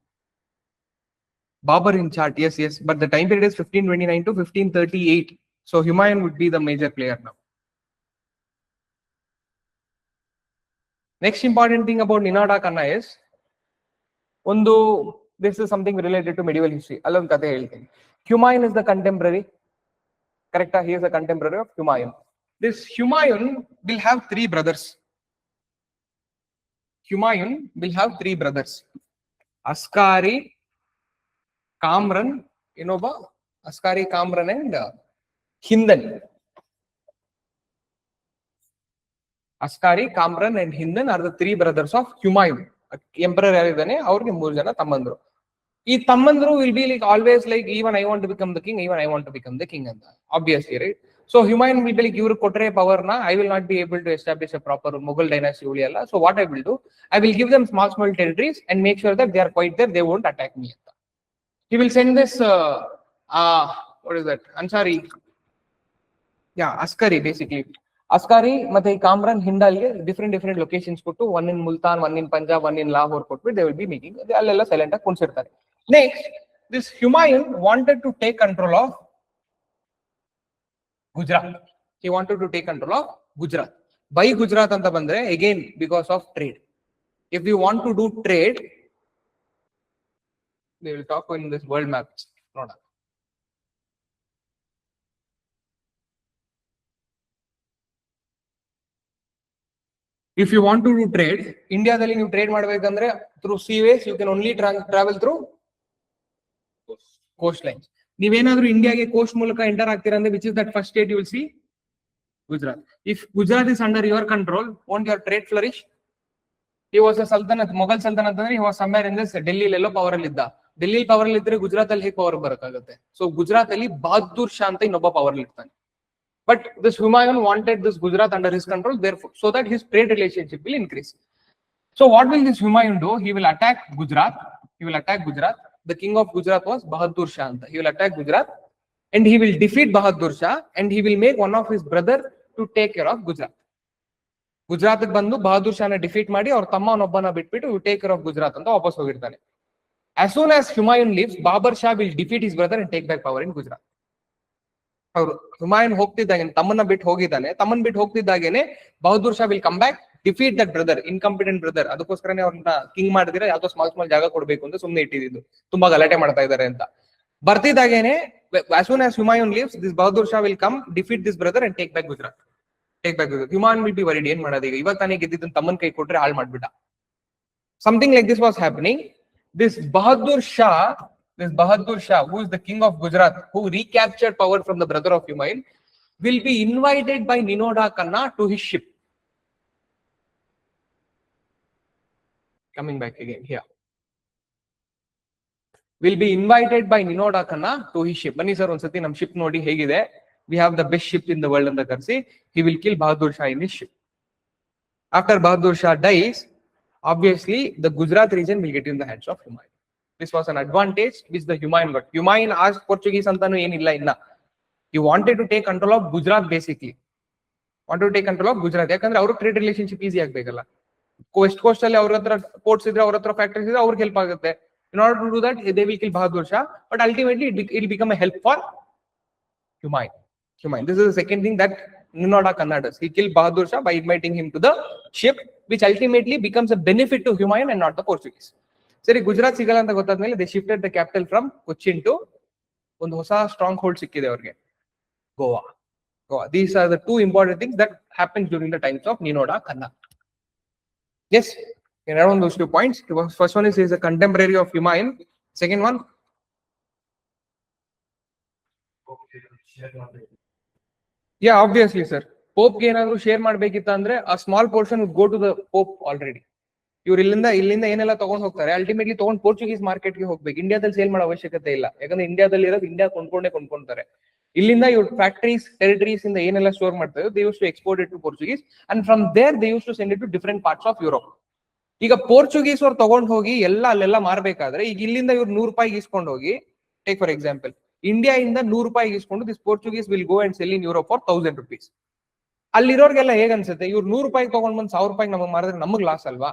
Babur in chart, yes, but the time period is 1529 to 1538. So Humayun would be the major player now. Next important thing about Nino da Kanha is this is something related to medieval history. Allon kate helteni. Humayun is the contemporary. Correct? He is a contemporary of Humayun. This Humayun will have three brothers. Askari, Kamran, and Hindan. Askari, Kamran and Hindan are the three brothers of Humayun. Emperor yaridane avrige ಮೂರು ಜನ ತಮ್ಮಂದ್ರು. ಈ ತಮ್ಮಂದ್ರು will be like always like even I want to become the king, ಅಂತ. Obviously, right? So Humayun will be like ಇವರು ಕೊಟ್ರೆ power ನ I will not be able to establish a proper Mughal dynasty ಉಳಿಯಲ್ಲ. So what I will do, I will give them small territories and make sure that they are quite there, they won't attack me ಅಂತ. He will send this what is that? Ansari. Yeah, Askari basically. Askari ಮತ್ತೆ ಕಾಮ್ರನ್ ಹಿಂಡಾಲ್ಗೆ different locations ಕೊಟ್ಟು, one in Multan, one in Punjab, one in Lahore ಕೊಟ್ಬಿಟ್ಟು they will be making, ಅಲ್ಲೆಲ್ಲ silent ಆಗಿ ಕುಣಿಸಿರ್ತಾರೆ. Next, this Humayun wanted to take control of Gujarat. He wanted to take control of Gujarat. Why Gujarat anta bandre? Again, because of trade. If you want to do trade, they will talk in this world map. If you want to do trade, India dalli ನೀವು trade ಮಾಡಬೇಕಂದ್ರೆ through seaways you can only travel through coastlines. ನೀವೇನಾದ್ರೂ ಇಂಡಿಯಾಗೆ coast ಮೂಲಕ enter ಆಗ್ತೀರಾ ಅಂದ್ರೆ which is that first state you will see? Gujarat. If Gujarat is under your control, won't your trade flourish? He was a sultanate, Mughal sultanate ಅಂದ್ರೆ he was somewhere in this Delhi yellow power ಅಲ್ಲಿ ಇದ್ದ. Delhi power ಅಲ್ಲಿ ಇದ್ರೆ ಗುಜರಾತ್ ಅಲ್ಲಿ ಹೇಗೆ power ಬರಕಾಗುತ್ತೆ? So Gujarat ಅಲ್ಲಿ ಬಹದ್ದೂರ್ ಶಾ ಅಂತ ಇನ್ನೊಬ್ಬ ಪವರ್ ಅಲ್ಲಿ ಇರ್ತಾನೆ. But this Humayun wanted this Gujarat under his control, therefore, so that his trade relationship will increase. So what will this Humayun do? He will attack Gujarat. The king of Gujarat was Bahadur Shah. He will attack Gujarat and he will defeat Bahadur Shah and he will make one of his brother to take care of Gujarat. Gujarat bandu Bahadur Shah na defeat ಮಾಡಿ ಅವ್ರ ತಮ್ಮನೊಬ್ಬನ ಬಿಟ್ಬಿಟ್ಟು you take care of Gujarat ಅಂತ ವಾಪಸ್ ಹೋಗಿರ್ತಾನೆ. As soon as Humayun leaves, Babar Shah will defeat his brother and take back power in Gujarat. Humayun ಹೋಗ್ತಿದ್ದಾಗೇನೆ ತಮ್ಮನ್ನ ಬಿಟ್ಟು ಹೋಗಿದ್ದಾನೆ. ತಮ್ಮನ್ನ ಬಿಟ್ಟು ಹೋಗ್ತಿದ್ದಾಗೇನೆ Bahadur Shah will come back, defeat that brother, incompetent brother. ಅದಕ್ಕೋಸ್ಕರನೇ ಅವ್ರನ್ನ king ಮಾಡಿದ್ರೆ ಯಾವ್ದೋ ಸ್ಮಾಲ್ ಜಾಗ ಕೊಡ್ಬೇಕು ಅಂತ ಸುಮ್ಮನೆ ಇಟ್ಟಿದ್ದು, ತುಂಬಾ ಗಲಾಟೆ ಮಾಡ್ತಾ ಇದ್ದಾರೆ ಅಂತ. ಬರ್ತಿದ್ದಾಗೇನೆ as soon as Humayun leaves, this Bahadur Shah will come, defeat this brother and take back Gujarat. Humayun will be worried, ಏನ್ ಮಾಡೋದು ಈಗ, ಇವಾಗ ತಾನೇ ಗೆದ್ದಿದ್ದನ್ನ ತಮ್ಮನ್ ಕೈ ಕೊಟ್ರೆ ಹಾಳು ಮಾಡ್ಬಿಟ್ಟ. Something like this was happening. This Bahadur Shah, who is the king of Gujarat, who recaptured power from the brother of Humayun, will be invited by Ninoda Khanna to his ship. Coming back again here. Will be invited by Ninoda Khanna to his ship. Bani sir, onsati nam ship nodi hegide. We have the best ship in the world anta karsi. He will kill Bahadur Shah in his ship. After Bahadur Shah dies, obviously the Gujarat region will get in the hands of Humayun. This was an advantage which the Humayun got. Humayun asked Portuguese antanu enilla inna. He wanted to take control of Gujarat basically. Wanted to take control of Gujarat. Yakandre avaru trade relationship easy agbeಕಲ್ಲ. West coast alli ಅವರ ಹತ್ರ ports idre, ಅವರ ಹತ್ರ factories idre, ಅವ್ರಿಗೆ help ಆಗುತ್ತೆ. In order to do that, they will kill Bahadur Shah, but ultimately it will become a help for Humayun. This is the second thing that Ninoda Khanna does. He killed Bahadur Shah by inviting him to the ship, which ultimately becomes a benefit to Humayun and not the Portuguese. Seri Gujarat sigala anta gottadmele they shifted the capital from Cochin to ಒಂದು ಹೊಸ strong hold ಸಿಕ್ಕಿದೆ ಅವ್ರಿಗೆ, Goa. These are the two important things that happened during the times of Ninoda Khanna. Yes, can add on those 2 points. The first one is a contemporary of Humayun. Second one, yeah, obviously sir, Pope ಗೆ ಏನಾದ್ರು share ಮಾಡ್ಬೇಕಿತ್ತ ಅಂದ್ರೆ a small portion would go to the Pope already. ಇವ್ರು ಇಲ್ಲಿಂದ ಏನೆಲ್ಲ ತಗೊಂಡ್ ಹೋಗ್ತಾರೆ, ultimately ತಗೊಂಡ್ Portuguese market ಗೆ ಹೋಗ್ಬೇಕು. ಇಂಡಿಯಾದಲ್ಲಿ ಸೇಲ್ ಮಾಡೋ ಅವಶ್ಯಕತೆ ಇಲ್ಲ, ಯಾಕಂದ್ರೆ ಇಂಡಿಯಾದಲ್ಲಿ ಇರೋದು ಇಂಡಿಯಾ ಕೊಂಡ್ಕೊಂತಾರೆ. ಇಲ್ಲಿಂದ ಇವ್ರ ಫ್ಯಾಕ್ಟರೀಸ್, ಟೆರಿಟರೀಸ್ ಇಂದ ಏನೆಲ್ಲ ಸ್ಟೋರ್ ಮಾಡ್ತಾರೆ, they used to export it to Portuguese, and from there they used to send it to different parts of Europe. ಈಗ ಪೋರ್ಚುಗೀಸ್ ಅವ್ರು ತಗೊಂಡ್ ಹೋಗಿ ಅಲ್ಲೆಲ್ಲ ಮಾರ್ಬೇಕಾದ್ರೆ, ಈಗ ಇಲ್ಲಿಂದ ಇವ್ರು 100 ರೂಪಾಯಿಗೆ ಇಸ್ಕೊಂಡು ಹೋಗಿ, ಟೇಕ್ ಫಾರ್ ಎಕ್ಸಾಂಪಲ್, ಇಂಡಿಯಾ ಇಂದ 100 ರೂಪಾಯಿಗೆ ಇಸ್ಕೊಂಡು this Portuguese will go and cell in Europe for 1000 rupees. ಅಲ್ಲಿರೋರ್ಗೆಲ್ಲ ಹೇಗ್ ಅನ್ಸುತ್ತೆ, ಇವ್ರು 100 ರೂಪಾಯಿಗೆ ತಗೊಂಡ್ ಬಂದ್ 1000 ರೂಪಾಯಿಗೆ ನಮಗೆ ಮಾರಿದ್ರೆ ನಮಗ್ ಲಾಸ್ ಅಲ್ವಾ?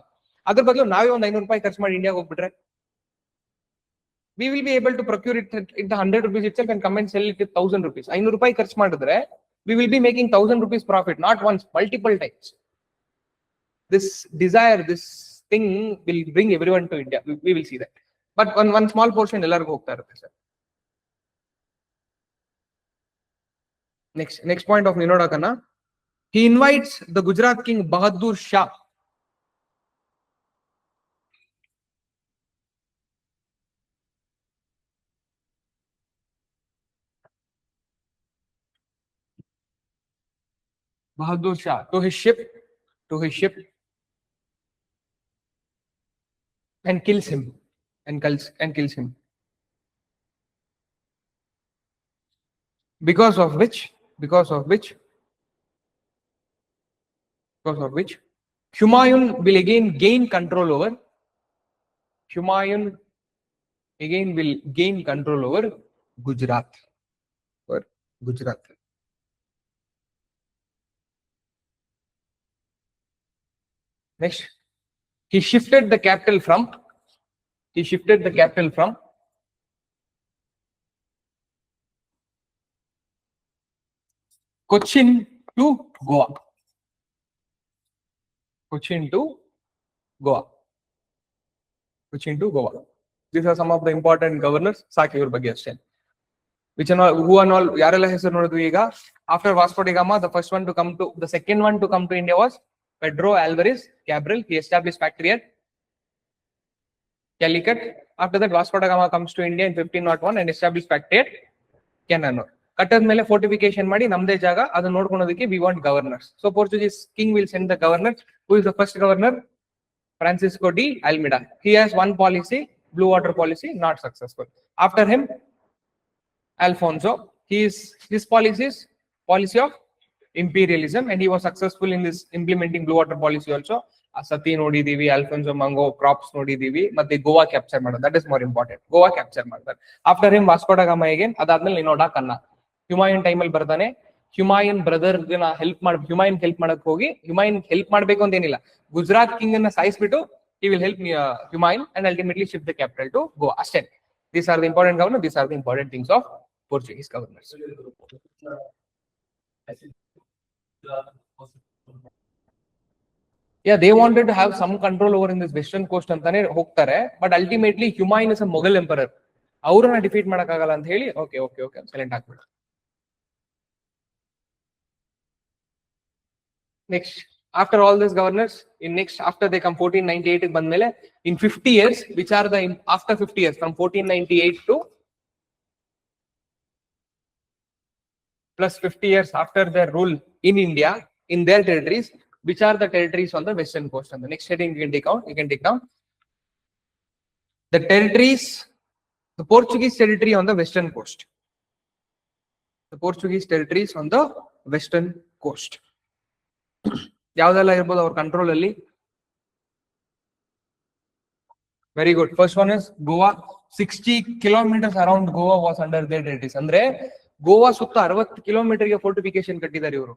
ಅದ್ರ ಬದಲು ನಾವೇ ಒಂದು 500 ರೂಪಾಯಿ ಖರ್ಚು ಮಾಡಿ ಇಂಡಿಯಾಗೆ ಹೋಗ್ಬಿಟ್ರೆ, we will be able to procure it at the 100 rupees itself and come and sell it at 1000 rupees. 500 ರೂಪಾಯಿ ಖರ್ಚು ಮಾಡಿದ್ರೆ we will be making 1000 rupees profit, not once, multiple times. This desire, this thing will bring everyone to India. We will see that. But one small portion ಎಲ್ಲರಿಗೂ ಹೋಗ್ತಾ ಇರುತ್ತೆ sir. Next point of Ninoda Khanna. He invites the Gujarat king Bahadur Shah. Bahadur Shah to his ship and kills him because of which Humayun will again gain control over Gujarat. Next, he shifted the capital from Cochin to Goa. These are some of the important governors. Saki iವ್ರ ಬಗ್ಗೆ ಅಷ್ಟೇ. Who and all ಯಾರೆಲ್ಲ ಹೆಸರು ನೋಡಿದ್ವಿ ಈಗ. After Vasco da Gama, the second one to come to India was Pedro Alvarez Cabral. He established factory at Calicut. After that, Vasco da Gama comes to India in 1501 and established factory at Kannada. ಕಟ್ಟದ ಮೇಲೆ fortification ಮಾಡಿ ನಮ್ದೇ ಜಾಗ ಅದನ್ನ ನೋಡ್ಕೊಳೋದಕ್ಕೆ we want governors. So Portuguese king will send the governor. Who is the first governor? Francisco de Almeida. He has one policy, blue water policy, not successful. After him, Alfonso. His policy of imperialism, and he was successful in this implementing blue water policy also. Sati ನೋಡಿದೀವಿ, Alfonso Mango crops ನೋಡಿದೀವಿ, ಮತ್ತೆ Goa capture ಮಾಡೋದು. That is more important. Goa capture ಮಾಡ್ತಾರೆ. After him, Vasco da Gama again. ಅದಾದ್ಮೇಲೆ Ninoda Khanna. Humayun time ಅಲ್ಲಿ ಬರ್ತಾನೆ. Humayun brother Humayun help ಮಾಡಕ್ ಹೋಗಿ, Humayun ಹೆಲ್ಪ್ ಮಾಡ್ಬೇಕು ಅಂತ ಏನಿಲ್ಲ, ಗುಜರಾತ್ ಕಿಂಗ್ ಅನ್ನ ಸಾಯಿಸ್ಬಿಟ್ಟು he will help Humayun and ultimately shift the capital to Goa. ಅಷ್ಟೇ. These are the important governors. These are the important things of Portuguese governors. Yeah, they wanted to have some control over in this western coast ಅಂತಾನೆ ಹೋಗ್ತಾರೆ, but ultimately Humayun is a Mughal emperor, ಅವ್ರನ್ನ defeat ಮಾಡಕ್ಕಾಗಲ್ಲ ಅಂತ ಹೇಳಿ okay okay okay silent ಆಗ್ಬಿಡ. Next after all these governors, in next after they come 1498 ಬಂದ್ಮೇಲೆ in 50 years, which are the after 50 years from 1498 to plus 50 years after their rule in India in their territories, which are the territories on the western coast. And the next heading you can take down the territories, the Portuguese territory on the western coast, the Portuguese territories on the western coast. ಯಾವ್ದೆಲ್ಲ ಇರ್ಬೋದು ಅವ್ರ control ಅಲ್ಲಿ? Very good. First one is Goa. 60 kilometers around Goa was under there territories. ಅಂದ್ರೆ ಗೋವಾ ಸುತ್ತ 60 ಕಿಲೋಮೀಟರ್ಗೆ fortification ಕಟ್ಟಿದ್ದಾರೆ ಇವರು.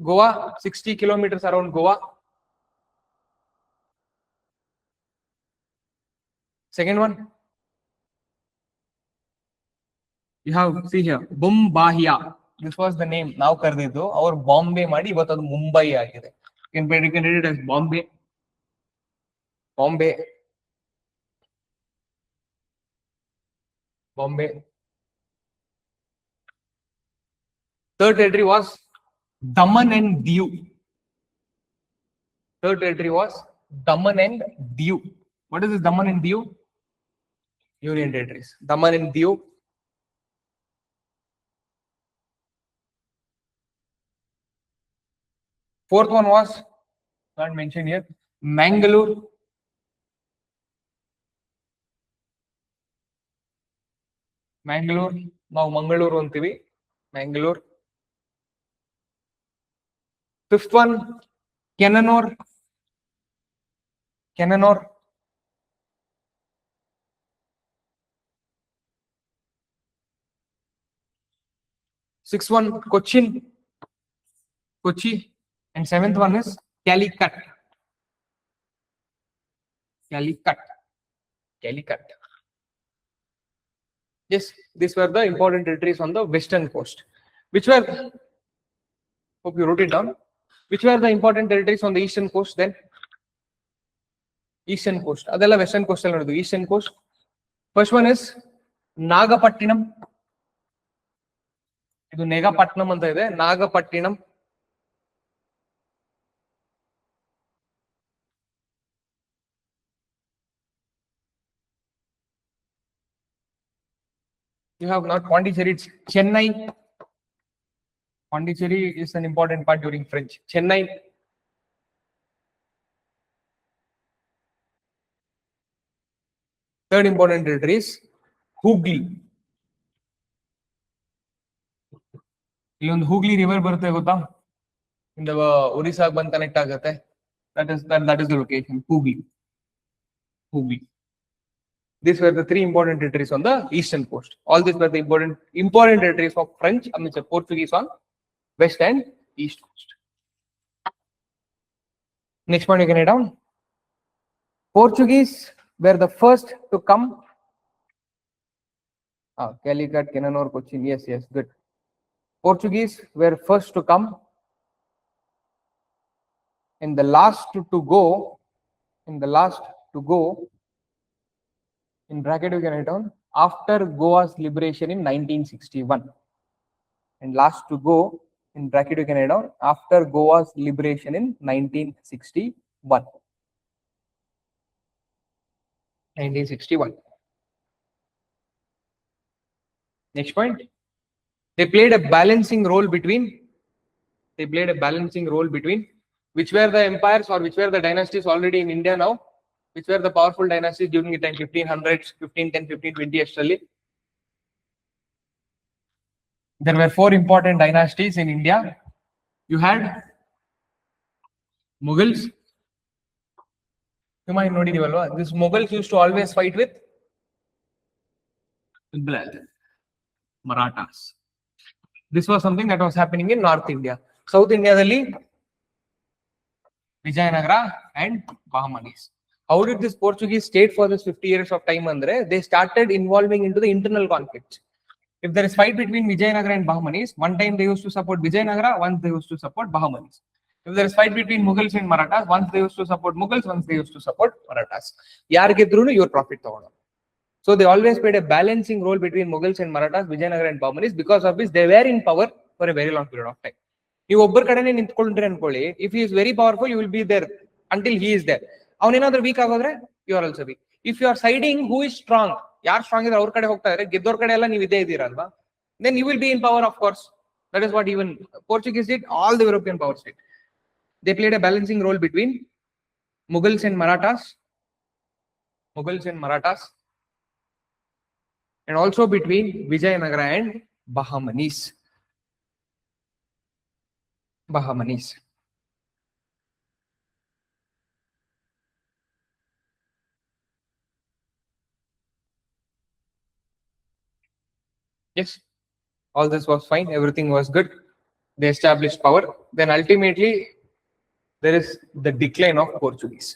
Goa 60 kilometers around Goa. Second one you have see here Bombahia. This was the name ನಾವು ಕರೆದಿದ್ದು, ಅವ್ರು ಬಾಂಬೆ ಮಾಡಿ ಇವತ್ತು ಅದು ಮುಂಬೈ ಆಗಿದೆ. You can read it as Bombay. Third territory was Daman and Diu. What is this Daman and Diu? Union territories. Daman and Diu. Fourth one was not mentioned here, Mangalore. ನಾವು ಮಂಗಳೂರು ಅಂತೀವಿ, Mangalore. Fifth one, Kannada. Sixth one, Kochi. And seventh one is Calicut. Yes, these were the important territories on the western coast. Which were, hope you wrote it down. Which were the important territories on the eastern coast then? Eastern coast. Adella western coast allu nodu. Eastern coast. First one is Nagapattinam. Idu Negapattinam anta ide. Nagapattinam. You have not Pondicherry, it's Chennai. Pondicherry is an important part during French. Chennai. Third important territory is Hooghly. ಇಲ್ಲೊಂದು Hooghly river ಬರುತ್ತೆ ಗೊತ್ತಾ, ಇಂದ ಒರಿಸ್ಸಾಗೆ ಬಂದು connect ಆಗುತ್ತೆ. that is the location, Hooghly. These were the three important territories on the eastern coast. All these were the important territories of French, I mean Portuguese on west and east coast. Next point you can write down. Portuguese were the first to come. Calicut, Kannada, Cochin. Yes, good. Portuguese were first to come and the last to go. In bracket you can write down after Goa's liberation in 1961. And last to go, in bracket you can write down after Goa's liberation in 1961. Next point. They played a balancing role between which were the empires or which were the dynasties already in India now. Which were the powerful dynasties during the time 1500s, 1510, 1520 actually. There were four important dynasties in India. You had Mughals. You might know it. These Mughals used to always fight with blood. Marathas. This was something that was happening in North India. South India, Vijayanagara and Bahmanis. How did this Portuguese state for this 50 years of time? Andre, they started involving into the internal conflicts. If there is fight between Vijayanagara and Bahmanis, one time they used to support Vijayanagara, once they used to support Bahmanis. If there is fight between Mughals and Marathas, once they used to support Mughals, once they used to support Marathas. Yaar gedrunu your profit ತಗೊಳ್ಳೋ. So they always played a balancing role between Mughals and Marathas, Vijayanagara and Bahmanis. Because of this, they were in power for a very long period of time. ನೀವು ಒಬ್ಬರ ಕಡೆನೇ ನಿಂತ್ಕೊಂಡ್ರೆ ಅನ್ಕೊಳ್ಳಿ, if he is very powerful, you will be there until he is there. ಅವನೇನಾದ್ರೂ weak ಆಗೋದ್ರೆ you are also weak. If you are siding who is strong, ಯಾರು strong ಇದ್ರೆ ಅವ್ರ ಕಡೆ ಹೋಗ್ತಾ ಇದ್ರೆ ಗೆದ್ದೋರ್ ಕಡೆ ಎಲ್ಲ ನೀವು ಇದೇ ಇದ್ದೀರಲ್ವಾ, then you will be in power, of course. That is what even Portuguese did, all the European powers did. They played a balancing role between Mughals and Marathas, and also between Vijayanagara and Bahmanis. Yes, all this was fine, everything was good. They established power. Then ultimately there is the decline of Portuguese.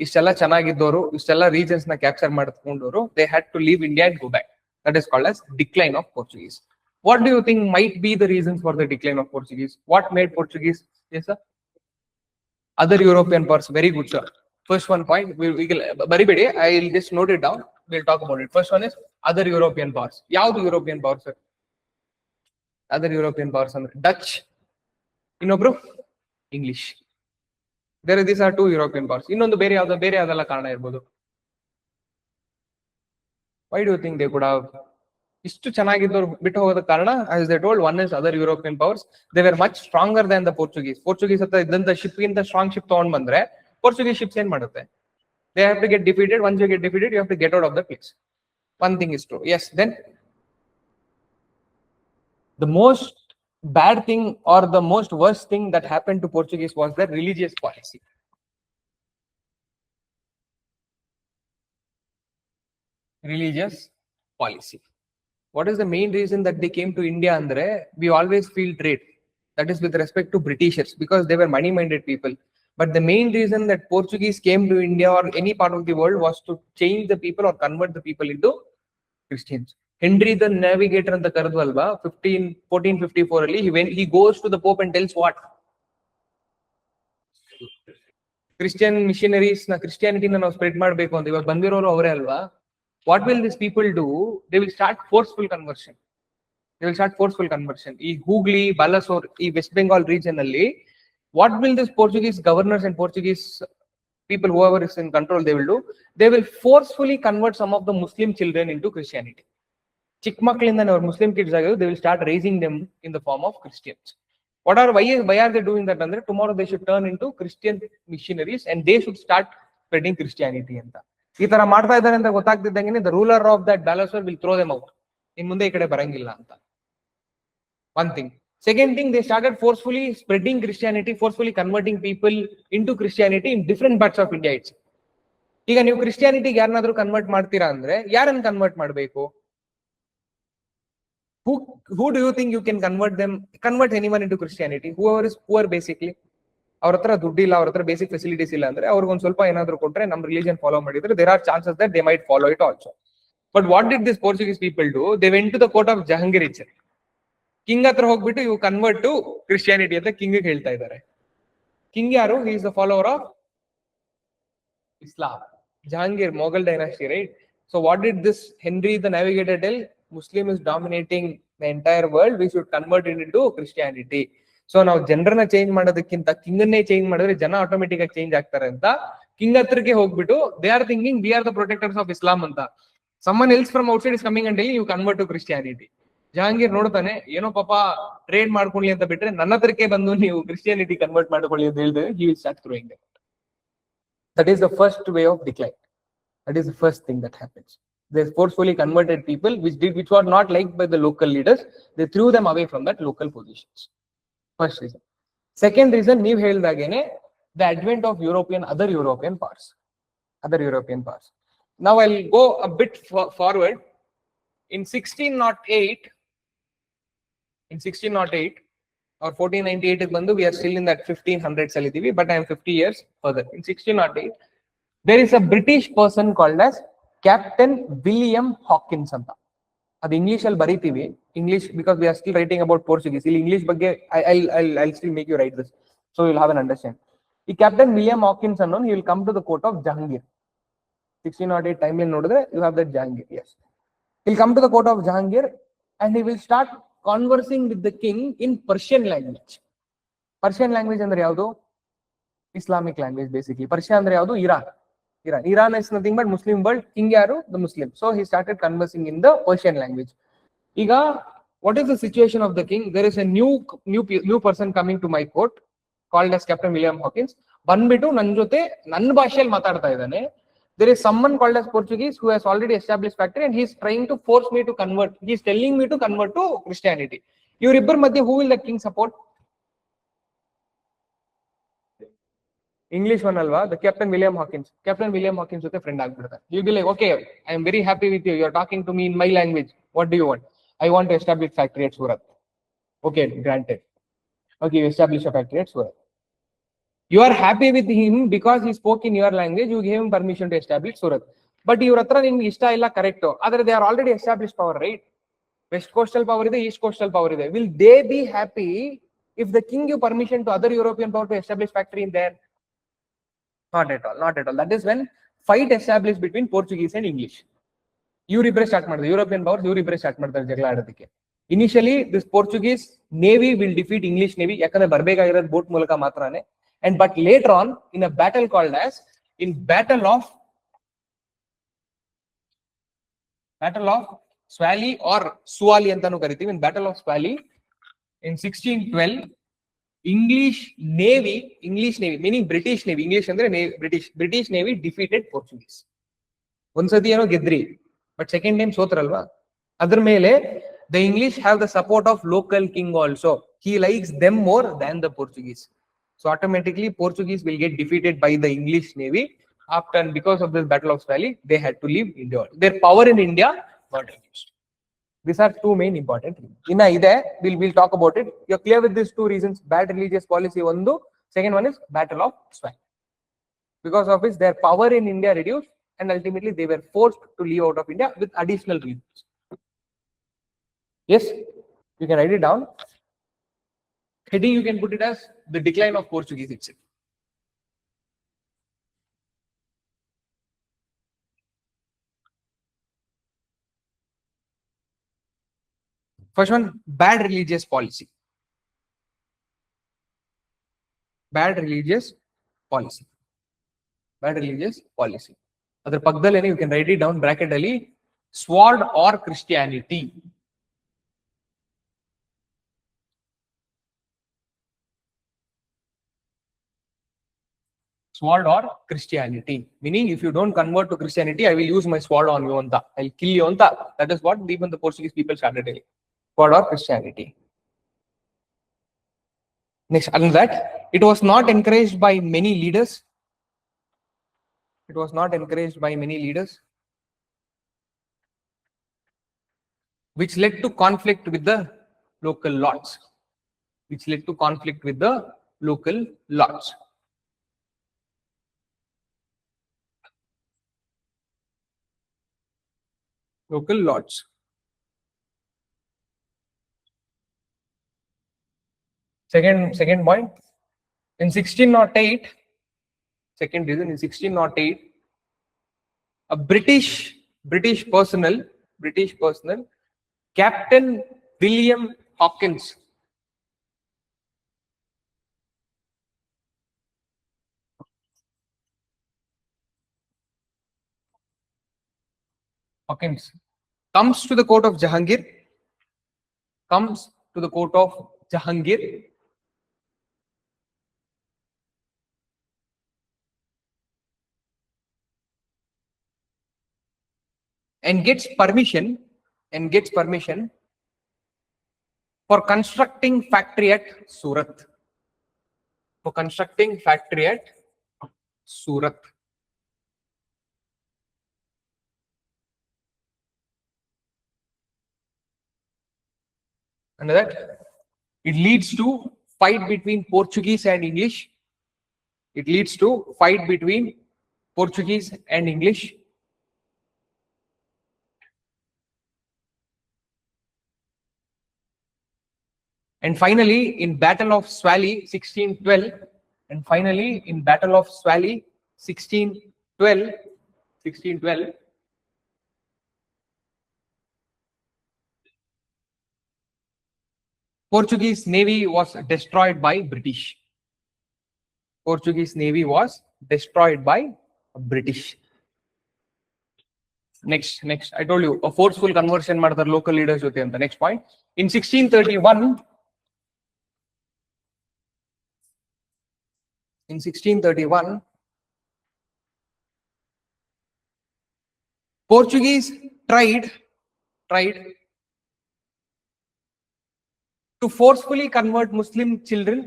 ಇಷ್ಟೆಲ್ಲ ಚೆನ್ನಾಗಿದ್ದವರು, ಇಷ್ಟೆಲ್ಲ regions ನ capture ಮಾಡ್ಕೊಂಡವರು, they had to leave India and go back. That is called as decline of Portuguese. What do you think might be the reasons for the decline of Portuguese? What made Portuguese? Yes, sir. Other European powers. Very good, sir. First one point, we will baribedi. I will just note it down. We'll talk about it. First one is other European powers. Yavudu European powers, sir? Other European powers ಅಂದ್ರೆ Dutch, ಇನ್ನೊಬ್ರು English. These are two European powers. ಇನ್ನೊಂದು ಬೇರೆ ಯಾವ್ದಲ್ಲ ಕಾರಣ ಇರ್ಬೋದು. Why do you think they could have ಇಷ್ಟು ಚೆನ್ನಾಗಿದ್ದವ್ರು ಬಿಟ್ಟು ಹೋಗೋದ ಕಾರಣ? As they told, one is other European powers. They were much stronger than the Portuguese. Portuguese ಹತ್ರ ಇದ್ದಂತ ಶಿಪ್ ಗಿಂತ ಸ್ಟ್ರಾಂಗ್ ಶಿಪ್ ತಗೊಂಡ್ ಬಂದ್ರೆ Portuguese ships ಏನ್ ಮಾಡುತ್ತೆ? They have to get defeated. Once you get defeated, you have to get out of the place. One thing is true. Yes, then the most bad thing or the most worst thing that happened to Portuguese was their religious policy. What is the main reason that they came to India? Andre, we always feel trade. That is with respect to Britishers, because they were money-minded people. But the main reason that Portuguese came to India or any part of the world was to change the people or convert the people into Christians. Henry the Navigator and the Karadvalva, 1454 ಅಲ್ಲಿ, he goes to the Pope and tells what? Christian missionaries na Christianity na ನಾವು spread ಮಾಡಬೇಕು ಅಂತ ಇವಾಗ ಬಂದಿರೋರು ಅವರೇ ಅಲ್ವಾ? What will these people do? They will start forceful conversion. ಈ ಹೂಗ್ಲಿ, ಬಾಲಸೋರ್, ಈ West Bengal region ಅಲ್ಲಿ what will this Portuguese governors and Portuguese people, whoever is in control, they will do? They will forcefully convert some of the Muslim children into Christianity. ಚಿಕ್ಕ ಮಕ್ಕಳಿಂದ ಅವ್ರ Muslim kids ಆಗಿದ್ದು, they will start raising them in the form of Christians. Why are they doing that? Andre, tomorrow they should turn into Christian missionaries and they should start spreading Christianity ಅಂತ. ಈ ತರ ಮಾಡ್ತಾ ಇದ್ದಾರೆ ಅಂತ ಗೊತ್ತಾಗ್ತಿದ್ದಂಗೆ the ruler of that Balasore will throw them out. ಇನ್ ಮುಂದೆ ಈ ಕಡೆ ಬರಂಗಿಲ್ಲ ಅಂತ. One thing. Second thing, they started forcefully spreading Christianity, forcefully converting people into Christianity in different parts of India. ಈಗ ನೀವು ಕ್ರಿಸ್ಟಿಯಾನಿಟಿಗೆ ಯಾರನ್ನಾದ್ರೂ ಕನ್ವರ್ಟ್ ಮಾಡ್ತೀರಾ ಅಂದ್ರೆ ಯಾರನ್ನ ಕನ್ವರ್ಟ್ ಮಾಡಬೇಕು? Who do you think you can convert anyone into Christianity? Whoever is poor basically. ಅವ್ರ ಹತ್ರ ದುಡ್ಡಿಲ್ಲ, ಅವ್ರ ಹತ್ರ ಬೇಸಿಕ್ ಫೆಸಿಲಿಟೀಸ್ ಇಲ್ಲ ಅಂದ್ರೆ ಅವ್ರಿಗೊಂದು ಸ್ವಲ್ಪ ಏನಾದ್ರು ಕೊಟ್ರೆ ನಮ್ ರಿಲಿಜನ್ ಫಾಲೋ ಮಾಡಿದ್ರೆ there are chances that they might follow it also. But what did these Portuguese people do? They went to the court of Jahangir itself. King ಹತ್ರ ಹೋಗ್ಬಿಟ್ಟು ಇವು ಕನ್ವರ್ಟ್ ಟು ಕ್ರಿಸ್ಟಿಯಾನಿಟಿ ಅಂತ ಕಿಂಗ್ ಹೇಳ್ತಾ ಇದ್ದಾರೆ. King ಯಾರು? He is the follower of Islam. Jahangir, Mughal dynasty, right? So what did this Henry the Navigator tell? Muslim is dominating the entire world. We should convert it into Christianity. So ನಾವು ಜನರನ್ನ change ಮಾಡೋದಕ್ಕಿಂತ king ಅನ್ನೇ change ಮಾಡಿದ್ರೆ ಜನ automatic ಆಗಿ change ಆಗ್ತಾರೆ ಅಂತ king ಹತ್ರಕ್ಕೆ ಹೋಗ್ಬಿಟ್ಟು they are thinking we are the protectors of Islam ಅಂತ. Someone else from outside is coming and telling you convert to Christianity. Jahangir ನೋಡ್ತಾನೆ, ಏನೋ ಪಾಪ ಟ್ರೇಡ್ ಮಾಡ್ಕೊಳ್ಳಿ ಅಂತ ಬಿಟ್ರೆ ನನ್ನ ಹತ್ರಕ್ಕೆ ಬಂದು ನೀವು ಕ್ರಿಸ್ಟಿಯಾನಿಟಿ ಕನ್ವರ್ಟ್ ಮಾಡ್ಕೊಳ್ಳಿ ಅಂತ ಹೇಳಿದ್ರೆ he will start throwing them. That is the first way of decline. That is the first thing that happens. They forcefully converted people which were not liked by the local leaders. They threw them away from that local positions. First reason. Second reason, ನೀವು ಹೇಳಿದಾಗೇನೆ the advent of other European powers. Now I'll go a bit forward. In 1608 or 1498 ಬಂದು we are still in that 1500s ಅಲ್ಲಿ ಇದೀವಿ, but I am 50 years further. In 1608 there is a British person called as Captain William Hawkins ಅಂತ. ಅದು English ಅಲ್ಲಿ ಬರೀತೀವಿ, English because we are still writing about Portuguese. ಇಲ್ಲಿ English ಬಗ್ಗೆ I'll still make you write this. So you'll have an understanding. The Captain William Hawkins unknown, he will come to the court of Jahangir. 1608 timeline nodidre, you have that Jahangir. Yes. He'll come to the court of Jahangir and he will start conversing with the king in Persian language. Persian language andre yavdu? Islamic language basically. Persia andre yavdu? Iran. Iran is nothing but Muslim world. King yaru? The Muslim. So he started conversing in the Persian language. Iga, what is the situation of the king? There is a new person coming to my court called as Captain William Hawkins. Banbitu nan jote nan bhashayal matadta idane. There is someone called as Portuguese who has already established factory and he is trying to force me to convert. He is telling me to convert to Christianity. Ivribbar madhye who will the king support? English one alva, the Captain William Hawkins. Captain William Hawkins with a friend agbiಡ್ತಾನೆ. He'll be like, okay, I am very happy with you. You are talking to me in my language. What do you want? I want to establish factory at Surat. Okay, granted. Okay, you establish a factory at Surat. You are happy with him because he spoke in your language. You gave him permission to establish Surat. But your hatra nimge ishta illa correcto. Other they are already established power, right? West coastal power ide, east coastal power ide. Will they be happy if the king give permission to other European power to establish factory in there? Not at all. Not at all. That is when fight established between Portuguese and English. ಇವರಿಬ್ಬರೇ start ಮಾಡಿದ್ರು European powers ಇವರಿಬ್ಬರೇ start ಮಾಡ್ತಾರೆ ಜಗಳ ಆಡೋದಕ್ಕೆ. Initially this Portuguese navy will defeat English navy ಯಾಕಂದ್ರೆ ಬರಬೇಕಾಗಿರೋದು boat ಮೂಲಕ ಮಾತ್ರನೇ. And but later on in a battle called as in battle of Swally or Suvali ಅಂತಾನು ಕರಿತೀವಿ. In battle of Swally in 1612 English Navy meaning British Navy, English ಅಂದ್ರೆ British Navy defeated Portuguese. ಒಂದ್ಸತಿ ಏನೋ ಗೆದ್ರಿ but second time ಸೋತ್ರಲ್ವಾ, ಅದ್ರ ಮೇಲೆ the English have the support of local king also. He likes them more than the Portuguese. So automatically Portuguese will get defeated by the English Navy. After and because of this battle of Swally, they had to leave India. Their power in India got reduced. These are two main important reasons. We'll talk about it. You're clear with these two reasons. Bad religious policy one. Second one is battle of Swally. Because of which their power in India reduced and ultimately they were forced to leave out of India with additional reasons. Yes, you can write it down. Heading you can put it as the decline of Portuguese itself. First one, bad religious policy. Bad religious policy. Bad religious policy. Other Pagdalene, you can write it down bracket ali. Sword or Christianity. Sword or Christianity. Meaning, if you don't convert to Christianity, I will use my sword on you. I'll kill you. That is what even the Portuguese people started telling. Sword or Christianity. Next, other than that, it was not encouraged by many leaders. It was not encouraged by many leaders, which led to conflict with the local lords. Which led to conflict with the local lords. Local lords. Second point. In 1608, second reason, in 1608, a British personnel, Captain William Hawkins, comes to the court of Jahangir, and gets permission for constructing factory at Surat. And that it leads to fight between Portuguese and English. And finally, in Battle of Swally, 1612, and finally, in Battle of Swally, 1612, 1612, Portuguese Navy was destroyed by British. Portuguese Navy was destroyed by British. Next. I told you, a forceful conversion ಮಾಡಿದ local leaders ಜೊತೆ ಅಂತ. Next point. In 1631, Portuguese tried to forcefully convert Muslim children,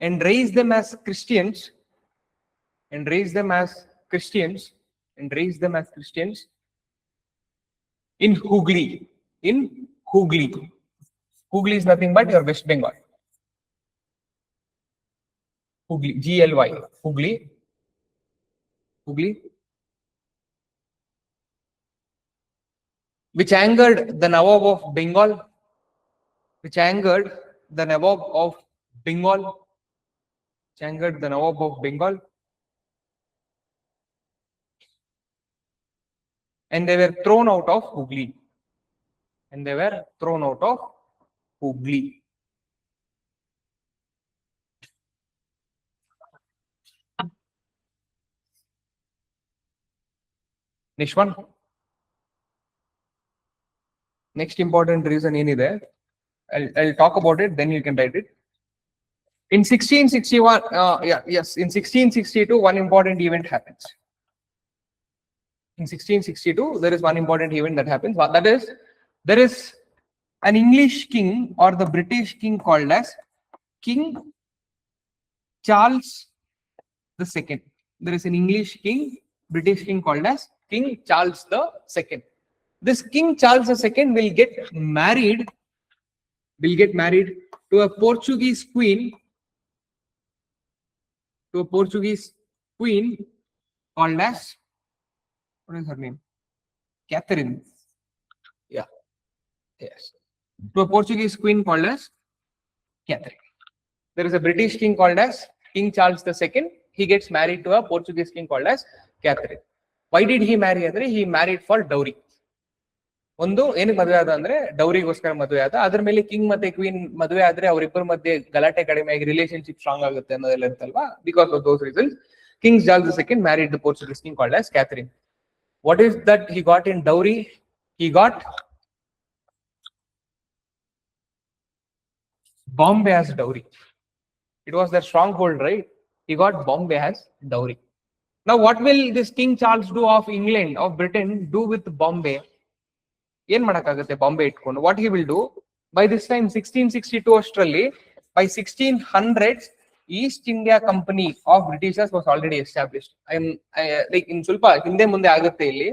and raise them as Christians, in Hooghly. Hooghly is nothing but your West Bengal. Hooghly, G-L-Y, Hooghly, which angered the Nawab of Bengal, and they were thrown out of Hooghly. Next one. Next important reason ಏನಿದೆ, I'll talk about it, then you can write it. In 1661, in 1662, one important event happens. In 1662, there is one important event that happens. That is, there is an English king or the British king called as King Charles II. There is an English king, British king called as King Charles II. This King Charles II will get married to a Portuguese queen, called as, what is her name? Catherine. Yeah. Yes. To a Portuguese queen called as Catherine. There is a British king called as King Charles II. He gets married to a Portuguese king called as Catherine. Why did he marry her? He married for dowry. ಒಂದು ಏನಕ್ಕೆ ಮದುವೆ ಆದ ಅಂದ್ರೆ ಡೌರಿಗೋಸ್ಕರ ಮದುವೆ ಆದ. ಅದ್ರ ಮೇಲೆ king ಮತ್ತೆ ಕ್ವೀನ್ ಮದುವೆ ಆದ್ರೆ ಅವರಿಬ್ಬರ ಮಧ್ಯೆ ಗಲಾಟೆ ಕಡಿಮೆ ಆಗಿ ರಿಲೇಶನ್ಶಿಪ್ ಸ್ಟ್ರಾಂಗ್ ಆಗುತ್ತೆ ಅನ್ನೋದೆಲ್ಲ ಇರುತ್ತಲ್ವಾ. Because of those reasons king Charles II married the Portuguese king called as Catherine. What is that he got in dowry? He got Bombay as dowry. It was their stronghold, right? He got Bombay as dowry. Now what will this King Charles do of England, of Britain, do with Bombay? ಏನ್ ಮಾಡಕ್ಕಾಗುತ್ತೆ ಬಾಂಬೆ ಇಟ್ಕೊಂಡು? What he will do, by this time 1662 ಅಷ್ಟರಲ್ಲಿ, by 1600s East India Company of Britishers was already established. Like in ಸ್ವಲ್ಪ ಹಿಂದೆ ಮುಂದೆ ಆಗುತ್ತೆ ಇಲ್ಲಿ,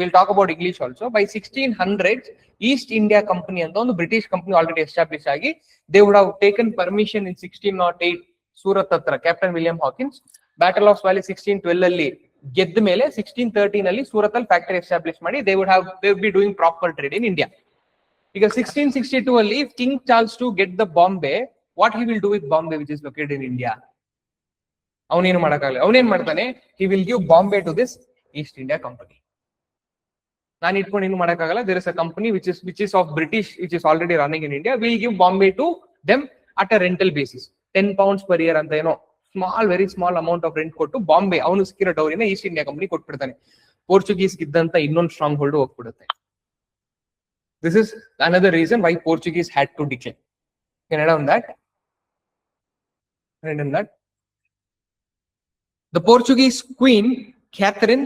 will talk about English also. By 1600s East India Company ಅಂತ ಒಂದು ಬ್ರಿಟಿಷ್ ಕಂಪನಿ ಆಲ್ರೆಡಿ ಎಸ್ಟಾಬ್ಲಿಷ್ ಆಗಿ, they would have taken permission in 1608 Surat ಹತ್ರ Captain William Hawkins battle of Swally 1612 ಅಲ್ಲಿ ಗೆದ್ದ ಮೇಲೆ 1613 ಅಲ್ಲಿ ಸೂರತ್ ಅಲ್ಲಿ ಫ್ಯಾಕ್ಟರಿ ಎಸ್ಟಾಬ್ಲಿಷ್ ಮಾಡಿ they would be doing proper trade in India. ಈಗ 1662 ಅಲ್ಲಿ King Charles to get the Bombay, what he will do with Bombay which is located in India? ಅವನೇನು ಮಾಡಕ್ಕಾಗಲ್ಲ. ಅವನೇನ್ ಮಾಡ್ತಾನೆ, he will give Bombay to this East India Company. ನಾನು ಇಟ್ಕೊಂಡು ಏನು ಮಾಡಕ್ಕಾಗಲ್ಲ. There is a company which is of British which is already running in India, will give Bombay to them at a rental basis, 10 pounds per year ಅಂತ ಏನೋ very small amount of rent ಕೊಟ್ಟು ಬಾಂಬೆ ಅವನು ಸಿಕ್ಕಿರೋ ಡೌರಿನ ಈಸ್ಟ್ ಇಂಡಿಯಾ ಕಂಪನಿ ಕೊಟ್ಬಿಡ್ತಾನೆ. Portuguese ಇದ್ದಂತ ಇನ್ನೊಂದು stronghold ಹೋಗ್ಬಿಡುತ್ತೆ. This is another reason why Portuguese had to decline. Can I add on that? The Portuguese queen Catherine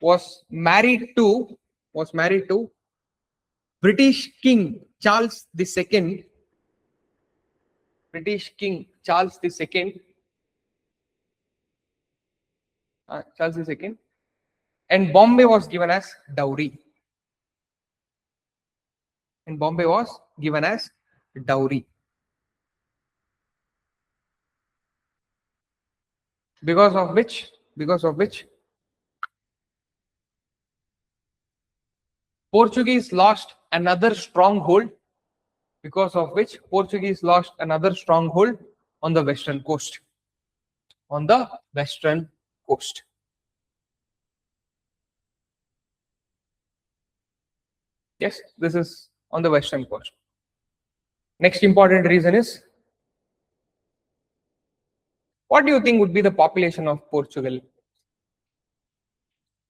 was married to British King Charles II. And Bombay was given as dowry. Bombay was given as dowry. because of which Portuguese lost another stronghold, because of which Portuguese lost another stronghold on the western coast. On the western coast. Yes, this is on the western coast. Next important reason is, what do you think would be the population of Portugal?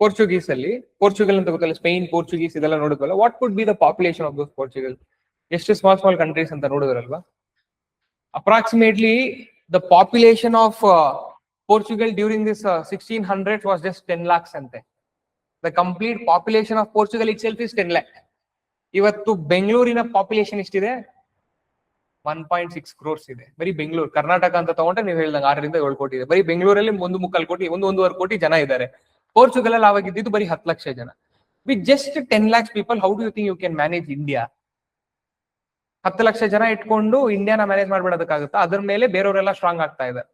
Portuguese ಅಲ್ಲಿ Portugal ಅಂತ ಗೊತ್ತಲ್ಲ, Spain, Portuguese ಇದೆಲ್ಲ ನೋಡಿದ್ವಲ್ಲ, what could be the population of those Portugal? ಎಷ್ಟು small countries ಅಂತ ನೋಡಿದ್ರಲ್ವಾ? Approximately the population of Portugal during this 1600s was just 10 lakhs ante. The complete population of Portugal itself is 10 lakh. ಇವತ್ತು ಬೆಂಗಳೂರಿನ population ಎಷ್ಟಿದೆ? 1.6 crores ಇದೆ. ಬರೀ ಬೆಂಗಳೂರು, ಕರ್ನಾಟಕ ಅಂತ ತಗೊಂಡ್ರೆ ನೀವು ಹೇಳಿದಂಗೆ 6 ರಿಂದ 7 ಕೋಟಿ ಇದೆ. ಬರೀ ಬೆಂಗಳೂರಲ್ಲಿ 1.25 ಕೋಟಿ, 1.5 ಕೋಟಿ ಜನ ಇದ್ದಾರೆ. ಪೋರ್ಚುಗಲ್ ಅಲ್ಲಿ ಆವಾಗ ಇದ್ದಿದ್ದು ಬರೀ 10 ಲಕ್ಷ ಜನ. With just 10 lakhs people, how do you think you can manage India? 10 lakh ಜನ ಇಟ್ಕೊಂಡು ಇಂಡಿಯಾನ ಮ್ಯಾನೇಜ್ ಮಾಡ್ಬಿಡೋದಕ್ಕಾಗುತ್ತಾ? ಅದ್ರ ಮೇಲೆ ಬೇರೆಯವರೆಲ್ಲ ಸ್ಟ್ರಾಂಗ್ ಆಗ್ತಾ ಇದ್ದಾರೆ.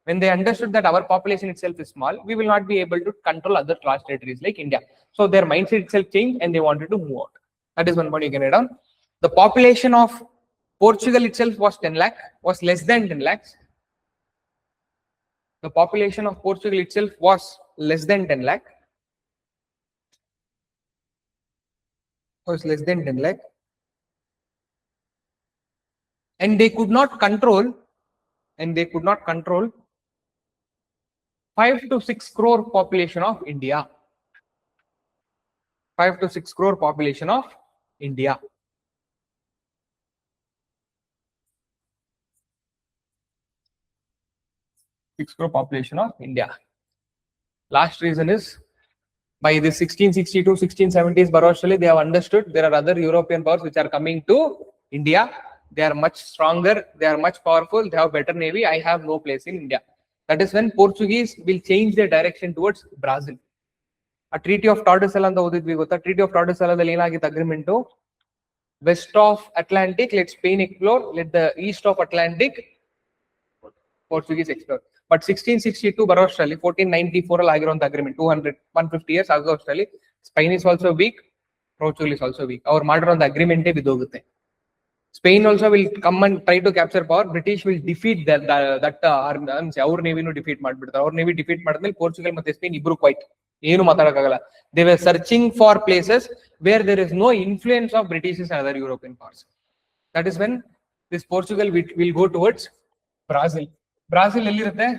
When they understood that our population itself is small, we will not be able to control other large territories like India. So their mindset itself changed and they wanted to move out. That is one point you can write down. The population of Portugal itself was 10 lakh, was less than 10 lakhs. The population of Portugal itself was less than 10 lakh. Was less than 10 lakh. And they could not control 5 to 6 crore population of India. 5 to 6 crore population of India. Population of India. Last reason is, by the 1662, 1670s, Baroshali, they have understood there are other European powers which are coming to India. They are much stronger, they are much powerful, they have better navy. I have no place in India. That is when Portuguese will change their direction towards Brazil. A Treaty of Tordesillas ಅಂತ ಓದಿದ್ವಿ ಗೊತ್ತಾ? Treaty of Tordesillas ಅಲ್ಲಿ ಏನಾಗಿತ್ತು agreement? West of Atlantic let Spain explore, let the east of Atlantic Portuguese explore. But 1662 ಬರೋ ಅಷ್ಟರಲ್ಲಿ 1494 ಅಲ್ಲಿ ಆಗಿರುವಂತ agreement 150 years ಆಗೋ ಅಷ್ಟರಲ್ಲಿ Spain is also weak, Portugal is also weak. ಅವ್ರು ಮಾಡಿರುವಂತ ಅಗ್ರಿಮೆಂಟೇ ಬಿದ್ದೋಗುತ್ತೆ. Spain also will come and try to capture power. British will defeat that our navy nu defeat ಮಾಡ್ಬಿಡ್ತಾರೆ. ಅವ್ರ ನೇವಿ ಡಿಫೀಟ್ ಮಾಡಿದ್ಮೇಲೆ ಪೋರ್ಚುಗಲ್ ಮತ್ತೆ ಸ್ಪೇನ್ ಇಬ್ರು quite ಏನು ಮಾತಾಡಕ್ಕಾಗಲ್ಲ. They were searching for places where there is no influence of British and other European powers. That is when this Portugal will go towards Brazil. Brazil ಎಲ್ಲಿರುತ್ತೆ?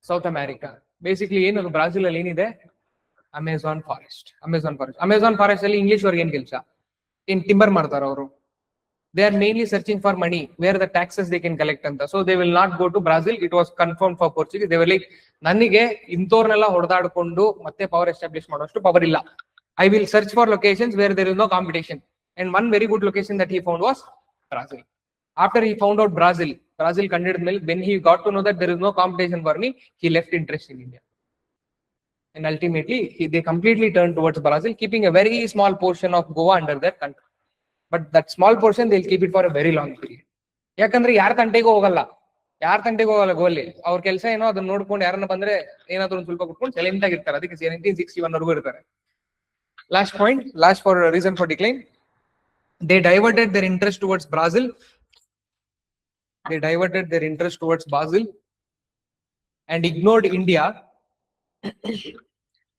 South America. Basically ಏನು Brazil ಅಲ್ಲಿ ಏನಿದೆ? Amazon forest. Amazon forest ಅಲ್ಲಿ English ಅವ್ರಿಗೆ ಏನ್ ಕೆಲಸ? ಏನ್ timber ಮಾಡ್ತಾರ ಅವರು? They are mainly searching for money, where the taxes they can collect anta. So they will not go to Brazil. It was confirmed for Portuguese. They were like, ನನಗೆ ಇಂತೋರ್ನೆಲ್ಲ ಹೊಡೆದಾಡ್ಕೊಂಡು ಮತ್ತೆ power establish ಮಾಡೋಷ್ಟು power ಇಲ್ಲ. I will search for locations where there is no competition. And one very good location that he found was Brazil. After he found out Brazil ಕಂಡಿಡಿದ ಮೇಲೆ, when he got to know that there is no competition for me, he left interest in India. And ultimately, they completely turned towards Brazil, keeping a very small portion of Goa under their control. But that small portion, they'll keep it for a very long period. ಯಾಕಂದ್ರೆ ಯಾರ ತಂಟೆಗೂ ಹೋಗಲ್ಲ ಗೋಲಿ. ಅವ್ರ ಕೆಲಸ ಏನೋ ಅದನ್ನ ನೋಡ್ಕೊಂಡು ಯಾರನ್ನ ಬಂದ್ರೆ ಏನಾದ್ರು ಒಂದು ಸ್ವಲ್ಪ ಕೊಟ್ಕೊಂಡು ಸೈಲೆಂಟ್ ಆಗಿರ್ತಾರೆ. ಅದಕ್ಕೆ 1761 ವರೆಗೂ ಇರ್ತಾರೆ. Last point, last for reason for decline, they diverted their interest towards Brazil. And ignored India.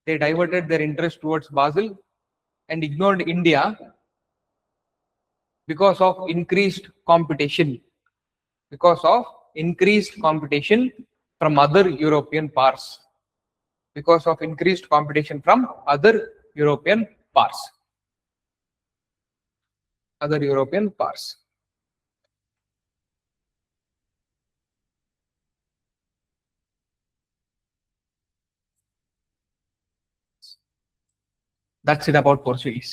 They diverted their interest towards Brazil and ignored India because of increased competition. From other European powers. That's it about Portuguese.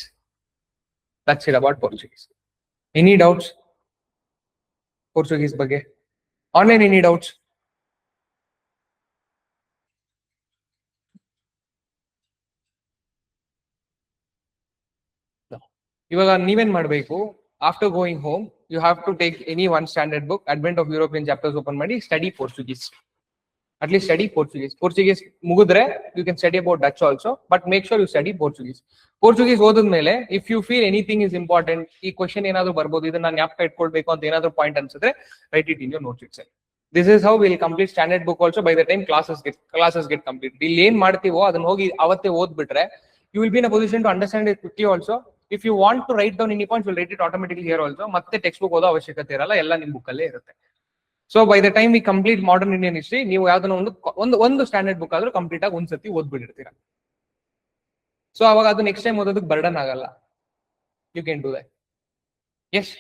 Any doubts? Portuguese ಬಗ್ಗೆ online any doubts? No. ಇವಾಗ ನೀವೇನ್ ಮಾಡಬೇಕು? After going home, you have to take any one standard book, Advent of European chapters open ಮಾಡಿ, study Portuguese. At least study Portuguese mugudre you can study about Dutch also, but make sure you study Portuguese ಓದಿದ್ಮೇಲೆ if you feel anything is important, ಈ question ಏನಾದ್ರು ಬರ್ಬೋದು, ಇದನ್ನ ನಾನು ಜ್ಞಾಪಕ ಇಟ್ಕೊಳ್ಬೇಕು ಅಂತ ಏನಾದ್ರು ಪಾಯಿಂಟ್ ಅನ್ಸಿದ್ರೆ write it in your notes itself. This is how we'll complete standard book also by the time classes get completed. ಇಲ್ಲಿ ಏನ್ ಮಾಡ್ತೀವೋ ಅದನ್ನ ಹೋಗಿ ಅವತ್ತೇ ಓದ್ಬಿಟ್ರೆ you will be in a position to understand it quickly also. If you want to write down any points, you'll write it automatically here also. ಮತ್ತೆ text book ಓದೋ ಅವಶ್ಯಕತೆ ಇರಲ್ಲ, ಎಲ್ಲ ನಿಮ್ ಬುಕ್ ಅಲ್ಲೇ ಇರುತ್ತೆ. So by the time we complete modern Indian history, ನೀವು ಯಾವ್ದನ್ನ ಒಂದು ಸ್ಟ್ಯಾಂಡರ್ಡ್ ಬುಕ್ ಆದ್ರೂ ಕಂಪ್ಲೀಟ್ ಆಗಿ ಒಂದ್ಸತಿ ಓದ್ಬಿಟ್ಟಿರ್ತೀರಾ. ಸೊ ಅವಾಗ ಅದು ನೆಕ್ಸ್ಟ್ ಟೈಮ್ ಓದೋದಕ್ಕೆ ಬರ್ಡನ್ ಆಗಲ್ಲ. You can do that. S.